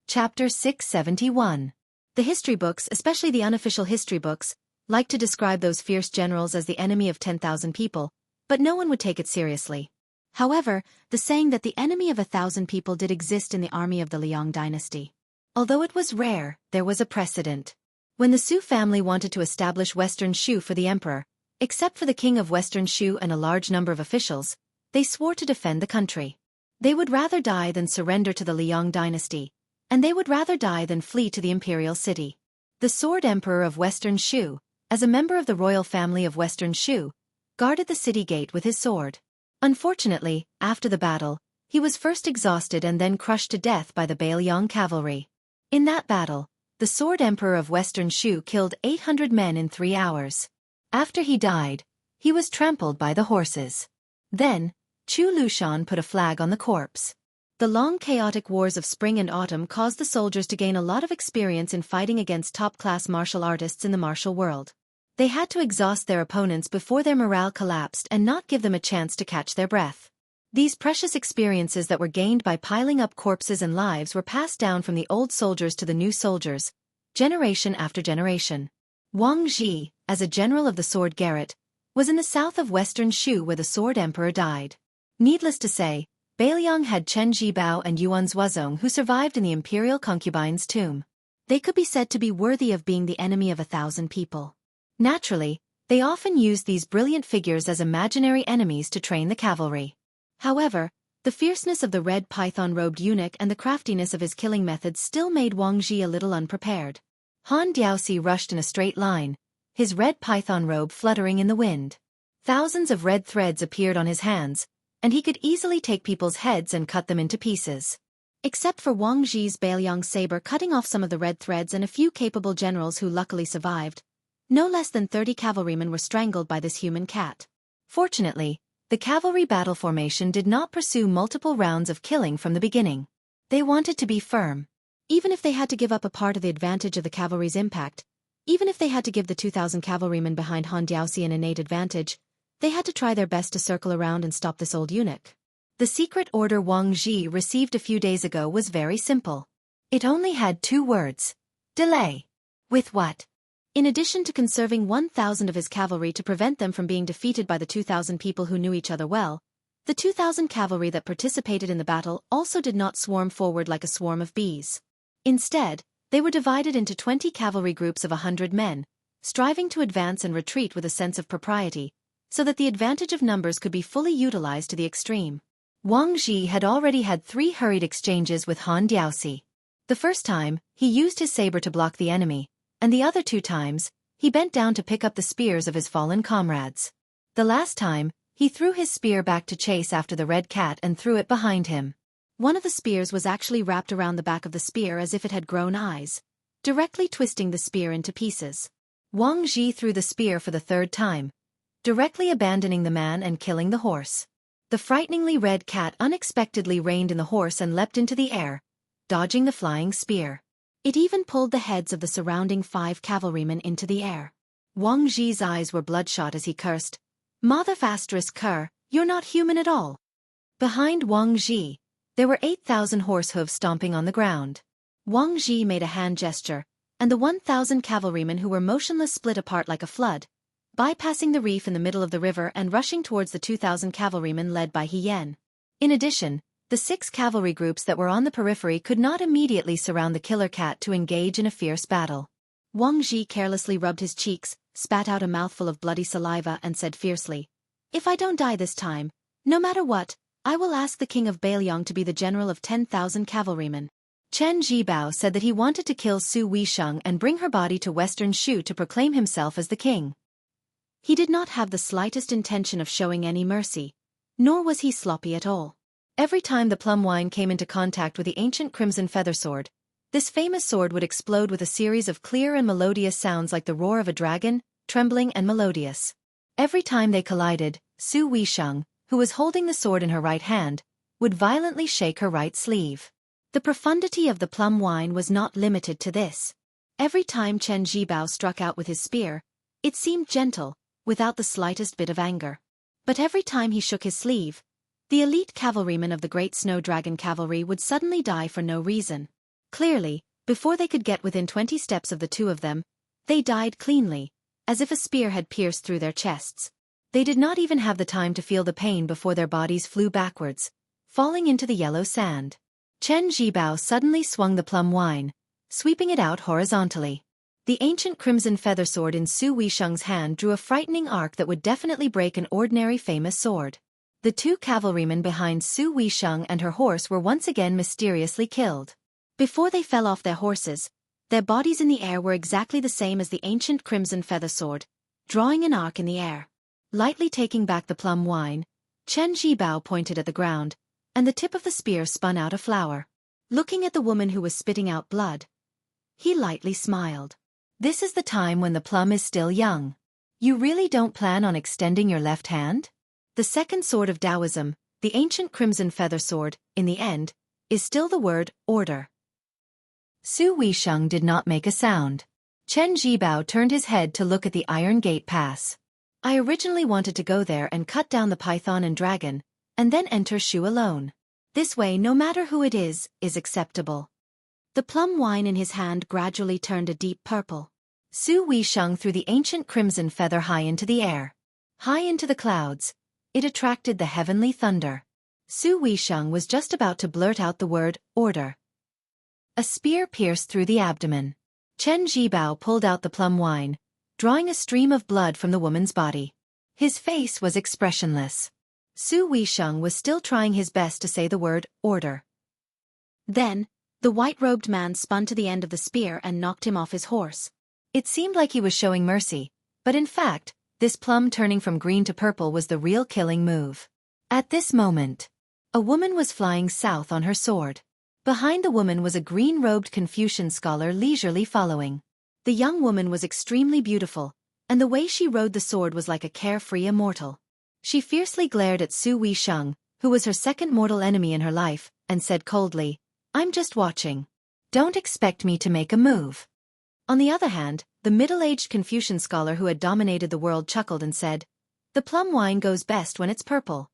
Chapter 671. The history books, especially the unofficial history books, like to describe those fierce generals as the enemy of 10,000 people, but no one would take it seriously. However, the saying that the enemy of 1,000 people did exist in the army of the Liang dynasty. Although it was rare, there was a precedent. When the Su family wanted to establish Western Shu for the emperor, except for the king of Western Shu and a large number of officials, they swore to defend the country. They would rather die than surrender to the Liang dynasty, and they would rather die than flee to the imperial city. The Sword Emperor of Western Shu, as a member of the royal family of Western Shu, guarded the city gate with his sword. Unfortunately, after the battle, he was first exhausted and then crushed to death by the Bailiang cavalry. In that battle, the Sword Emperor of Western Shu killed 800 men in 3 hours. After he died, he was trampled by the horses. Then, Chu Lushan put a flag on the corpse. The long chaotic wars of spring and autumn caused the soldiers to gain a lot of experience in fighting against top-class martial artists in the martial world. They had to exhaust their opponents before their morale collapsed and not give them a chance to catch their breath. These precious experiences that were gained by piling up corpses and lives were passed down from the old soldiers to the new soldiers, generation after generation. Wang Ji, as a general of the Sword Garret, was in the south of Western Shu where the Sword Emperor died. Needless to say, Bailiang had Chen Jibao and Yuan Zuozong who survived in the imperial concubine's tomb. They could be said to be worthy of being the enemy of 1,000 people. Naturally, they often used these brilliant figures as imaginary enemies to train the cavalry. However, the fierceness of the red python-robed eunuch and the craftiness of his killing methods still made Wang Ji a little unprepared. Han Diaosi rushed in a straight line, his red python robe fluttering in the wind. Thousands of red threads appeared on his hands, and he could easily take people's heads and cut them into pieces. Except for Wang Ji's Bailiang's saber cutting off some of the red threads and a few capable generals who luckily survived, no less than 30 cavalrymen were strangled by this human cat. Fortunately, the cavalry battle formation did not pursue multiple rounds of killing from the beginning. They wanted to be firm. Even if they had to give up a part of the advantage of the cavalry's impact, even if they had to give the 2,000 cavalrymen behind Han Diaoxi an innate advantage, they had to try their best to circle around and stop this old eunuch. The secret order Wang Ji received a few days ago was very simple. It only had 2 words. Delay. With what? In addition to conserving 1,000 of his cavalry to prevent them from being defeated by the 2,000 people who knew each other well, the 2,000 cavalry that participated in the battle also did not swarm forward like a swarm of bees. Instead, they were divided into 20 cavalry groups of 100 men, striving to advance and retreat with a sense of propriety, so that the advantage of numbers could be fully utilized to the extreme. Wang Ji had already had 3 hurried exchanges with Han Diaoxi. The first time, he used his saber to block the enemy, and the other 2 times, he bent down to pick up the spears of his fallen comrades. The last time, he threw his spear back to chase after the red cat and threw it behind him. One of the spears was actually wrapped around the back of the spear as if it had grown eyes, directly twisting the spear into pieces. Wang Ji threw the spear for the 3rd time, directly abandoning the man and killing the horse. The frighteningly red cat unexpectedly reined in the horse and leapt into the air, dodging the flying spear. It even pulled the heads of the surrounding 5 cavalrymen into the air. Wang Ji's eyes were bloodshot as he cursed, "Mother cur, you're not human at all." Behind Wang Ji, there were 8,000 horse hooves stomping on the ground. Wang Ji made a hand gesture, and the 1,000 cavalrymen who were motionless split apart like a flood, bypassing the reef in the middle of the river and rushing towards the 2,000 cavalrymen led by He Yan. In addition, the 6 cavalry groups that were on the periphery could not immediately surround the killer cat to engage in a fierce battle. Wang Ji carelessly rubbed his cheeks, spat out a mouthful of bloody saliva and said fiercely, "If I don't die this time, no matter what, I will ask the king of Bailiang to be the general of 10,000 cavalrymen." Chen Jibao said that he wanted to kill Su Weisheng and bring her body to Western Shu to proclaim himself as the king. He did not have the slightest intention of showing any mercy, nor was he sloppy at all. Every time the plum wine came into contact with the ancient crimson feather sword, this famous sword would explode with a series of clear and melodious sounds like the roar of a dragon, trembling and melodious. Every time they collided, Su Weisheng, who was holding the sword in her right hand, would violently shake her right sleeve. The profundity of the plum wine was not limited to this. Every time Chen Jibao struck out with his spear, it seemed gentle, without the slightest bit of anger. But every time he shook his sleeve, the elite cavalrymen of the Great Snow Dragon Cavalry would suddenly die for no reason. Clearly, before they could get within 20 steps of the 2 of them, they died cleanly, as if a spear had pierced through their chests. They did not even have the time to feel the pain before their bodies flew backwards, falling into the yellow sand. Chen Jibao suddenly swung the plum wine, sweeping it out horizontally. The ancient crimson feather sword in Su Weisheng's hand drew a frightening arc that would definitely break an ordinary famous sword. The 2 cavalrymen behind Su Weisheng and her horse were once again mysteriously killed. Before they fell off their horses, their bodies in the air were exactly the same as the ancient crimson feather sword, drawing an arc in the air. Lightly taking back the plum wine, Chen Jibao pointed at the ground, and the tip of the spear spun out a flower. Looking at the woman who was spitting out blood, he lightly smiled. "This is the time when the plum is still young. You really don't plan on extending your left hand?" The second sword of Taoism, the ancient crimson feather sword, in the end, is still the word, order. Su Weisheng did not make a sound. Chen Jibao turned his head to look at the Iron Gate Pass. "I originally wanted to go there and cut down the python and dragon, and then enter Shu alone. This way no matter who it is acceptable." The plum wine in his hand gradually turned a deep purple. Su Weisheng threw the ancient crimson feather high into the air. High into the clouds, it attracted the heavenly thunder. Su Weisheng was just about to blurt out the word, order. A spear pierced through the abdomen. Chen Jibao pulled out the plum wine, drawing a stream of blood from the woman's body. His face was expressionless. Su Weisheng was still trying his best to say the word, order. Then, the white-robed man spun to the end of the spear and knocked him off his horse. It seemed like he was showing mercy, but in fact, this plum turning from green to purple was the real killing move. At this moment, a woman was flying south on her sword. Behind the woman was a green-robed Confucian scholar leisurely following. The young woman was extremely beautiful, and the way she rode the sword was like a carefree immortal. She fiercely glared at Su Wei Sheng, who was her second mortal enemy in her life, and said coldly, "I'm just watching. Don't expect me to make a move." On the other hand, the middle-aged Confucian scholar who had dominated the world chuckled and said, "The plum wine goes best when it's purple."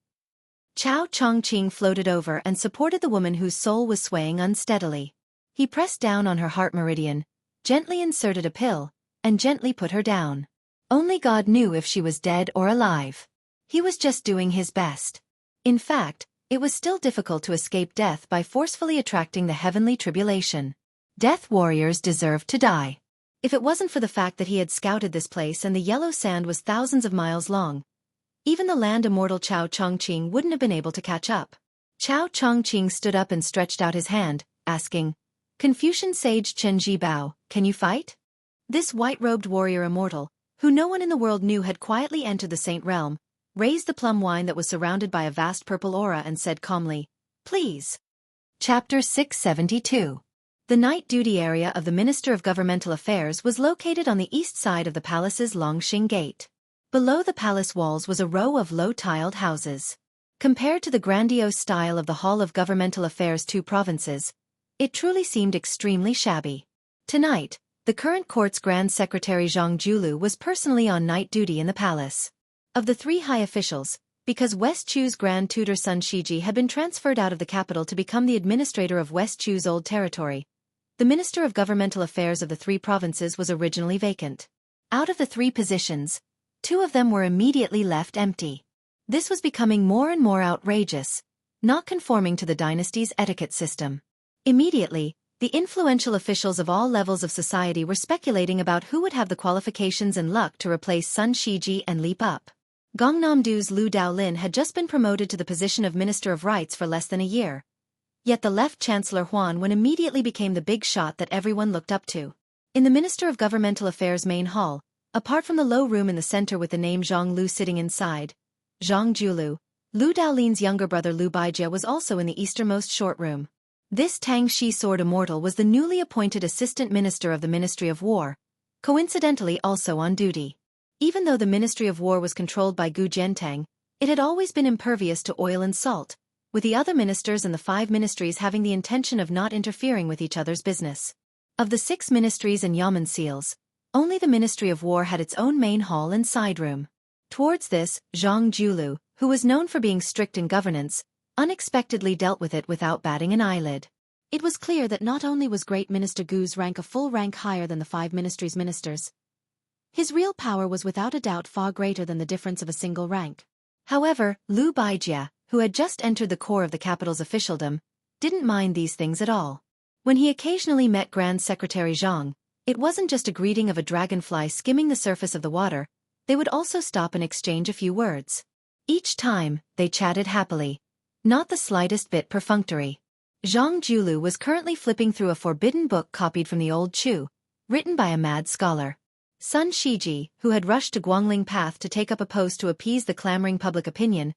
Chao Chongqing floated over and supported the woman whose soul was swaying unsteadily. He pressed down on her heart meridian, gently inserted a pill, and gently put her down. Only God knew if she was dead or alive. He was just doing his best. In fact, it was still difficult to escape death by forcefully attracting the heavenly tribulation. Death warriors deserved to die. If it wasn't for the fact that he had scouted this place and the yellow sand was thousands of miles long, even the land immortal Chao Chongqing wouldn't have been able to catch up. Chao Chongqing stood up and stretched out his hand, asking, "Confucian sage Chen Jibao, can you fight?" This white-robed warrior immortal, who no one in the world knew had quietly entered the Saint Realm, raised the plum wine that was surrounded by a vast purple aura and said calmly, "Please." Chapter 672. The night duty area of the Minister of Governmental Affairs was located on the east side of the palace's Longxing Gate. Below the palace walls was a row of low-tiled houses. Compared to the grandiose style of the Hall of Governmental Affairs' two provinces, it truly seemed extremely shabby. Tonight, the current court's Grand Secretary Zhang Julu was personally on night duty in the palace. Of the three high officials, because West Chu's Grand Tutor Sun Shiji had been transferred out of the capital to become the administrator of West Chu's old territory, the Minister of Governmental Affairs of the three provinces was originally vacant. Out of the three positions, two of them were immediately left empty. This was becoming more and more outrageous, not conforming to the dynasty's etiquette system. Immediately, the influential officials of all levels of society were speculating about who would have the qualifications and luck to replace Sun Shiji and leap up. Gangnam-do's Liu Daolin had just been promoted to the position of Minister of Rights for less than a year. Yet the left Chancellor Huan Wen immediately became the big shot that everyone looked up to. In the Minister of Governmental Affairs main hall, apart from the low room in the center with the name Zhang Lu sitting inside, Zhang Julu, Liu Daolin's younger brother Liu Baijie was also in the easternmost short room. This Tang Shi Sword Immortal was the newly appointed Assistant Minister of the Ministry of War, coincidentally also on duty. Even though the Ministry of War was controlled by Gu Jiantang, it had always been impervious to oil and salt, with the other ministers and the 5 ministries having the intention of not interfering with each other's business. Of the 6 ministries and yamen seals, only the Ministry of War had its own main hall and side room. Towards this, Zhang Julu, who was known for being strict in governance, unexpectedly dealt with it without batting an eyelid. It was clear that not only was Great Minister Gu's rank a full rank higher than the 5 ministries' ministers, his real power was without a doubt far greater than the difference of a single rank. However, Liu Baijie, who had just entered the core of the capital's officialdom, didn't mind these things at all. When he occasionally met Grand Secretary Zhang, it wasn't just a greeting of a dragonfly skimming the surface of the water, they would also stop and exchange a few words. Each time, they chatted happily, not the slightest bit perfunctory. Zhang Julu was currently flipping through a forbidden book copied from the old Chu, written by a mad scholar. Sun Shiji, who had rushed to Guangling Path to take up a post to appease the clamoring public opinion,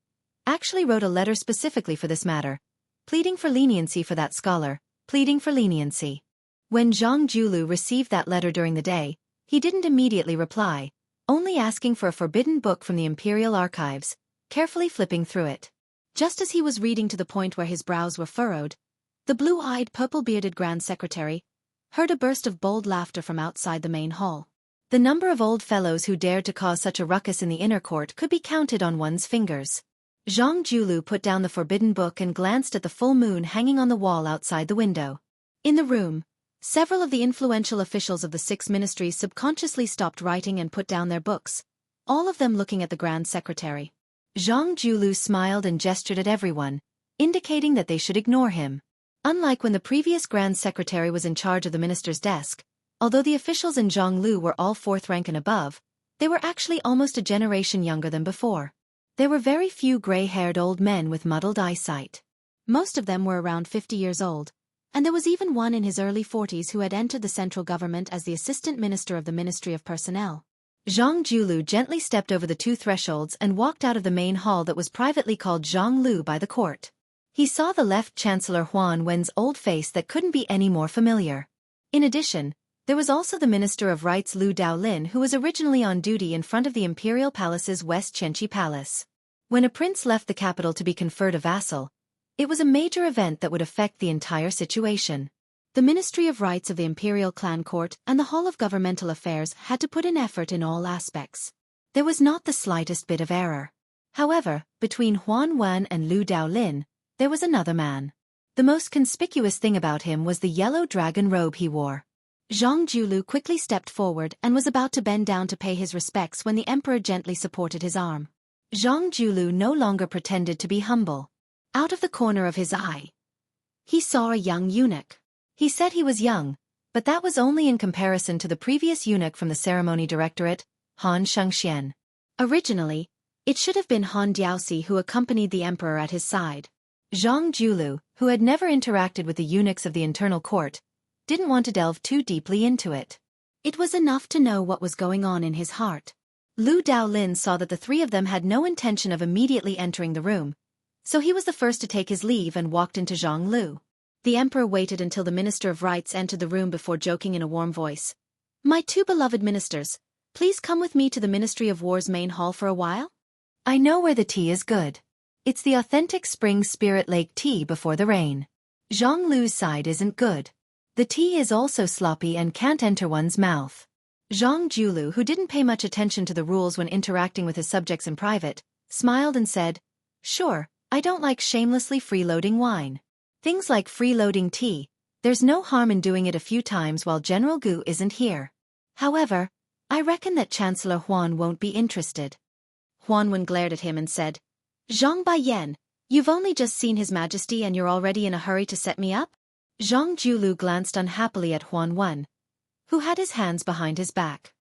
actually wrote a letter specifically for this matter, pleading for leniency for that scholar, pleading for leniency. When Zhang Julu received that letter during the day, he didn't immediately reply, only asking for a forbidden book from the Imperial Archives, carefully flipping through it. Just as he was reading to the point where his brows were furrowed, the blue-eyed, purple-bearded Grand Secretary heard a burst of bold laughter from outside the main hall. The number of old fellows who dared to cause such a ruckus in the inner court could be counted on one's fingers. Zhang Julu put down the forbidden book and glanced at the full moon hanging on the wall outside the window. In the room, several of the influential officials of the 6 ministries subconsciously stopped writing and put down their books, all of them looking at the Grand Secretary. Zhang Julu smiled and gestured at everyone, indicating that they should ignore him. Unlike when the previous Grand Secretary was in charge of the minister's desk, although the officials in Zhonglu were all 4th rank and above, they were actually almost a generation younger than before. There were very few gray-haired old men with muddled eyesight. Most of them were around 50 years old, and there was even one in his early 40s who had entered the central government as the assistant minister of the Ministry of Personnel. Zhang Julu gently stepped over the 2 thresholds and walked out of the main hall that was privately called Zhonglu by the court. He saw the left Chancellor Huan Wen's old face that couldn't be any more familiar. In addition, there was also the Minister of Rights Lu Daolin, who was originally on duty in front of the Imperial Palace's West Chenchi Palace. When a prince left the capital to be conferred a vassal, it was a major event that would affect the entire situation. The Ministry of Rights of the Imperial Clan Court and the Hall of Governmental Affairs had to put in effort in all aspects. There was not the slightest bit of error. However, between Huan Wen and Lu Daolin, there was another man. The most conspicuous thing about him was the yellow dragon robe he wore. Zhang Julu quickly stepped forward and was about to bend down to pay his respects when the emperor gently supported his arm. Zhang Julu no longer pretended to be humble. Out of the corner of his eye, he saw a young eunuch. He said he was young, but that was only in comparison to the previous eunuch from the ceremony directorate, Han Shengxian. Originally, it should have been Han Diaoxi who accompanied the emperor at his side. Zhang Julu, who had never interacted with the eunuchs of the internal court, didn't want to delve too deeply into it. It was enough to know what was going on in his heart. Lu Daolin saw that the three of them had no intention of immediately entering the room, so he was the first to take his leave and walked into Zhang Lu. The emperor waited until the Minister of Rights entered the room before joking in a warm voice. "My two beloved ministers, please come with me to the Ministry of War's main hall for a while? I know where the tea is good. It's the authentic spring Spirit Lake tea before the rain. Zhang Lu's side isn't good. The tea is also sloppy and can't enter one's mouth." Zhang Julu, who didn't pay much attention to the rules when interacting with his subjects in private, smiled and said, "Sure, I don't like shamelessly freeloading wine. Things like freeloading tea, there's no harm in doing it a few times while General Gu isn't here. However, I reckon that Chancellor Huan won't be interested." Huan Wen glared at him and said, "Zhang Baiyan, you've only just seen His Majesty and you're already in a hurry to set me up?" Zhang Julu glanced unhappily at Huan Wen, who had his hands behind his back.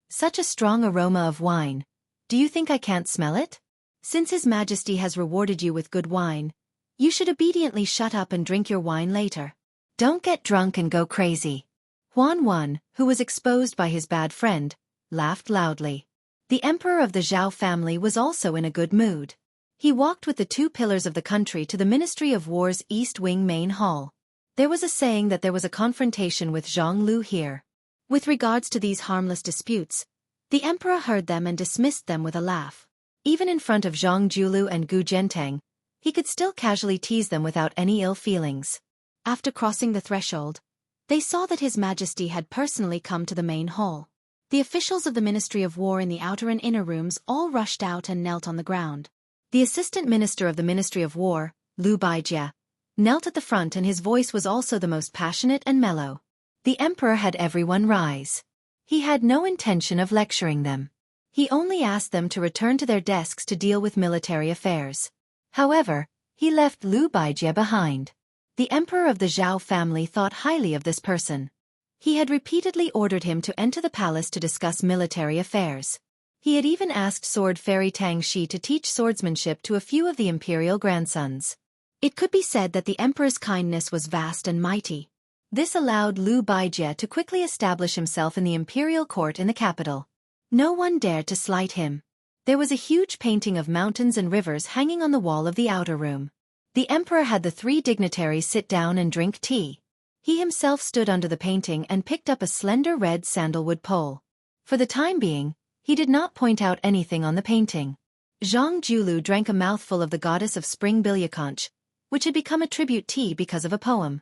"Such a strong aroma of wine. Do you think I can't smell it? Since His Majesty has rewarded you with good wine, you should obediently shut up and drink your wine later. Don't get drunk and go crazy." Huan Wen, who was exposed by his bad friend, laughed loudly. The emperor of the Zhao family was also in a good mood. He walked with the two pillars of the country to the Ministry of War's East Wing main hall. There was a saying that there was a confrontation with Zhang Lu here. With regards to these harmless disputes, the emperor heard them and dismissed them with a laugh. Even in front of Zhang Julu and Gu Zhentang, he could still casually tease them without any ill feelings. After crossing the threshold, they saw that His Majesty had personally come to the main hall. The officials of the Ministry of War in the outer and inner rooms all rushed out and knelt on the ground. The Assistant Minister of the Ministry of War, Lu Baijie, knelt at the front and his voice was also the most passionate and mellow. The emperor had everyone rise. He had no intention of lecturing them. He only asked them to return to their desks to deal with military affairs. However, he left Lu Baijie behind. The emperor of the Zhao family thought highly of this person. He had repeatedly ordered him to enter the palace to discuss military affairs. He had even asked Sword Fairy Tang Shi to teach swordsmanship to a few of the imperial grandsons. It could be said that the emperor's kindness was vast and mighty. This allowed Lu Baijie to quickly establish himself in the imperial court in the capital. No one dared to slight him. There was a huge painting of mountains and rivers hanging on the wall of the outer room. The emperor had the three dignitaries sit down and drink tea. He himself stood under the painting and picked up a slender red sandalwood pole. For the time being, he did not point out anything on the painting. Zhang Julu drank a mouthful of the goddess of spring bilyaconch, which had become a tribute tea because of a poem.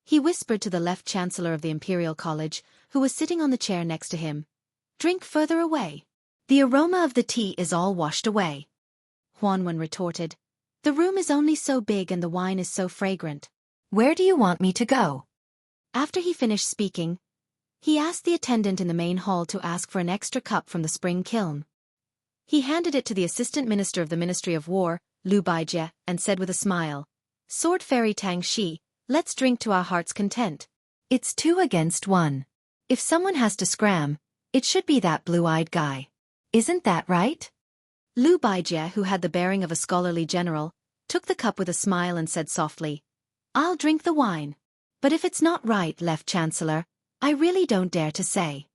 He whispered to the left chancellor of the Imperial College, who was sitting on the chair next to him, "Drink further away. The aroma of the tea is all washed away." Huan Wen retorted, "The room is only so big and the wine is so fragrant. Where do you want me to go?" After he finished speaking, he asked the attendant in the main hall to ask for an extra cup from the spring kiln. He handed it to the Assistant Minister of the Ministry of War, Lu Baijie, and said with a smile, "Sword Fairy Tang Shi, let's drink to our heart's content. It's 2 against 1. If someone has to scram, it should be that blue-eyed guy. Isn't that right?" Lu Baijie, who had the bearing of a scholarly general, took the cup with a smile and said softly, "I'll drink the wine. But if it's not right, left chancellor, I really don't dare to say."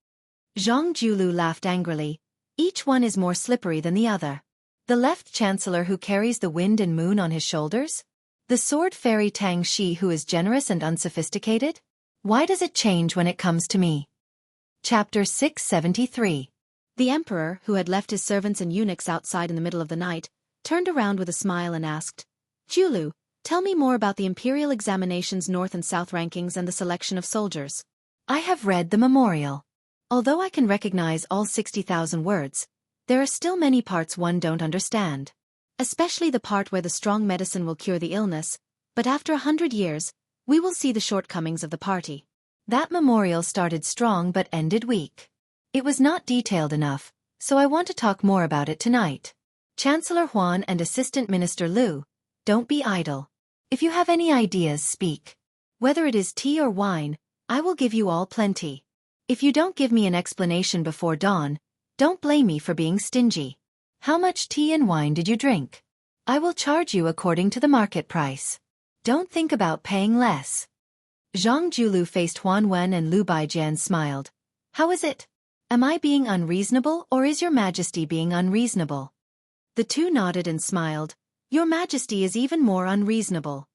Zhang Julu laughed angrily. "Each one is more slippery than the other. The left chancellor who carries the wind and moon on his shoulders? The sword fairy Tang Shi who is generous and unsophisticated? Why does it change when it comes to me? Chapter 673. The emperor, who had left his servants and eunuchs outside in the middle of the night, turned around with a smile and asked, Julu, tell me more about the imperial examinations north and south rankings and the selection of soldiers. I have read the memorial. Although I can recognize all 60,000 words, there are still many parts one don't understand. Especially the part where the strong medicine will cure the illness, but after 100 years, we will see the shortcomings of the party. That memorial started strong but ended weak. It was not detailed enough, so I want to talk more about it tonight. Chancellor Huan and Assistant Minister Liu, don't be idle. If you have any ideas, speak. Whether it is tea or wine, I will give you all plenty. If you don't give me an explanation before dawn, don't blame me for being stingy. How much tea and wine did you drink? I will charge you according to the market price. Don't think about paying less. Zhang Julu faced Huan Wen and Lu Baijian smiled. How is it? Am I being unreasonable or is your majesty being unreasonable? The two nodded and smiled. Your majesty is even more unreasonable.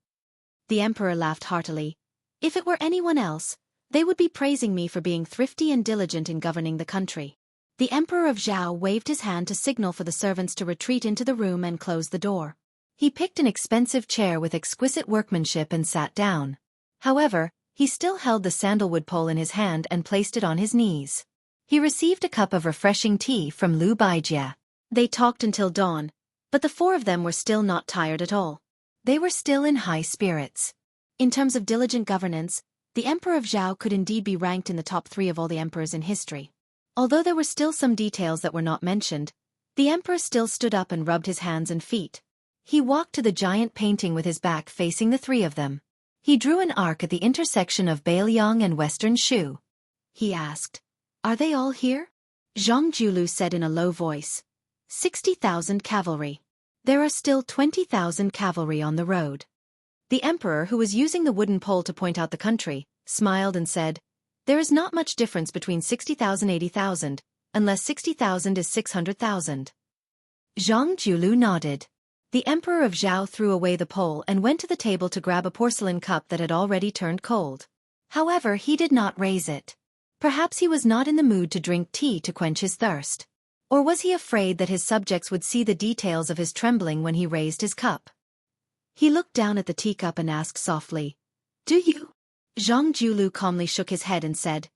The emperor laughed heartily. If it were anyone else, they would be praising me for being thrifty and diligent in governing the country. The emperor of Zhao waved his hand to signal for the servants to retreat into the room and close the door. He picked an expensive chair with exquisite workmanship and sat down. However, he still held the sandalwood pole in his hand and placed it on his knees. He received a cup of refreshing tea from Lu Baijia. They talked until dawn, but the four of them were still not tired at all. They were still in high spirits. In terms of diligent governance, the Emperor of Zhao could indeed be ranked in the top 3 of all the emperors in history. Although there were still some details that were not mentioned, the emperor still stood up and rubbed his hands and feet. He walked to the giant painting with his back facing the 3 of them. He drew an arc at the intersection of Bailiang and Western Shu. He asked, Are they all here? Zhang Julu said in a low voice. 60,000 cavalry. There are still 20,000 cavalry on the road. The emperor, who was using the wooden pole to point out the country, smiled and said, There is not much difference between 60,000 and 80,000, unless 60,000 is 600,000. Zhang Julu nodded. The emperor of Zhao threw away the pole and went to the table to grab a porcelain cup that had already turned cold. However, he did not raise it. Perhaps he was not in the mood to drink tea to quench his thirst. Or was he afraid that his subjects would see the details of his trembling when he raised his cup? He looked down at the teacup and asked softly, Do you? Zhang Julu calmly shook his head and said,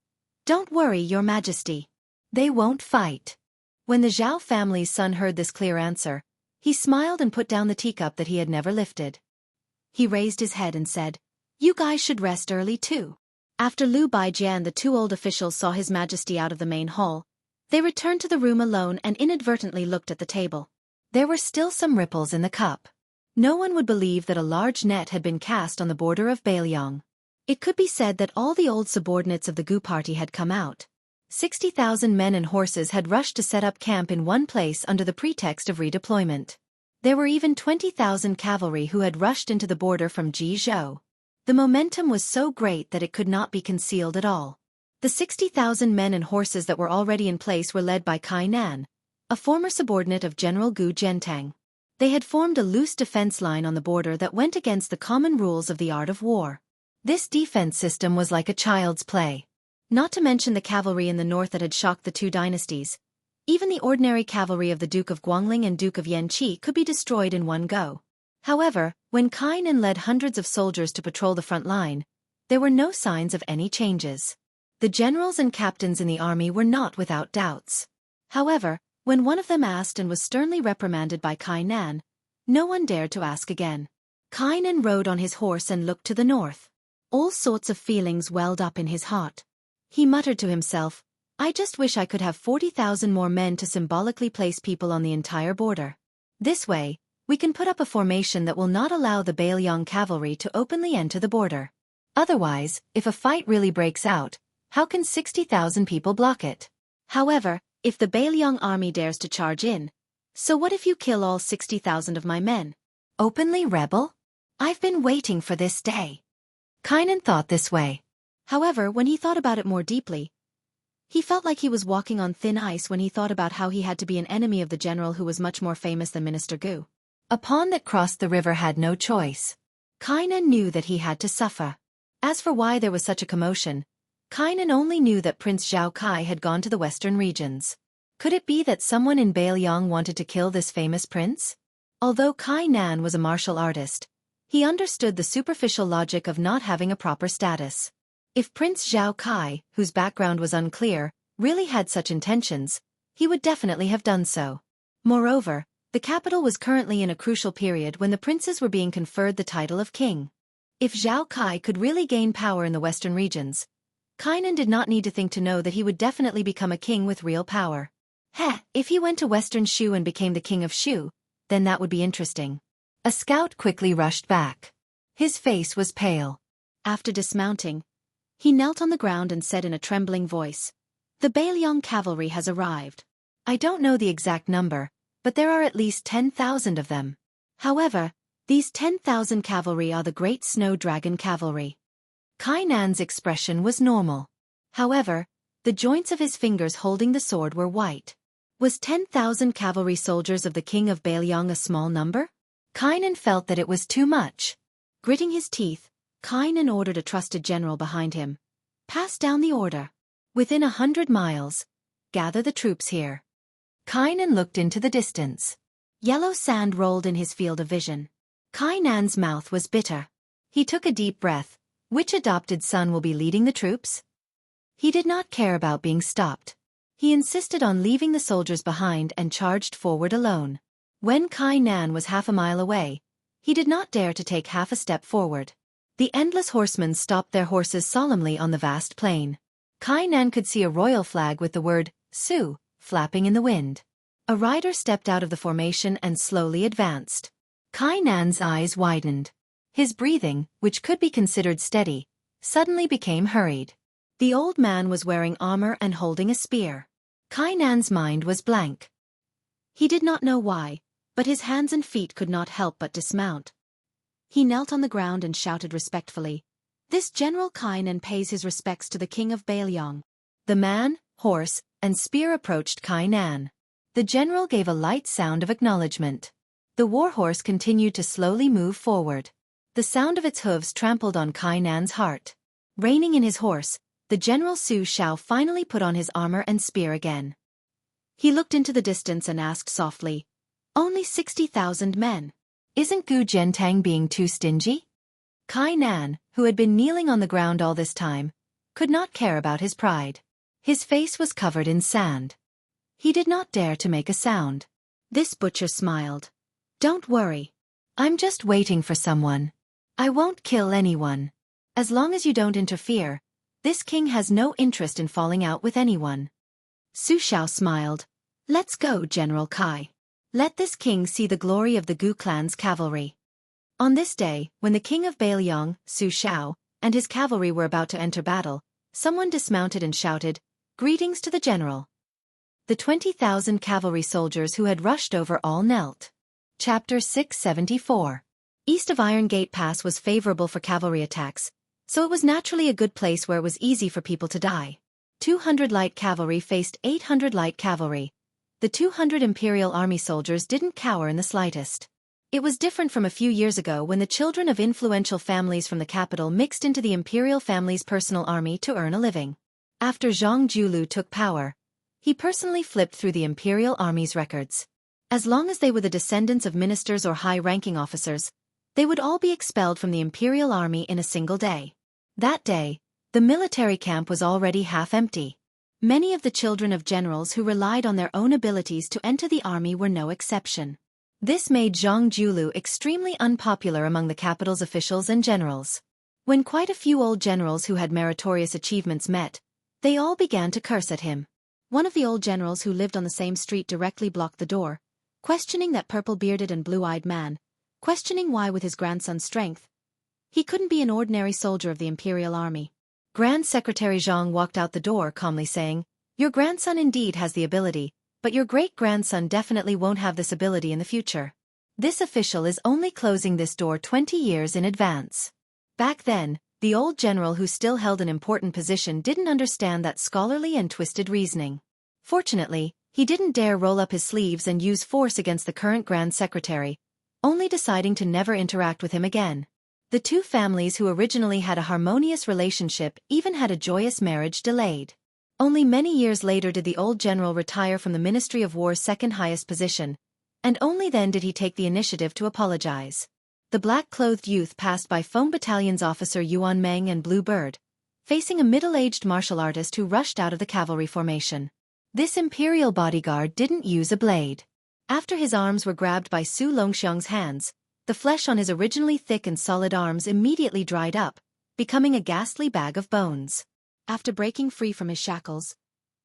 Don't worry, your majesty. They won't fight. When the Zhao family's son heard this clear answer, he smiled and put down the teacup that he had never lifted. He raised his head and said, You guys should rest early too. After Lu Baijian and the 2 old officials saw his majesty out of the main hall, they returned to the room alone and inadvertently looked at the table. There were still some ripples in the cup. No one would believe that a large net had been cast on the border of Bailiang. It could be said that all the old subordinates of the Gu party had come out. 60,000 men and horses had rushed to set up camp in one place under the pretext of redeployment. There were even 20,000 cavalry who had rushed into the border from Jizhou. The momentum was so great that it could not be concealed at all. The 60,000 men and horses that were already in place were led by Kai Nan, a former subordinate of General Gu Zhentang. They had formed a loose defense line on the border that went against the common rules of the art of war. This defense system was like a child's play. Not to mention the cavalry in the north that had shocked the 2 dynasties. Even the ordinary cavalry of the Duke of Guangling and Duke of Yanqi could be destroyed in one go. However, when Kai Nan led hundreds of soldiers to patrol the front line, there were no signs of any changes. The generals and captains in the army were not without doubts. However, when one of them asked and was sternly reprimanded by Kai Nan, no one dared to ask again. Kai Nan rode on his horse and looked to the north. All sorts of feelings welled up in his heart. He muttered to himself, I just wish I could have 40,000 more men to symbolically place people on the entire border. This way, we can put up a formation that will not allow the Bailiang cavalry to openly enter the border. Otherwise, if a fight really breaks out, how can 60,000 people block it? However, if the Bailiang army dares to charge in, so what if you kill all 60,000 of my men? Openly rebel? I've been waiting for this day. Kai Nan thought this way. However, when he thought about it more deeply, he felt like he was walking on thin ice when he thought about how he had to be an enemy of the general who was much more famous than Minister Gu. A pawn that crossed the river had no choice. Kainan knew that he had to suffer. As for why there was such a commotion, Kainan only knew that Prince Zhao Kai had gone to the western regions. Could it be that someone in Bailiang wanted to kill this famous prince? Although Kainan was a martial artist, he understood the superficial logic of not having a proper status. If Prince Zhao Kai, whose background was unclear, really had such intentions, he would definitely have done so. Moreover, the capital was currently in a crucial period when the princes were being conferred the title of king. If Zhao Kai could really gain power in the western regions, Kainan did not need to think to know that he would definitely become a king with real power. If he went to western Shu and became the king of Shu, then that would be interesting. A scout quickly rushed back. His face was pale. After dismounting, he knelt on the ground and said in a trembling voice, "The Bailiang cavalry has arrived. I don't know the exact number, but there are at least 10,000 of them. However, these 10,000 cavalry are the Great Snow Dragon cavalry." Kainan's expression was normal. However, the joints of his fingers holding the sword were white. Was 10,000 cavalry soldiers of the king of Bailiang a small number? Kainan felt that it was too much. Gritting his teeth, Kainan ordered a trusted general behind him. "Pass down the order. Within 100 miles. Gather the troops here." Kainan looked into the distance. Yellow sand rolled in his field of vision. Kainan's mouth was bitter. He took a deep breath. Which adopted son will be leading the troops? He did not care about being stopped. He insisted on leaving the soldiers behind and charged forward alone. When Kainan was half a mile away, he did not dare to take half a step forward. The endless horsemen stopped their horses solemnly on the vast plain. Kainan could see a royal flag with the word, "Su," flapping in the wind. A rider stepped out of the formation and slowly advanced. Kainan's eyes widened. His breathing, which could be considered steady, suddenly became hurried. The old man was wearing armor and holding a spear. Kainan's mind was blank. He did not know why, but his hands and feet could not help but dismount. He knelt on the ground and shouted respectfully, "This General Kainan pays his respects to the king of Bailiang." The man, horse, and spear approached Kainan. The general gave a light sound of acknowledgement. The warhorse continued to slowly move forward. The sound of its hooves trampled on Kainan's heart. Reining in his horse, the General Su Shao finally put on his armor and spear again. He looked into the distance and asked softly, "Only 60,000 men. Isn't Gu Zhentang being too stingy?" Kainan, who had been kneeling on the ground all this time, could not care about his pride. His face was covered in sand. He did not dare to make a sound. This butcher smiled. "Don't worry. I'm just waiting for someone. I won't kill anyone. As long as you don't interfere, this king has no interest in falling out with anyone." Su Shao smiled. "Let's go, General Kai. Let this king see the glory of the Gu clan's cavalry." On this day, when the king of Bailiang, Su Shao, and his cavalry were about to enter battle, someone dismounted and shouted, "Greetings to the general." The 20,000 cavalry soldiers who had rushed over all knelt. Chapter 674. East of Iron Gate Pass was favorable for cavalry attacks, so it was naturally a good place where it was easy for people to die. 200 light cavalry faced 800 light cavalry. The 200 Imperial Army soldiers didn't cower in the slightest. It was different from a few years ago when the children of influential families from the capital mixed into the Imperial family's personal army to earn a living. After Zhang Julu took power, he personally flipped through the Imperial Army's records. As long as they were the descendants of ministers or high-ranking officers, they would all be expelled from the Imperial Army in a single day. That day, the military camp was already half empty. Many of the children of generals who relied on their own abilities to enter the army were no exception. This made Zhang Julu extremely unpopular among the capital's officials and generals. When quite a few old generals who had meritorious achievements met, they all began to curse at him. One of the old generals who lived on the same street directly blocked the door, questioning that purple-bearded and blue-eyed man, questioning why with his grandson's strength, he couldn't be an ordinary soldier of the Imperial Army. Grand Secretary Zhang walked out the door calmly saying, "Your grandson indeed has the ability, but your great-grandson definitely won't have this ability in the future. This official is only closing this door 20 years in advance." Back then, the old general who still held an important position didn't understand that scholarly and twisted reasoning. Fortunately, he didn't dare roll up his sleeves and use force against the current Grand Secretary, only deciding to never interact with him again. The two families who originally had a harmonious relationship even had a joyous marriage delayed. Only many years later did the old general retire from the Ministry of War's second highest position, and only then did he take the initiative to apologize. The black-clothed youth passed by Foam Battalion's officer Yuan Meng and Blue Bird, facing a middle-aged martial artist who rushed out of the cavalry formation. This imperial bodyguard didn't use a blade. After his arms were grabbed by Su Longxiang's hands, the flesh on his originally thick and solid arms immediately dried up, becoming a ghastly bag of bones. After breaking free from his shackles,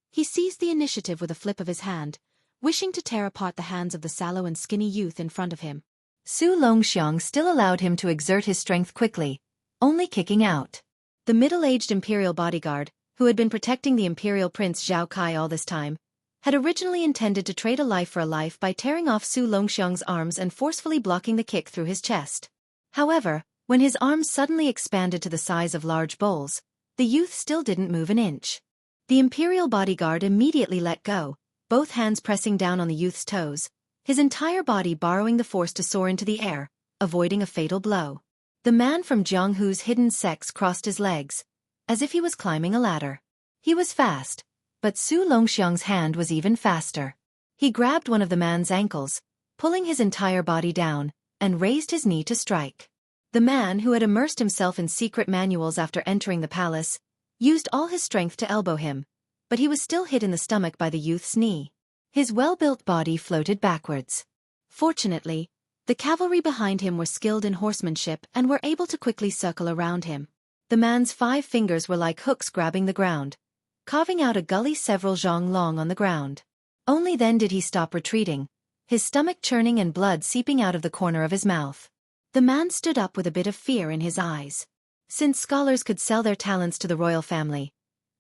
he seized the initiative with a flip of his hand, wishing to tear apart the hands of the sallow and skinny youth in front of him. Su Longxiang still allowed him to exert his strength quickly, only kicking out. The middle-aged imperial bodyguard, who had been protecting the imperial prince Zhao Kai all this time, had originally intended to trade a life for a life by tearing off Su Longxiang's arms and forcefully blocking the kick through his chest. However, when his arms suddenly expanded to the size of large bowls, the youth still didn't move an inch. The imperial bodyguard immediately let go, both hands pressing down on the youth's toes, his entire body borrowing the force to soar into the air, avoiding a fatal blow. The man from Jianghu's hidden sects crossed his legs, as if he was climbing a ladder. He was fast, but Su Longxiang's hand was even faster. He grabbed one of the man's ankles, pulling his entire body down, and raised his knee to strike. The man, who had immersed himself in secret manuals after entering the palace, used all his strength to elbow him, but he was still hit in the stomach by the youth's knee. His well-built body floated backwards. Fortunately, the cavalry behind him were skilled in horsemanship and were able to quickly circle around him. The man's 5 fingers were like hooks grabbing the ground, carving out a gully several zhang long on the ground. Only then did he stop retreating, his stomach churning and blood seeping out of the corner of his mouth. The man stood up with a bit of fear in his eyes. Since scholars could sell their talents to the royal family,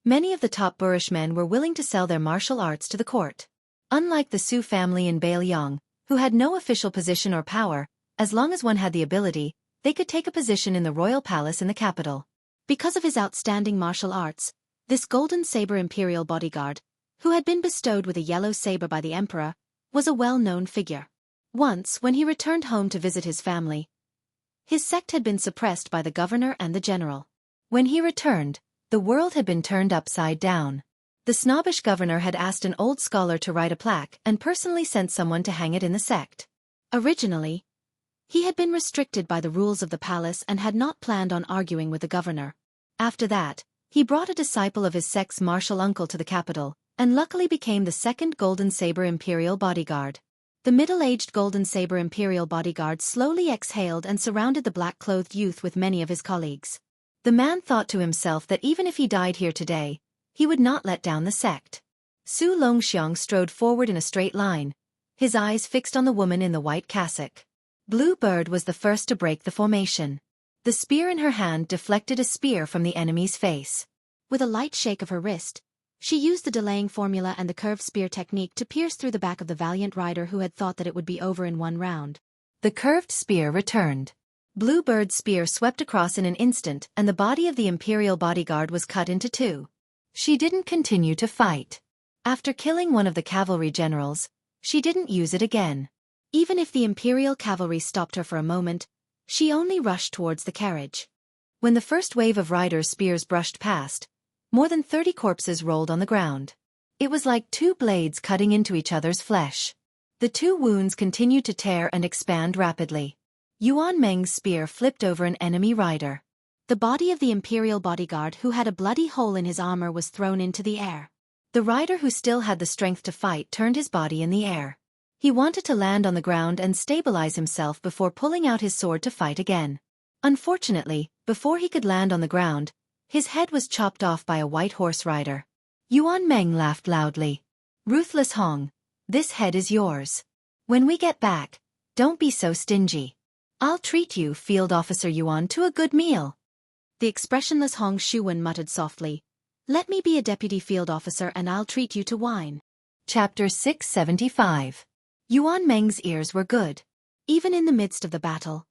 many of the top boorish men were willing to sell their martial arts to the court. Unlike the Su family in Bailiang, who had no official position or power, as long as one had the ability, they could take a position in the royal palace in the capital. Because of his outstanding martial arts, this golden saber imperial bodyguard, who had been bestowed with a yellow saber by the emperor, was a well-known figure. Once, when he returned home to visit his family, his sect had been suppressed by the governor and the general. When he returned, the world had been turned upside down. The snobbish governor had asked an old scholar to write a plaque and personally sent someone to hang it in the sect. Originally, he had been restricted by the rules of the palace and had not planned on arguing with the governor. After that, he brought a disciple of his sect's martial uncle to the capital, and luckily became the second Golden Saber Imperial bodyguard. The middle-aged Golden Saber Imperial bodyguard slowly exhaled and surrounded the black-clothed youth with many of his colleagues. The man thought to himself that even if he died here today, he would not let down the sect. Su Longxiang strode forward in a straight line, his eyes fixed on the woman in the white cassock. Blue Bird was the first to break the formation. The spear in her hand deflected a spear from the enemy's face. With a light shake of her wrist, she used the delaying formula and the curved spear technique to pierce through the back of the valiant rider who had thought that it would be over in one round. The curved spear returned. Blue Bird's spear swept across in an instant and the body of the imperial bodyguard was cut into 2. She didn't continue to fight. After killing one of the cavalry generals, she didn't use it again. Even if the imperial cavalry stopped her for a moment, she only rushed towards the carriage. When the first wave of riders' spears brushed past, more than 30 corpses rolled on the ground. It was like 2 blades cutting into each other's flesh. The 2 wounds continued to tear and expand rapidly. Yuan Meng's spear flipped over an enemy rider. The body of the imperial bodyguard who had a bloody hole in his armor was thrown into the air. The rider who still had the strength to fight turned his body in the air. He wanted to land on the ground and stabilize himself before pulling out his sword to fight again. Unfortunately, before he could land on the ground, his head was chopped off by a white horse rider. Yuan Meng laughed loudly. "Ruthless Hong, this head is yours. When we get back, don't be so stingy. I'll treat you, Field Officer Yuan, to a good meal." The expressionless Hong Shuwen muttered softly, "Let me be a deputy field officer and I'll treat you to wine." Chapter 675. Yuan Meng's ears were good. Even in the midst of the battle,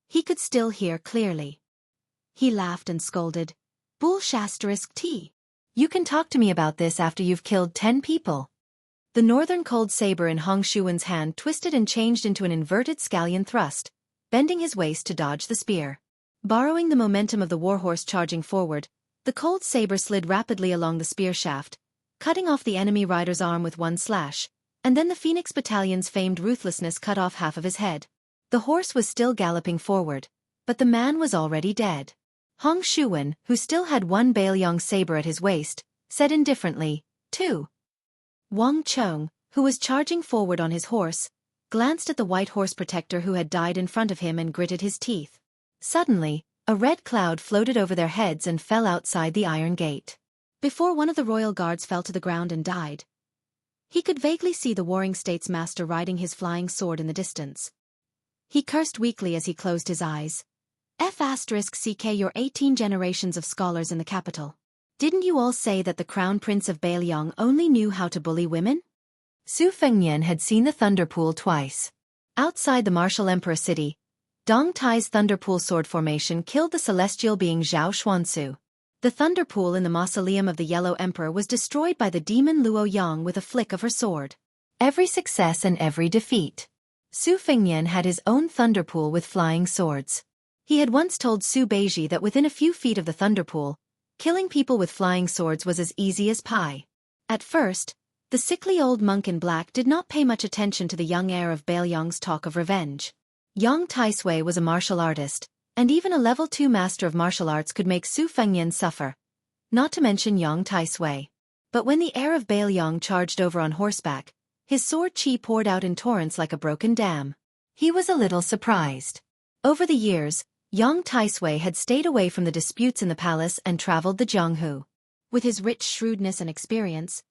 he could still hear clearly. He laughed and scolded, "Bull**T. You can talk to me about this after you've killed 10 people." The northern cold saber in Hong Shuwen's hand twisted and changed into an inverted scallion thrust, bending his waist to dodge the spear. Borrowing the momentum of the warhorse charging forward, the cold saber slid rapidly along the spear shaft, cutting off the enemy rider's arm with one slash, and then the Phoenix Battalion's famed ruthlessness cut off half of his head. The horse was still galloping forward, but the man was already dead. Hong Shuwen, who still had one Baelyong saber at his waist, said indifferently, "2." Wang Chong, who was charging forward on his horse, glanced at the white horse protector who had died in front of him and gritted his teeth. Suddenly, a red cloud floated over their heads and fell outside the iron gate. Before one of the royal guards fell to the ground and died, he could vaguely see the Warring States master riding his flying sword in the distance. He cursed weakly as he closed his eyes. F***ck your 18 generations of scholars in the capital. Didn't you all say that the Crown Prince of Baelyong only knew how to bully women? Su Fengnian had seen the Thunderpool twice. Outside the martial emperor city, Dong Tai's Thunderpool sword formation killed the celestial being Zhao Xuansu. The Thunderpool in the mausoleum of the Yellow Emperor was destroyed by the demon Luo Yang with a flick of her sword. Every success and every defeat. Su Fengnian had his own Thunderpool with flying swords. He had once told Su Beiji that within a few feet of the Thunderpool, killing people with flying swords was as easy as pie. At first, the sickly old monk in black did not pay much attention to the young heir of Baelyong's talk of revenge. Yang Taisui was a martial artist, and even a level 2 master of martial arts could make Su Fengnian suffer, not to mention Yang Taisui. But when the heir of Baelyong charged over on horseback, his sword chi poured out in torrents like a broken dam. He was a little surprised. Over the years, Yang Taisui had stayed away from the disputes in the palace and traveled the Jianghu. With his rich shrewdness and experience,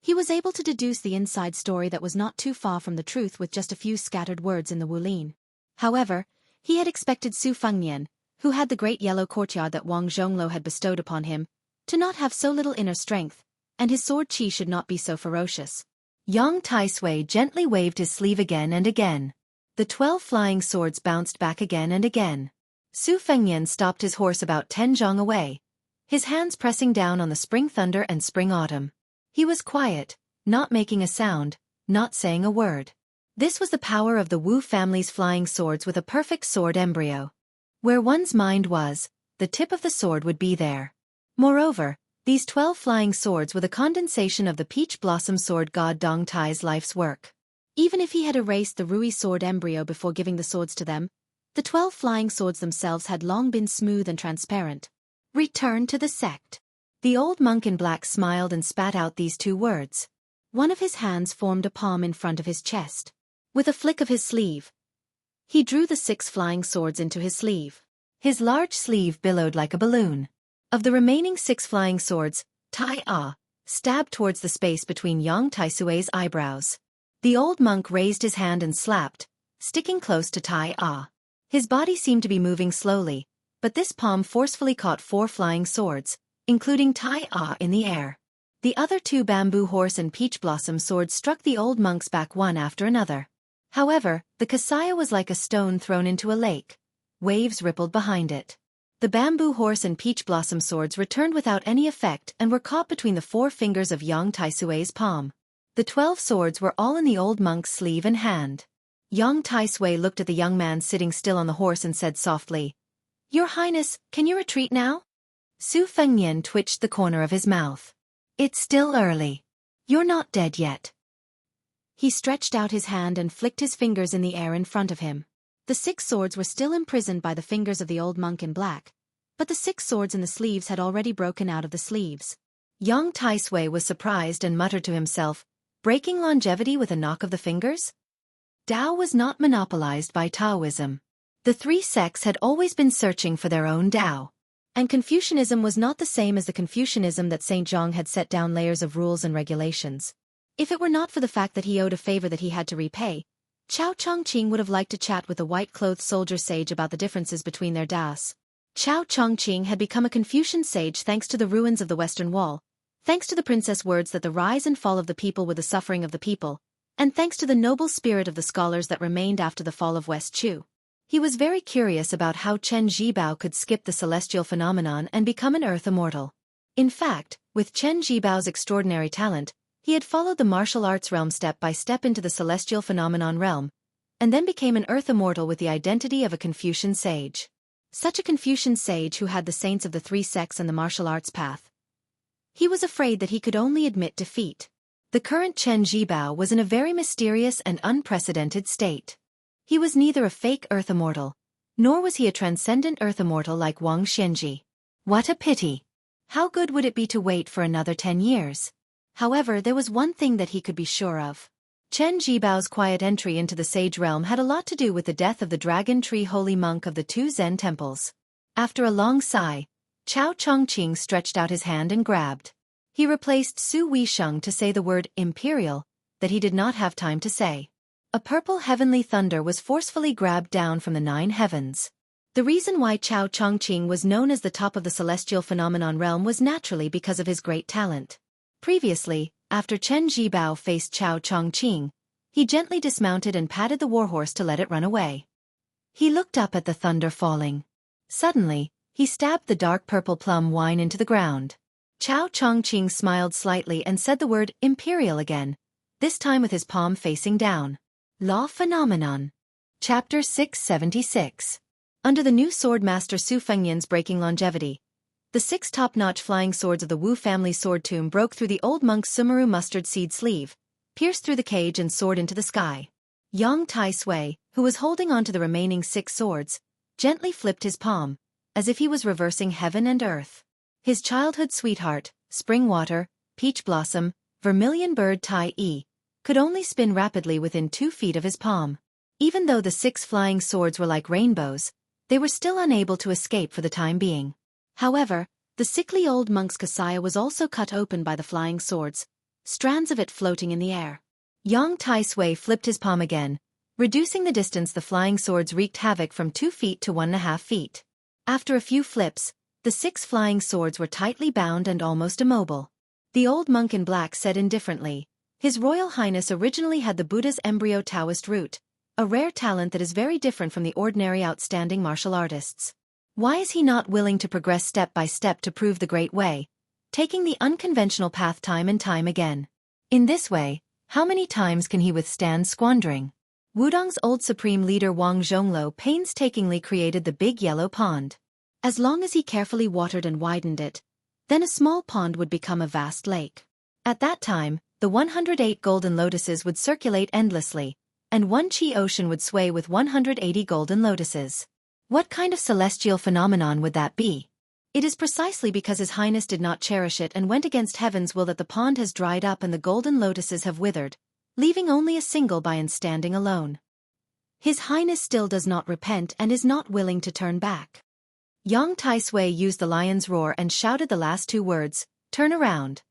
he was able to deduce the inside story that was not too far from the truth with just a few scattered words in the Wulin. However, he had expected Su Fengnian, who had the great yellow courtyard that Wang Zhonglo had bestowed upon him, to not have so little inner strength, and his sword chi should not be so ferocious. Yang Taisui gently waved his sleeve again and again. The 12 flying swords bounced back again and again. Su Fengnian stopped his horse about 10 zhang away, his hands pressing down on the spring thunder and spring autumn. He was quiet, not making a sound, not saying a word. This was the power of the Wu family's flying swords with a perfect sword embryo. Where one's mind was, the tip of the sword would be there. Moreover, these 12 flying swords were the condensation of the peach blossom sword god Dong Tai's life's work. Even if he had erased the Rui sword embryo before giving the swords to them, the 12 flying swords themselves had long been smooth and transparent. Return to the sect. The old monk in black smiled and spat out these 2 words. One of his hands formed a palm in front of his chest. With a flick of his sleeve, he drew the 6 flying swords into his sleeve. His large sleeve billowed like a balloon. Of the remaining 6 flying swords, Tai stabbed towards the space between Yang Taisui's eyebrows. The old monk raised his hand and slapped, sticking close to Tai. His body seemed to be moving slowly, but this palm forcefully caught 4 flying swords, including Tai in the air. The other 2 bamboo horse and peach blossom swords struck the old monk's back one after another. However, the Kasaya was like a stone thrown into a lake. Waves rippled behind it. The bamboo horse and peach blossom swords returned without any effect and were caught between the 4 fingers of Yang Taisui's palm. The 12 swords were all in the old monk's sleeve and hand. Yang Taisui looked at the young man sitting still on the horse and said softly, "Your Highness, can you retreat now?" Su Fengnian twitched the corner of his mouth. "It's still early. You're not dead yet." He stretched out his hand and flicked his fingers in the air in front of him. The 6 swords were still imprisoned by the fingers of the old monk in black, but the 6 swords in the sleeves had already broken out of the sleeves. Yang Taisui was surprised and muttered to himself, "Breaking longevity with a knock of the fingers?" Tao was not monopolized by Taoism. The 3 sects had always been searching for their own Tao. And Confucianism was not the same as the Confucianism that St. Zhang had set down layers of rules and regulations. If it were not for the fact that he owed a favor that he had to repay, Chao Chongqing would have liked to chat with the white-clothed soldier sage about the differences between their Daos. Chao Chongqing had become a Confucian sage thanks to the ruins of the Western Wall, thanks to the princess words that the rise and fall of the people were the suffering of the people, and thanks to the noble spirit of the scholars that remained after the fall of West Chu. He was very curious about how Chen Zhibao could skip the celestial phenomenon and become an earth immortal. In fact, with Chen Zhibao's extraordinary talent, he had followed the martial arts realm step by step into the celestial phenomenon realm, and then became an earth immortal with the identity of a Confucian sage. Such a Confucian sage who had the saints of the three sects and the martial arts path. He was afraid that he could only admit defeat. The current Chen Zhibao was in a very mysterious and unprecedented state. He was neither a fake Earth Immortal, nor was he a transcendent Earth Immortal like Wang Xianji. What a pity! How good would it be to wait for another 10 years? However, there was one thing that he could be sure of. Chen Jibao's quiet entry into the sage realm had a lot to do with the death of the dragon tree holy monk of the two Zen temples. After a long sigh, Chao Chongqing stretched out his hand and grabbed. He replaced Su Weisheng to say the word imperial that he did not have time to say. A purple heavenly thunder was forcefully grabbed down from the 9 heavens. The reason why Chao Chongqing was known as the top of the celestial phenomenon realm was naturally because of his great talent. Previously, after Chen Zhibao faced Chao Chongqing, he gently dismounted and patted the warhorse to let it run away. He looked up at the thunder falling. Suddenly, he stabbed the dark purple plum wine into the ground. Chao Chongqing smiled slightly and said the word imperial again, this time with his palm facing down. Law Phenomenon. Chapter 676. Under the new sword master Su Fengyan's breaking longevity, the 6 top-notch flying swords of the Wu family sword tomb broke through the old monk's Sumeru mustard seed sleeve, pierced through the cage and soared into the sky. Yang Tai Sui, who was holding on to the remaining 6 swords, gently flipped his palm, as if he was reversing heaven and earth. His childhood sweetheart, Spring Water, Peach Blossom, Vermilion Bird Tai E, could only spin rapidly within 2 feet of his palm. Even though the 6 flying swords were like rainbows, they were still unable to escape for the time being. However, the sickly old monk's kasaya was also cut open by the flying swords, strands of it floating in the air. Yang Tai Sui flipped his palm again, reducing the distance the flying swords wreaked havoc from 2 feet to 1.5 feet. After a few flips, the 6 flying swords were tightly bound and almost immobile. The old monk in black said indifferently, His Royal Highness originally had the Buddha's embryo Taoist root, a rare talent that is very different from the ordinary outstanding martial artists. Why is he not willing to progress step by step to prove the great way, taking the unconventional path time and time again? In this way, how many times can he withstand squandering? Wudong's old supreme leader Wang Zhonglo painstakingly created the big yellow pond. As long as he carefully watered and widened it, then a small pond would become a vast lake. At that time, the 108 golden lotuses would circulate endlessly, and one chi ocean would sway with 180 golden lotuses. What kind of celestial phenomenon would that be? It is precisely because His Highness did not cherish it and went against heaven's will that the pond has dried up and the golden lotuses have withered, leaving only a single Bian standing alone. His Highness still does not repent and is not willing to turn back. Yang Tai Sui used the lion's roar and shouted the last 2 words, "Turn around."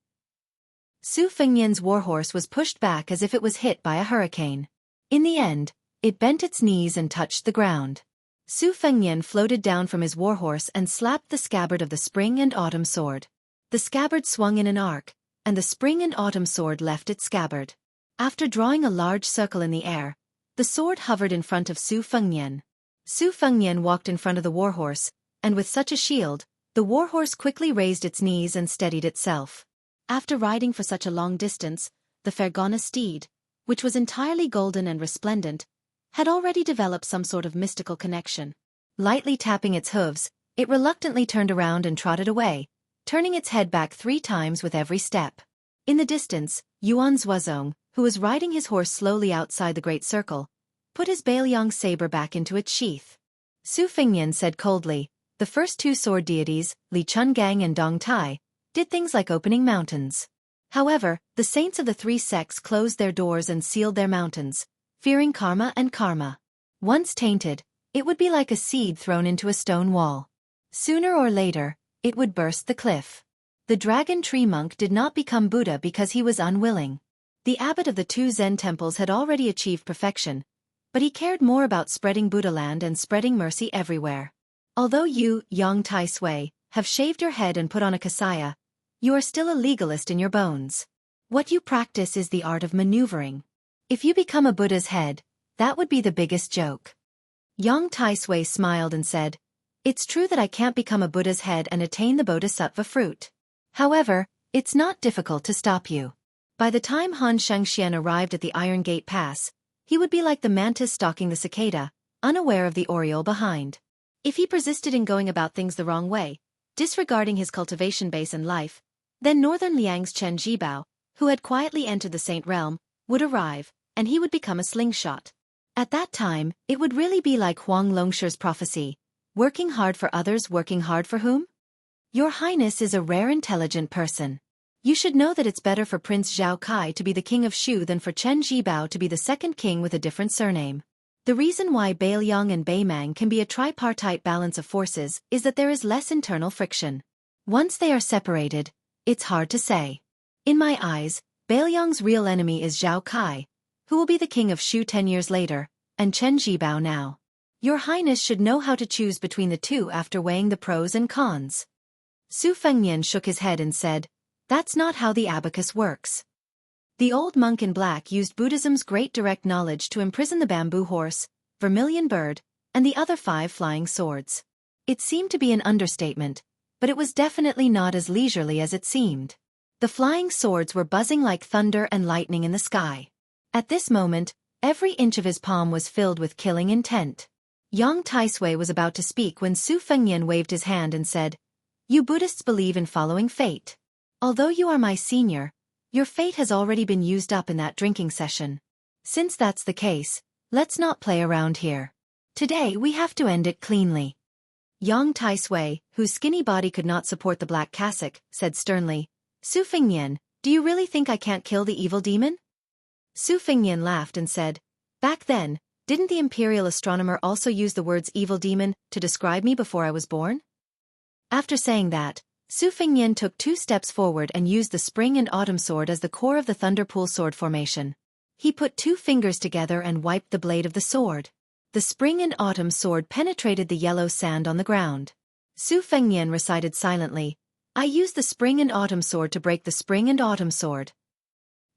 Su Fengyan's warhorse was pushed back as if it was hit by a hurricane. In the end, it bent its knees and touched the ground. Su Fengyan floated down from his warhorse and slapped the scabbard of the spring and autumn sword. The scabbard swung in an arc, and the spring and autumn sword left its scabbard. After drawing a large circle in the air, the sword hovered in front of Su Fengyan. Su Fengyan walked in front of the warhorse, and with such a shield, the warhorse quickly raised its knees and steadied itself. After riding for such a long distance, the Fergana steed, which was entirely golden and resplendent, had already developed some sort of mystical connection. Lightly tapping its hooves, it reluctantly turned around and trotted away, turning its head back 3 times with every step. In the distance, Yuan Zuozong, who was riding his horse slowly outside the great circle, put his Bailiang saber back into its sheath. Su Fengyan said coldly, "The first 2 sword deities, Li Chungang and Dong Tai, did things like opening mountains. However, the saints of the 3 sects closed their doors and sealed their mountains, fearing karma and karma. Once tainted, it would be like a seed thrown into a stone wall. Sooner or later, it would burst the cliff." The dragon tree monk did not become Buddha because he was unwilling. The abbot of the 2 Zen temples had already achieved perfection, but he cared more about spreading Buddha land and spreading mercy everywhere. Although you, Yang Tai Sui, have shaved your head and put on a kasaya, you are still a legalist in your bones. What you practice is the art of maneuvering. If you become a Buddha's head, that would be the biggest joke. Yang Tai Sui smiled and said, "It's true that I can't become a Buddha's head and attain the bodhisattva fruit. However, it's not difficult to stop you." By the time Han Shengxian arrived at the Iron Gate Pass, he would be like the mantis stalking the cicada, unaware of the oriole behind. If he persisted in going about things the wrong way, disregarding his cultivation base and life, then Northern Liang's Chen Jibao, who had quietly entered the Saint Realm, would arrive, and he would become a slingshot. At that time, it would really be like Huang Longshi's prophecy, working hard for others, working hard for whom? Your Highness is a rare intelligent person. You should know that it's better for Prince Zhao Kai to be the king of Shu than for Chen Jibao to be the second king with a different surname. The reason why Beiliang and Beimang can be a tripartite balance of forces is that there is less internal friction. Once they are separated, it's hard to say. In my eyes, Beiliang's real enemy is Zhao Kai, who will be the king of Shu 10 years later, and Chen Jibao now. Your Highness should know how to choose between the two after weighing the pros and cons. Su Fengnian shook his head and said, "That's not how the abacus works." The old monk in black used Buddhism's great direct knowledge to imprison the bamboo horse, vermilion bird, and the other 5 flying swords. It seemed to be an understatement, but it was definitely not as leisurely as it seemed. The flying swords were buzzing like thunder and lightning in the sky. At this moment, every inch of his palm was filled with killing intent. Yang Taisui was about to speak when Su Fengnian waved his hand and said, "You Buddhists believe in following fate. Although you are my senior, your fate has already been used up in that drinking session. Since that's the case, let's not play around here. Today we have to end it cleanly." Yang Taisui, whose skinny body could not support the black cassock, said sternly, "Su Fengnian, do you really think I can't kill the evil demon?" Su Fengnian laughed and said, "Back then, didn't the imperial astronomer also use the words evil demon to describe me before I was born?" After saying that, Su Fengnian took 2 steps forward and used the spring and autumn sword as the core of the thunderpool sword formation. He put 2 fingers together and wiped the blade of the sword. The spring and autumn sword penetrated the yellow sand on the ground. Su Fengnian recited silently, "I used the spring and autumn sword to break the spring and autumn sword."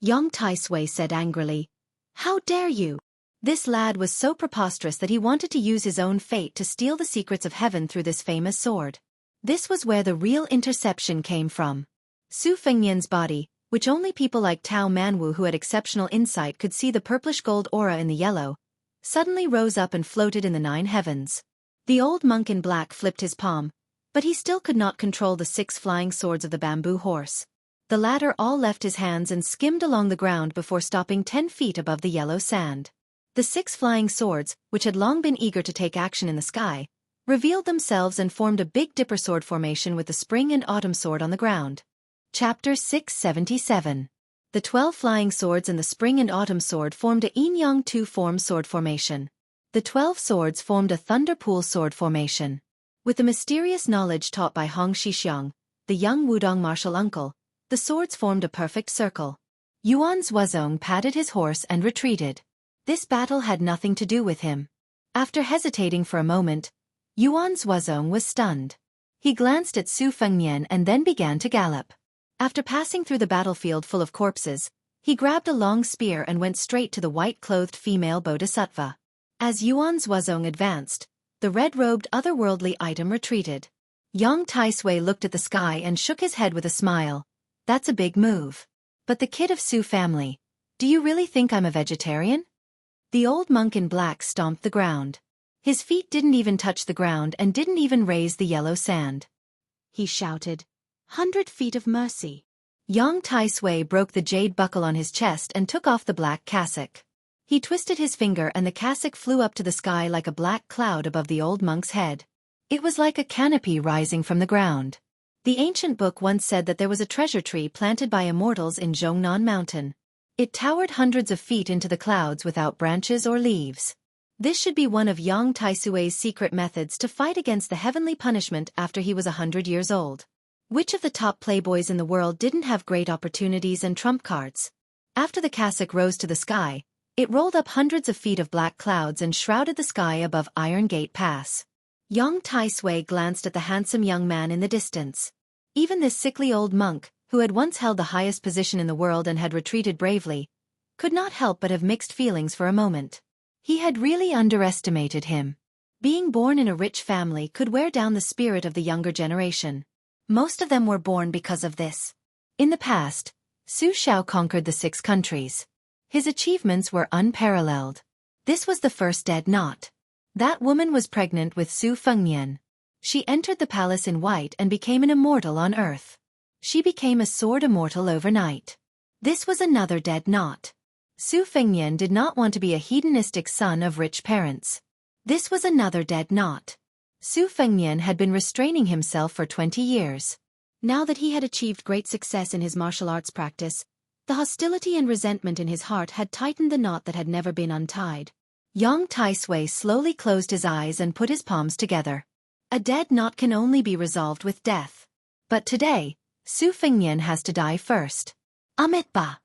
Yang Taisui said angrily, "How dare you?" This lad was so preposterous that he wanted to use his own fate to steal the secrets of heaven through this famous sword. This was where the real interception came from. Su Fengnian's body, which only people like Tao Manwu who had exceptional insight could see the purplish gold aura in the yellow, suddenly rose up and floated in the 9 heavens. The old monk in black flipped his palm, but he still could not control the 6 flying swords of the bamboo horse. The latter all left his hands and skimmed along the ground before stopping 10 feet above the yellow sand. The 6 flying swords, which had long been eager to take action in the sky, revealed themselves and formed a Big Dipper sword formation with the spring and autumn sword on the ground. Chapter 677. The 12 flying swords and the spring and autumn sword formed a yin-yang 2-form sword formation. The 12 swords formed a thunderpool sword formation. With the mysterious knowledge taught by Hong Shixiang, the young Wudong martial uncle, the swords formed a perfect circle. Yuan Zuozong patted his horse and retreated. This battle had nothing to do with him. After hesitating for a moment, Yuan Zuozong was stunned. He glanced at Su Fengnian and then began to gallop. After passing through the battlefield full of corpses, he grabbed a long spear and went straight to the white-clothed female bodhisattva. As Yuan Zuozong advanced, the red-robed otherworldly item retreated. Yang Taisui looked at the sky and shook his head with a smile. "That's a big move. But the kid of Su family, do you really think I'm a vegetarian?" The old monk in black stomped the ground. His feet didn't even touch the ground and didn't even raise the yellow sand. He shouted, "100 feet of mercy." Yang Taisui broke the jade buckle on his chest and took off the black cassock. He twisted his finger and the cassock flew up to the sky like a black cloud above the old monk's head. It was like a canopy rising from the ground. The ancient book once said that there was a treasure tree planted by immortals in Zhongnan Mountain. It towered hundreds of feet into the clouds without branches or leaves. This should be one of Yang Taisui's secret methods to fight against the heavenly punishment after he was 100 years old. Which of the top playboys in the world didn't have great opportunities and trump cards? After the cassock rose to the sky, it rolled up hundreds of feet of black clouds and shrouded the sky above Iron Gate Pass. Yang Taisui glanced at the handsome young man in the distance. Even this sickly old monk, who had once held the highest position in the world and had retreated bravely, could not help but have mixed feelings for a moment. He had really underestimated him. Being born in a rich family could wear down the spirit of the younger generation. Most of them were born because of this. In the past, Su Xiao conquered the 6 countries. His achievements were unparalleled. This was the first dead knot. That woman was pregnant with Su Fengnian. She entered the palace in white and became an immortal on earth. She became a sword immortal overnight. This was another dead knot. Su Fengnian did not want to be a hedonistic son of rich parents. This was another dead knot. Su Fengnian had been restraining himself for 20 years. Now that he had achieved great success in his martial arts practice, the hostility and resentment in his heart had tightened the knot that had never been untied. Yang Taisui slowly closed his eyes and put his palms together. A dead knot can only be resolved with death. But today, Su Fengnian has to die first. Amitabha.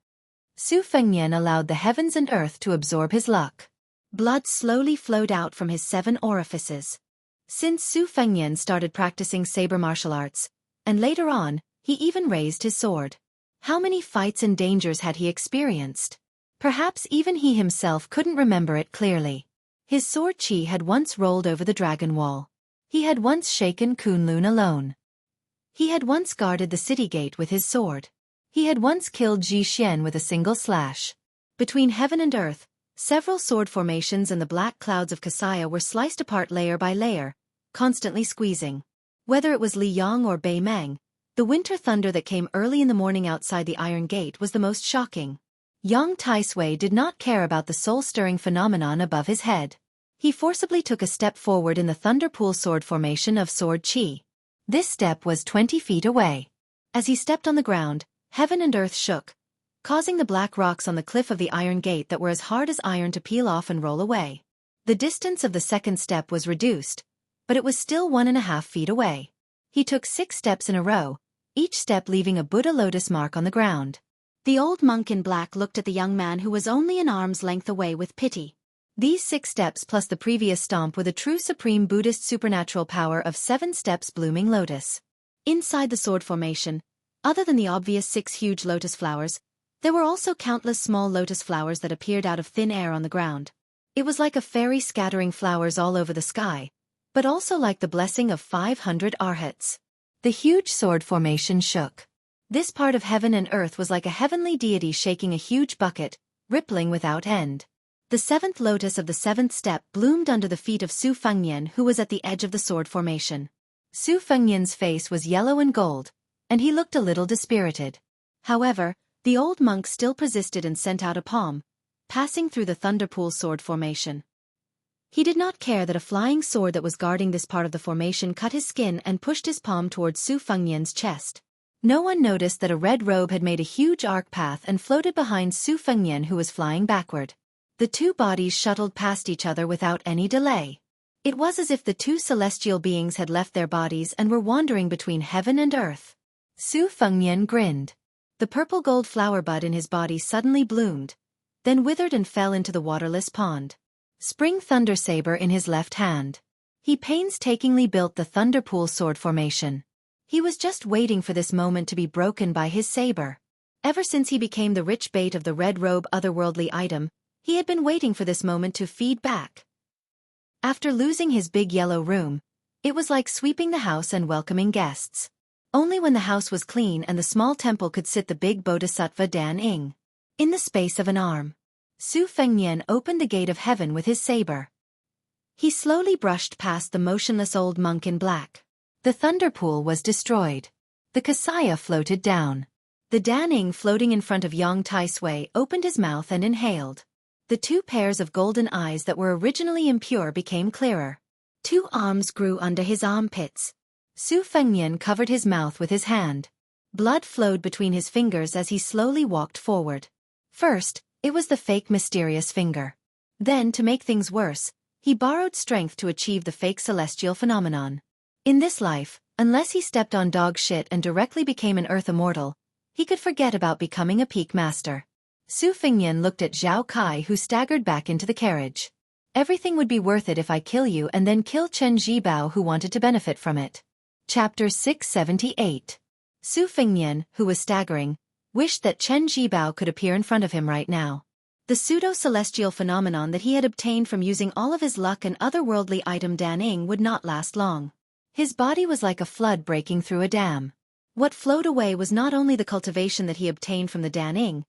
Su Fengnian allowed the heavens and earth to absorb his luck. Blood slowly flowed out from his 7 orifices. Since Su Fengnian started practicing saber martial arts, and later on, he even raised his sword. How many fights and dangers had he experienced? Perhaps even he himself couldn't remember it clearly. His sword chi had once rolled over the dragon wall. He had once shaken Kunlun alone. He had once guarded the city gate with his sword. He had once killed Ji Xian with a single slash. Between heaven and earth, several sword formations and the black clouds of Kasaya were sliced apart layer by layer, constantly squeezing. Whether it was Li Yang or Bei Meng, the winter thunder that came early in the morning outside the Iron Gate was the most shocking. Yang Taisui did not care about the soul-stirring phenomenon above his head. He forcibly took a step forward in the thunder pool sword formation of sword chi. This step was 20 feet away. As he stepped on the ground, heaven and earth shook, causing the black rocks on the cliff of the Iron Gate that were as hard as iron to peel off and roll away. The distance of the second step was reduced, but it was still 1.5 feet away. He took 6 steps in a row, each step leaving a Buddha lotus mark on the ground. The old monk in black looked at the young man who was only an arm's length away with pity. These 6 steps plus the previous stomp were the true supreme Buddhist supernatural power of 7 steps blooming lotus. Inside the sword formation, other than the obvious 6 huge lotus flowers, there were also countless small lotus flowers that appeared out of thin air on the ground. It was like a fairy scattering flowers all over the sky, but also like the blessing of 500 arhats. The huge sword formation shook. This part of heaven and earth was like a heavenly deity shaking a huge bucket, rippling without end. The 7th lotus of the 7th step bloomed under the feet of Su Fengnian, who was at the edge of the sword formation. Su Fengnian's face was yellow and gold, and he looked a little dispirited. However, the old monk still persisted and sent out a palm, passing through the thunderpool sword formation. He did not care that a flying sword that was guarding this part of the formation cut his skin and pushed his palm towards Su Fengnian's chest. No one noticed that a red robe had made a huge arc path and floated behind Su Fengnian, who was flying backward. The 2 bodies shuttled past each other without any delay. It was as if the 2 celestial beings had left their bodies and were wandering between heaven and earth. Su Fengnian grinned. The purple gold flower bud in his body suddenly bloomed, then withered and fell into the waterless pond. Spring thunder saber in his left hand. He painstakingly built the thunderpool sword formation. He was just waiting for this moment to be broken by his saber. Ever since he became the rich bait of the red robe otherworldly item, he had been waiting for this moment to feed back. After losing his big yellow room, it was like sweeping the house and welcoming guests. Only when the house was clean and the small temple could sit the big bodhisattva Dan Ing. In the space of an arm, Su Fengnian opened the gate of heaven with his saber. He slowly brushed past the motionless old monk in black. The thunderpool was destroyed. The Kasaya floated down. The Dan Ing floating in front of Yang Taisui opened his mouth and inhaled. The 2 pairs of golden eyes that were originally impure became clearer. 2 arms grew under his armpits. Su Fengnian covered his mouth with his hand. Blood flowed between his fingers as he slowly walked forward. First, it was the fake mysterious finger. Then, to make things worse, he borrowed strength to achieve the fake celestial phenomenon. In this life, unless he stepped on dog shit and directly became an earth immortal, he could forget about becoming a peak master. Su Fengnian looked at Zhao Kai, who staggered back into the carriage. Everything would be worth it if I kill you and then kill Chen Zhibao, who wanted to benefit from it. Chapter 678. Su Fengnian, who was staggering, wished that Chen Zhibao could appear in front of him right now. The pseudo-celestial phenomenon that he had obtained from using all of his luck and otherworldly item Dan Ing would not last long. His body was like a flood breaking through a dam. What flowed away was not only the cultivation that he obtained from the Dan Ing,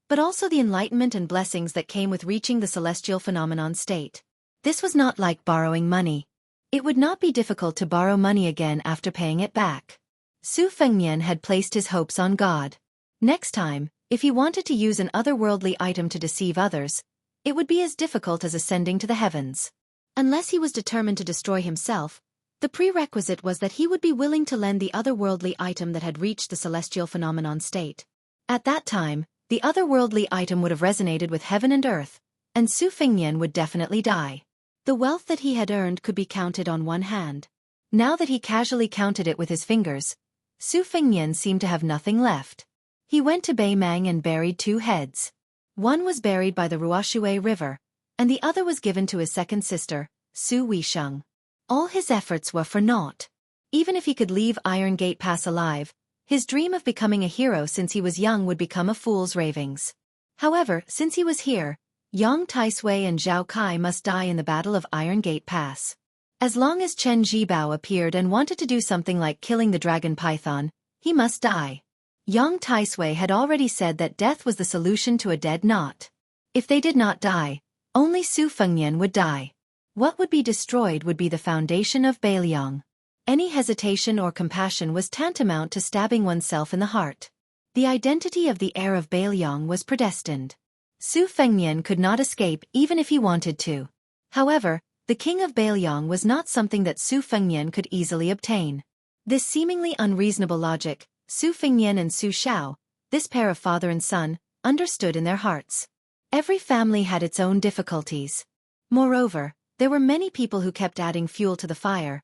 but also the enlightenment and blessings that came with reaching the celestial phenomenon state. This was not like borrowing money. It would not be difficult to borrow money again after paying it back. Su Fengnian had placed his hopes on God. Next time, if he wanted to use an otherworldly item to deceive others, it would be as difficult as ascending to the heavens. Unless he was determined to destroy himself, the prerequisite was that he would be willing to lend the otherworldly item that had reached the celestial phenomenon state. At that time, the otherworldly item would have resonated with heaven and earth, and Su Fengnian would definitely die. The wealth that he had earned could be counted on one hand. Now that he casually counted it with his fingers, Su Fengnian seemed to have nothing left. He went to Beimang and buried 2 heads. One was buried by the Ruoshui River, and the other was given to his second sister, Su Weisheng. All his efforts were for naught. Even if he could leave Iron Gate Pass alive, his dream of becoming a hero since he was young would become a fool's ravings. However, since he was here, Yang Taisui and Zhao Kai must die in the Battle of Iron Gate Pass. As long as Chen Zhibao appeared and wanted to do something like killing the dragon python, he must die. Yang Taisui had already said that death was the solution to a dead knot. If they did not die, only Su Fengnian would die. What would be destroyed would be the foundation of Beiliang. Any hesitation or compassion was tantamount to stabbing oneself in the heart. The identity of the heir of Beiliang was predestined. Su Fengnian could not escape even if he wanted to. However, the king of Beiliang was not something that Su Fengnian could easily obtain. This seemingly unreasonable logic, Su Fengnian and Su Xiao, this pair of father and son, understood in their hearts. Every family had its own difficulties. Moreover, there were many people who kept adding fuel to the fire,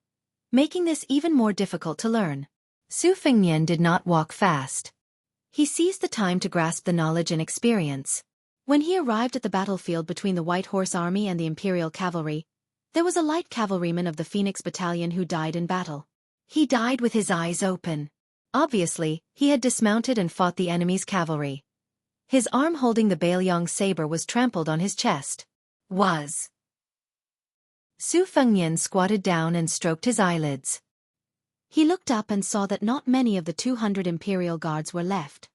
making this even more difficult to learn. Su Fengnian did not walk fast. He seized the time to grasp the knowledge and experience. When he arrived at the battlefield between the White Horse Army and the Imperial Cavalry, there was a light cavalryman of the Phoenix Battalion who died in battle. He died with his eyes open. Obviously, he had dismounted and fought the enemy's cavalry. His arm holding the Beiliang saber was trampled on his chest. Su Fengnian squatted down and stroked his eyelids. He looked up and saw that not many of the 200 Imperial Guards were left.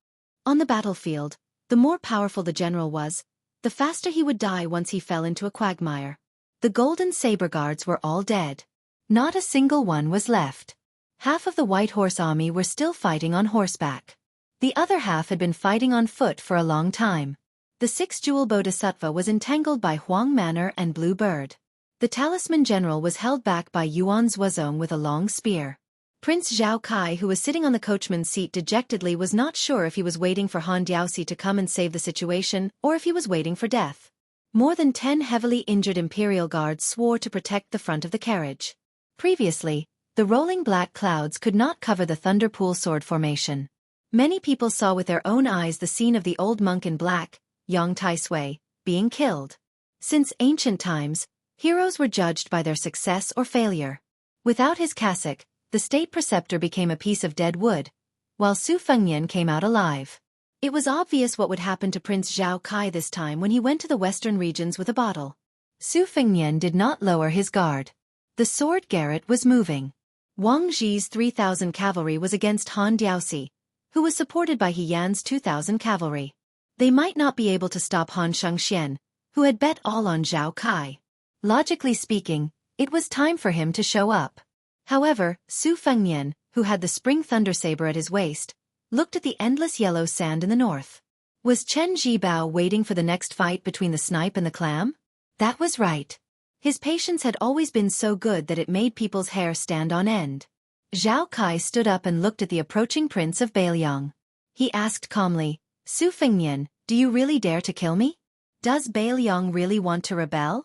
On the battlefield, the more powerful the general was, the faster he would die once he fell into a quagmire. The Golden Saber Guards were all dead. Not a single one was left. Half of the White Horse Army were still fighting on horseback. The other half had been fighting on foot for a long time. The 6-jewel Bodhisattva was entangled by Huang Manor and Blue Bird. The Talisman General was held back by Yuan Zuozong with a long spear. Prince Zhao Kai, who was sitting on the coachman's seat dejectedly, was not sure if he was waiting for Han Diaoxi to come and save the situation or if he was waiting for death. More than 10 heavily injured Imperial Guards swore to protect the front of the carriage. Previously, the rolling black clouds could not cover the Thunderpool sword formation. Many people saw with their own eyes the scene of the old monk in black, Yang Taisui, being killed. Since ancient times, heroes were judged by their success or failure. Without his cassock, the state preceptor became a piece of dead wood, while Su Fengnian came out alive. It was obvious what would happen to Prince Zhao Kai this time when he went to the western regions with a bottle. Su Fengnian did not lower his guard. The sword garret was moving. Wang Zhi's 3,000 cavalry was against Han Diaoxi, who was supported by He Yan's 2,000 cavalry. They might not be able to stop Han Shengxian, who had bet all on Zhao Kai. Logically speaking, it was time for him to show up. However, Su Fengnian, who had the spring thunder saber at his waist, looked at the endless yellow sand in the north. Was Chen Zhibao waiting for the next fight between the snipe and the clam? That was right. His patience had always been so good that it made people's hair stand on end. Zhao Kai stood up and looked at the approaching prince of Beiliang. He asked calmly, Su Fengnian, do you really dare to kill me? Does Beiliang really want to rebel?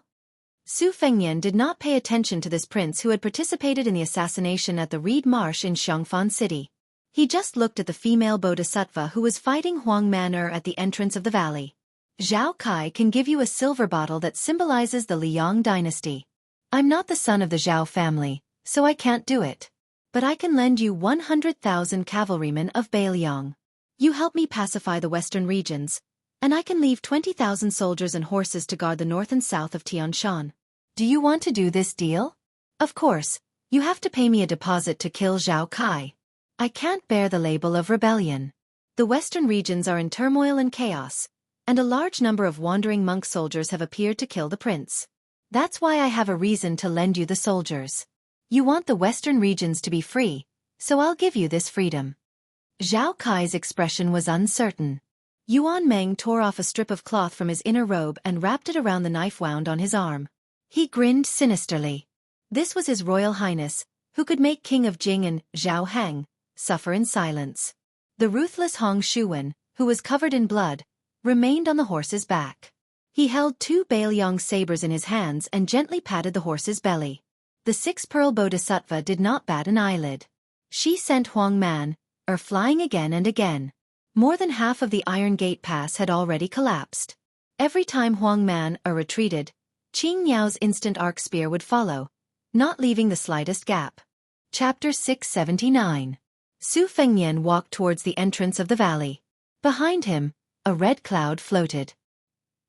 Su Fengnian did not pay attention to this prince who had participated in the assassination at the Reed Marsh in Xiongfan City. He just looked at the female bodhisattva who was fighting Huang Manor at the entrance of the valley. Zhao Kai can give you a silver bottle that symbolizes the Liang dynasty. I'm not the son of the Zhao family, so I can't do it. But I can lend you 100,000 cavalrymen of Beiliang. You help me pacify the western regions, and I can leave 20,000 soldiers and horses to guard the north and south of Tianshan. Do you want to do this deal? Of course, you have to pay me a deposit to kill Zhao Kai. I can't bear the label of rebellion. The western regions are in turmoil and chaos, and a large number of wandering monk soldiers have appeared to kill the prince. That's why I have a reason to lend you the soldiers. You want the western regions to be free, so I'll give you this freedom." Zhao Kai's expression was uncertain. Yuan Meng tore off a strip of cloth from his inner robe and wrapped it around the knife wound on his arm. He grinned sinisterly. This was His Royal Highness, who could make King of Jing and Zhao Hang suffer in silence. The ruthless Hong Shuwen, who was covered in blood, remained on the horse's back. He held 2 Baelyong sabers in his hands and gently patted the horse's belly. The 6-pearl bodhisattva did not bat an eyelid. She sent Huang Man, flying again and again. More than half of the Iron Gate Pass had already collapsed. Every time Huang Man retreated, Qing Yao's instant arc spear would follow, not leaving the slightest gap. Chapter 679. Su Fengnian walked towards the entrance of the valley. Behind him, a red cloud floated.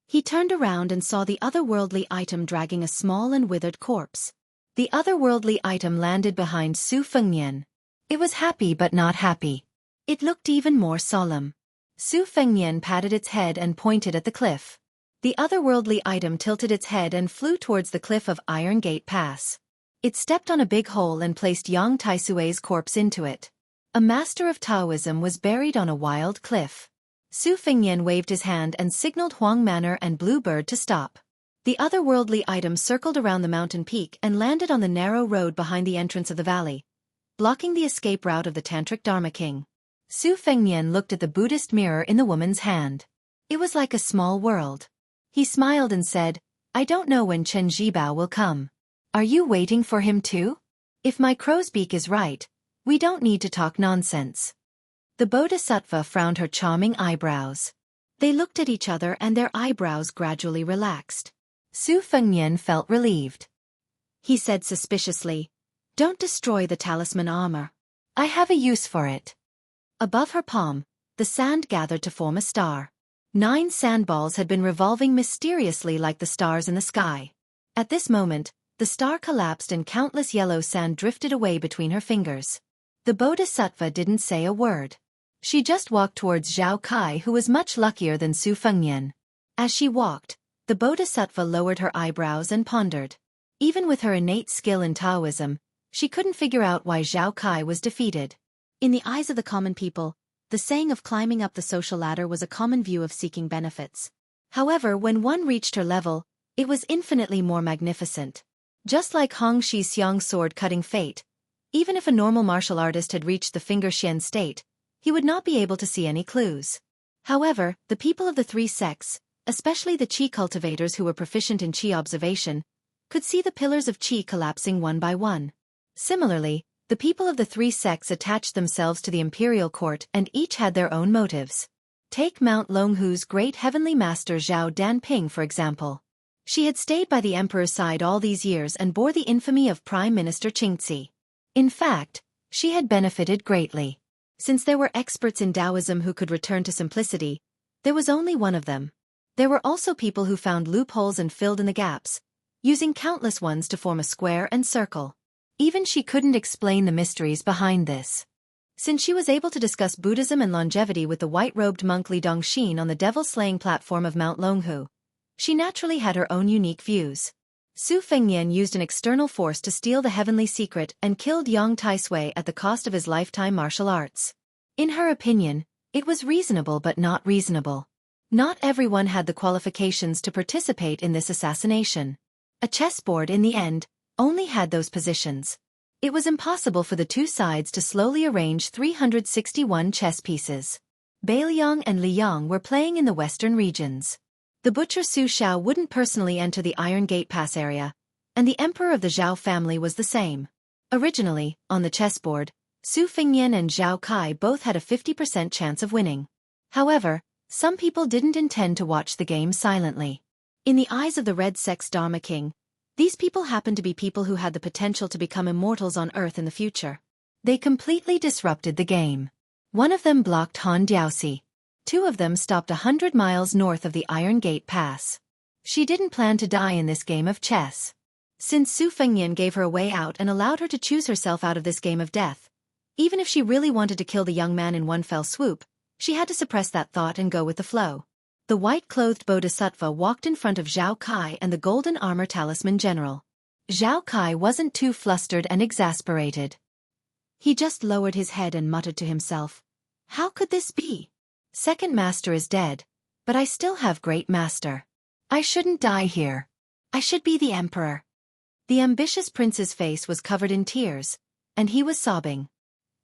He turned around and saw the otherworldly item dragging a small and withered corpse. The otherworldly item landed behind Su Fengnian. It was happy but not happy. It looked even more solemn. Su Fengnian patted its head and pointed at the cliff. The otherworldly item tilted its head and flew towards the cliff of Iron Gate Pass. It stepped on a big hole and placed Yang Taisui's corpse into it. A master of Taoism was buried on a wild cliff. Su Fengnian waved his hand and signaled Huang Manor and Bluebird to stop. The otherworldly item circled around the mountain peak and landed on the narrow road behind the entrance of the valley, blocking the escape route of the Tantric Dharma King. Su Fengnian looked at the Buddhist mirror in the woman's hand. It was like a small world. He smiled and said, "I don't know when Chen Zhibao will come. Are you waiting for him too? If my crow's beak is right, we don't need to talk nonsense." The bodhisattva frowned her charming eyebrows. They looked at each other and their eyebrows gradually relaxed. Su Fengnian felt relieved. He said suspiciously, "Don't destroy the talisman armor. I have a use for it." Above her palm, the sand gathered to form a star. 9 sandballs had been revolving mysteriously like the stars in the sky. At this moment, the star collapsed and countless yellow sand drifted away between her fingers. The bodhisattva didn't say a word. She just walked towards Zhao Kai, who was much luckier than Su Fengnian. As she walked, the bodhisattva lowered her eyebrows and pondered. Even with her innate skill in Taoism, she couldn't figure out why Zhao Kai was defeated. In the eyes of the common people, the saying of climbing up the social ladder was a common view of seeking benefits. However, when one reached her level, it was infinitely more magnificent. Just like Hong Shi Xiang's sword-cutting fate, even if a normal martial artist had reached the finger Xian state, he would not be able to see any clues. However, the people of the 3 sects, especially the Qi cultivators who were proficient in Qi observation, could see the pillars of Qi collapsing one by one. Similarly, the people of the 3 sects attached themselves to the imperial court and each had their own motives. Take Mount Longhu's great heavenly master Zhao Danping for example. She had stayed by the emperor's side all these years and bore the infamy of Prime Minister Qingzi. In fact, she had benefited greatly. Since there were experts in Taoism who could return to simplicity, there was only one of them. There were also people who found loopholes and filled in the gaps, using countless ones to form a square and circle. Even she couldn't explain the mysteries behind this. Since she was able to discuss Buddhism and longevity with the white-robed monk Li Dongxin on the devil-slaying platform of Mount Longhu, she naturally had her own unique views. Su Fengnian used an external force to steal the heavenly secret and killed Yang Taisui at the cost of his lifetime martial arts. In her opinion, it was reasonable but not reasonable. Not everyone had the qualifications to participate in this assassination. A chessboard in the end only had those positions. It was impossible for the 2 sides to slowly arrange 361 chess pieces. Baelyong and Liyang were playing in the western regions. The butcher Su Shao wouldn't personally enter the Iron Gate Pass area, and the emperor of the Zhao family was the same. Originally, on the chessboard, Su Fengnian and Zhao Kai both had a 50% chance of winning. However, some people didn't intend to watch the game silently. In the eyes of the Red Sect's Dharma King, these people happened to be people who had the potential to become immortals on Earth in the future. They completely disrupted the game. One of them blocked Han Diaoxi. 2 of them stopped 100 miles north of the Iron Gate Pass. She didn't plan to die in this game of chess. Since Su Fengnian gave her a way out and allowed her to choose herself out of this game of death, even if she really wanted to kill the young man in one fell swoop, she had to suppress that thought and go with the flow. The white-clothed bodhisattva walked in front of Zhao Kai and the golden armor talisman general. Zhao Kai wasn't too flustered and exasperated. He just lowered his head and muttered to himself, "How could this be? Second master is dead, but I still have great master. I shouldn't die here. I should be the emperor." The ambitious prince's face was covered in tears, and he was sobbing.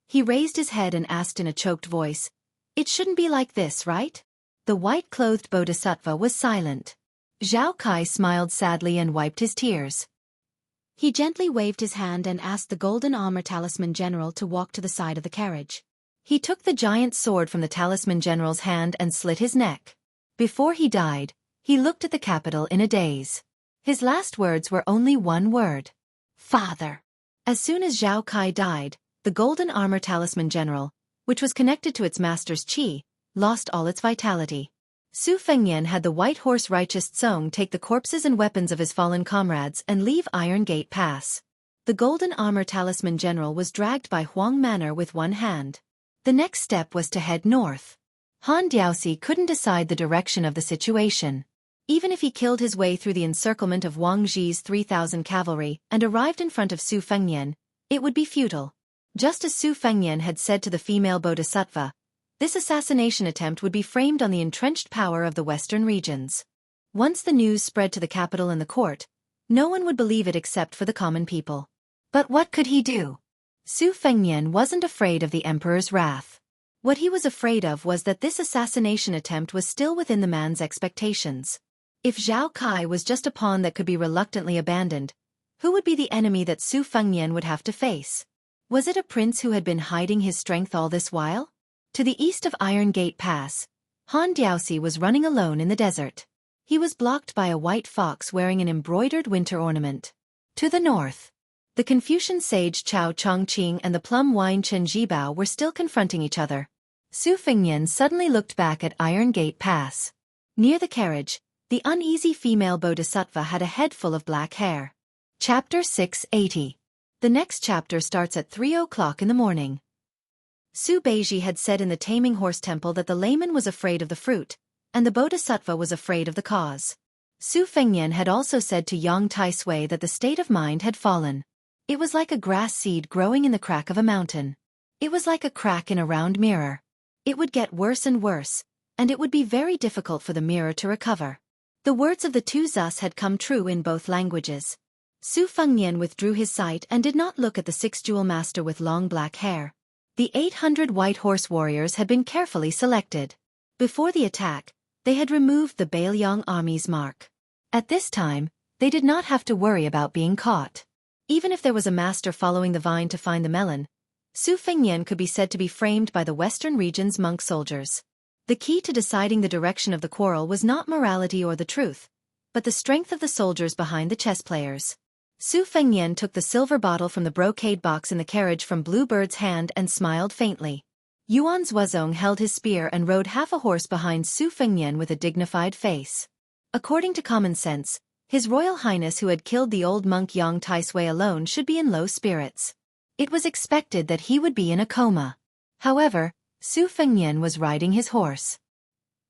He raised his head and asked in a choked voice, "It shouldn't be like this, right?" The white-clothed bodhisattva was silent. Zhao Kai smiled sadly and wiped his tears. He gently waved his hand and asked the golden armor talisman general to walk to the side of the carriage. He took the giant sword from the talisman general's hand and slit his neck. Before he died, he looked at the capital in a daze. His last words were only one word: "Father." As soon as Zhao Kai died, the golden armor talisman general, which was connected to its master's qi, lost all its vitality. Su Fengnian had the white horse Righteous Tsong take the corpses and weapons of his fallen comrades and leave Iron Gate Pass. The golden armor talisman general was dragged by Huang Manor with one hand. The next step was to head north. Han Diaoxi couldn't decide the direction of the situation. Even if he killed his way through the encirclement of Wang Zhi's 3,000 cavalry and arrived in front of Su Fengnian, it would be futile. Just as Su Fengnian had said to the female bodhisattva, this assassination attempt would be framed on the entrenched power of the western regions. Once the news spread to the capital and the court, no one would believe it except for the common people. But what could he do? Su Fengnian wasn't afraid of the emperor's wrath. What he was afraid of was that this assassination attempt was still within the man's expectations. If Zhao Kai was just a pawn that could be reluctantly abandoned, who would be the enemy that Su Fengnian would have to face? Was it a prince who had been hiding his strength all this while? To the east of Iron Gate Pass, Han Diaoxi was running alone in the desert. He was blocked by a white fox wearing an embroidered winter ornament. To the north, the Confucian sage Chao Chongqing and the plum wine Chen Zhibao were still confronting each other. Su Fengnian suddenly looked back at Iron Gate Pass. Near the carriage, the uneasy female bodhisattva had a head full of black hair. Chapter 680. The next chapter starts at 3 o'clock in the morning. Su Beiji had said in the Taming Horse Temple that the layman was afraid of the fruit, and the bodhisattva was afraid of the cause. Su Fengnian had also said to Yang Tai-sui that the state of mind had fallen. It was like a grass seed growing in the crack of a mountain. It was like a crack in a round mirror. It would get worse and worse, and it would be very difficult for the mirror to recover. The words of the two Zus had come true in both languages. Su Fengnian withdrew his sight and did not look at the six-jewel master with long black hair. The 800 white horse warriors had been carefully selected. Before the attack, they had removed the Bailiang army's mark. At this time, they did not have to worry about being caught. Even if there was a master following the vine to find the melon, Su Fengnian could be said to be framed by the western region's monk soldiers. The key to deciding the direction of the quarrel was not morality or the truth, but the strength of the soldiers behind the chess players. Su Fengnian took the silver bottle from the brocade box in the carriage from Bluebird's hand and smiled faintly. Yuan Zuozong held his spear and rode half a horse behind Su Fengnian with a dignified face. According to common sense, His Royal Highness who had killed the old monk Yang Tai-sui alone should be in low spirits. It was expected that he would be in a coma. However, Su Fengnian was riding his horse.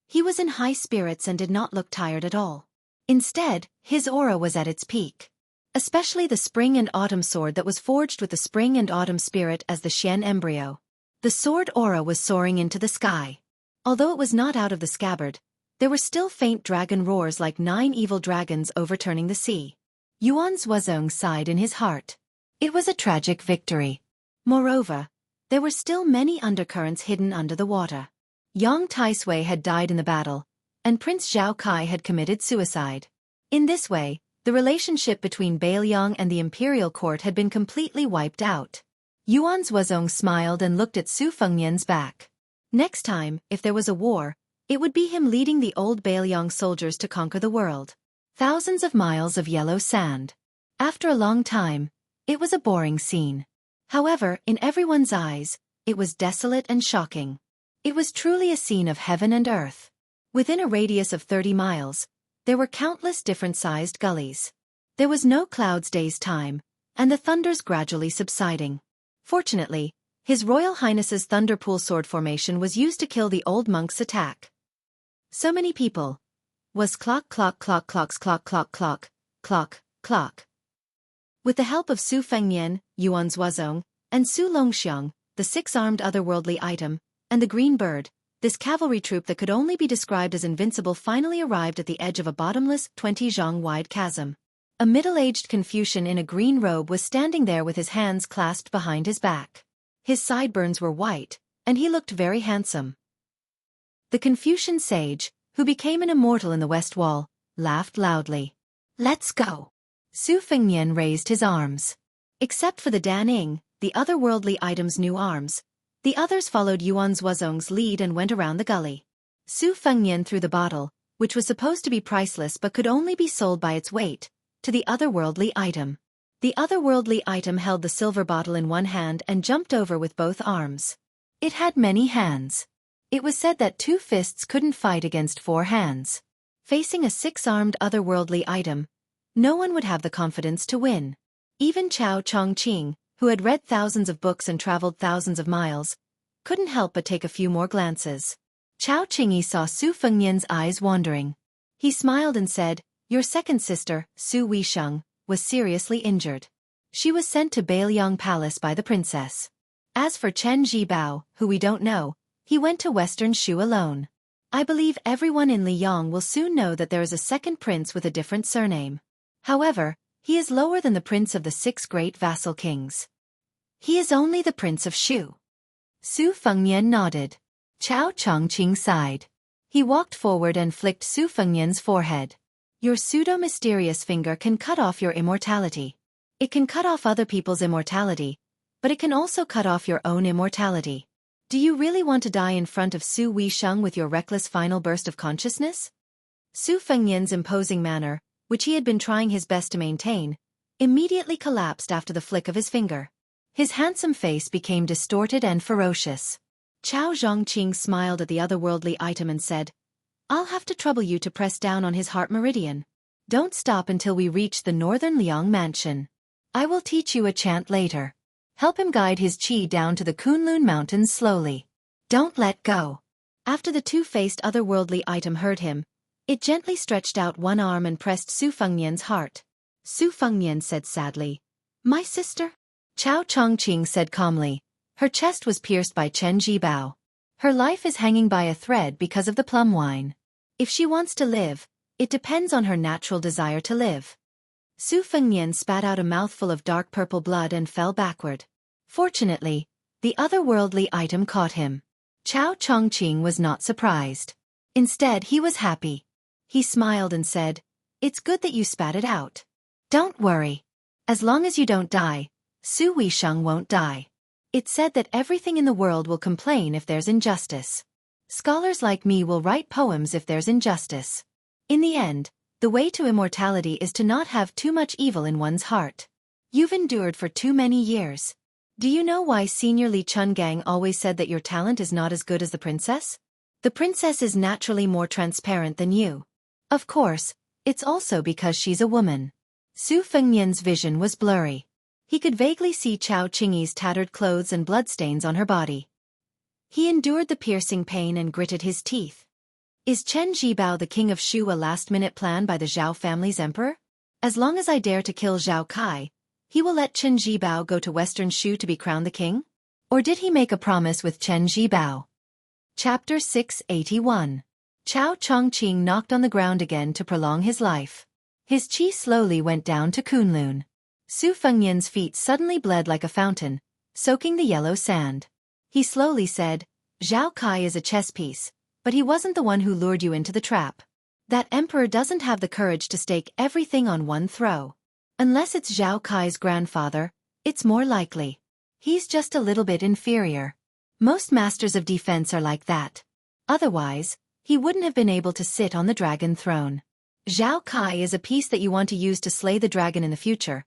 He was in high spirits and did not look tired at all. Instead, his aura was at its peak. Especially the spring and autumn sword that was forged with the spring and autumn spirit as the Xian embryo. The sword aura was soaring into the sky. Although it was not out of the scabbard, there were still faint dragon roars like 9 evil dragons overturning the sea. Yuan Zuozong sighed in his heart. It was a tragic victory. Moreover, there were still many undercurrents hidden under the water. Yang Tai-sui had died in the battle, and Prince Zhao Kai had committed suicide. In this way, the relationship between Bailiang and the imperial court had been completely wiped out. Yuan Zuozong smiled and looked at Su Fengnian's back. Next time, if there was a war, it would be him leading the old Bailiang soldiers to conquer the world. Thousands of miles of yellow sand. After a long time, it was a boring scene. However, in everyone's eyes, it was desolate and shocking. It was truly a scene of heaven and earth. Within a radius of 30 miles, there were countless different-sized gullies. There was no clouds day's time, and the thunders gradually subsiding. Fortunately, His Royal Highness's Thunderpool sword formation was used to kill the old monk's attack. So many people. Was clock clock clock clocks clock clock clock, clock, clock. With the help of Su Fengnian, Yuan Zuozong, and Su Longxiang, the six-armed otherworldly item, and the green bird, this cavalry troop that could only be described as invincible finally arrived at the edge of a bottomless, 20-zhang-wide chasm. A middle-aged Confucian in a green robe was standing there with his hands clasped behind his back. His sideburns were white, and he looked very handsome. The Confucian sage, who became an immortal in the West Wall, laughed loudly. Let's go. Su Fengnian raised his arms. Except for the Daning, the otherworldly item's new arms, the others followed Yuan Zuozong's lead and went around the gully. Su Fengnian threw the bottle, which was supposed to be priceless but could only be sold by its weight, to the otherworldly item. The otherworldly item held the silver bottle in one hand and jumped over with both arms. It had many hands. It was said that 2 fists couldn't fight against 4 hands. Facing a 6-armed otherworldly item, no one would have the confidence to win. Even Chao Chongqing, who had read thousands of books and traveled thousands of miles, couldn't help but take a few more glances. Chao Qingyi saw Su Fengnian's eyes wandering. He smiled and said, "Your second sister, Su Weisheng, was seriously injured. She was sent to Bailiang Palace by the princess. As for Chen Zhibao, who we don't know, he went to Western Shu alone. I believe everyone in Liyang will soon know that there is a second prince with a different surname. However, he is lower than the prince of the 6 great vassal kings. He is only the prince of Shu." Su Fengnian nodded. Chao Chongqing sighed. He walked forward and flicked Su Fengnian's forehead. "Your pseudo-mysterious finger can cut off your immortality. It can cut off other people's immortality, but it can also cut off your own immortality. Do you really want to die in front of Su Weisheng with your reckless final burst of consciousness?" Su Fengnian's imposing manner, which he had been trying his best to maintain, immediately collapsed after the flick of his finger. His handsome face became distorted and ferocious. Chao Zhongqing smiled at the otherworldly item and said, "I'll have to trouble you to press down on his heart meridian. Don't stop until we reach the northern Liang mansion. I will teach you a chant later. Help him guide his qi down to the Kunlun Mountains slowly. Don't let go." After the 2-faced otherworldly item heard him, it gently stretched out one arm and pressed Su Fengnian's heart. Su Fengnian said sadly, "My sister?" Chao Chongqing said calmly, "Her chest was pierced by Chen Zhibao. Her life is hanging by a thread because of the plum wine. If she wants to live, it depends on her natural desire to live." Su Fengnian spat out a mouthful of dark purple blood and fell backward. Fortunately, the otherworldly item caught him. Chao Chongqing was not surprised. Instead, he was happy. He smiled and said, "It's good that you spat it out. Don't worry. As long as you don't die, Su Weisheng won't die. It's said that everything in the world will complain if there's injustice. Scholars like me will write poems if there's injustice. In the end, the way to immortality is to not have too much evil in one's heart. You've endured for too many years. Do you know why Senior Li Chungang always said that your talent is not as good as the princess? The princess is naturally more transparent than you. Of course, it's also because she's a woman." Su Fengnian's vision was blurry. He could vaguely see Chao Qingyi's tattered clothes and bloodstains on her body. He endured the piercing pain and gritted his teeth. Is Chen Zhibao the king of Shu a last-minute plan by the Zhao family's emperor? As long as I dare to kill Zhao Kai, he will let Chen Zhibao go to Western Shu to be crowned the king? Or did he make a promise with Chen Zhibao? Chapter 681. Chao Chongqing knocked on the ground again to prolong his life. His qi slowly went down to Kunlun. Su Fengnian's feet suddenly bled like a fountain, soaking the yellow sand. He slowly said, "Zhao Kai is a chess piece, but he wasn't the one who lured you into the trap. That emperor doesn't have the courage to stake everything on one throw. Unless it's Zhao Kai's grandfather, it's more likely. He's just a little bit inferior. Most masters of defense are like that. Otherwise, he wouldn't have been able to sit on the dragon throne. Zhao Kai is a piece that you want to use to slay the dragon in the future,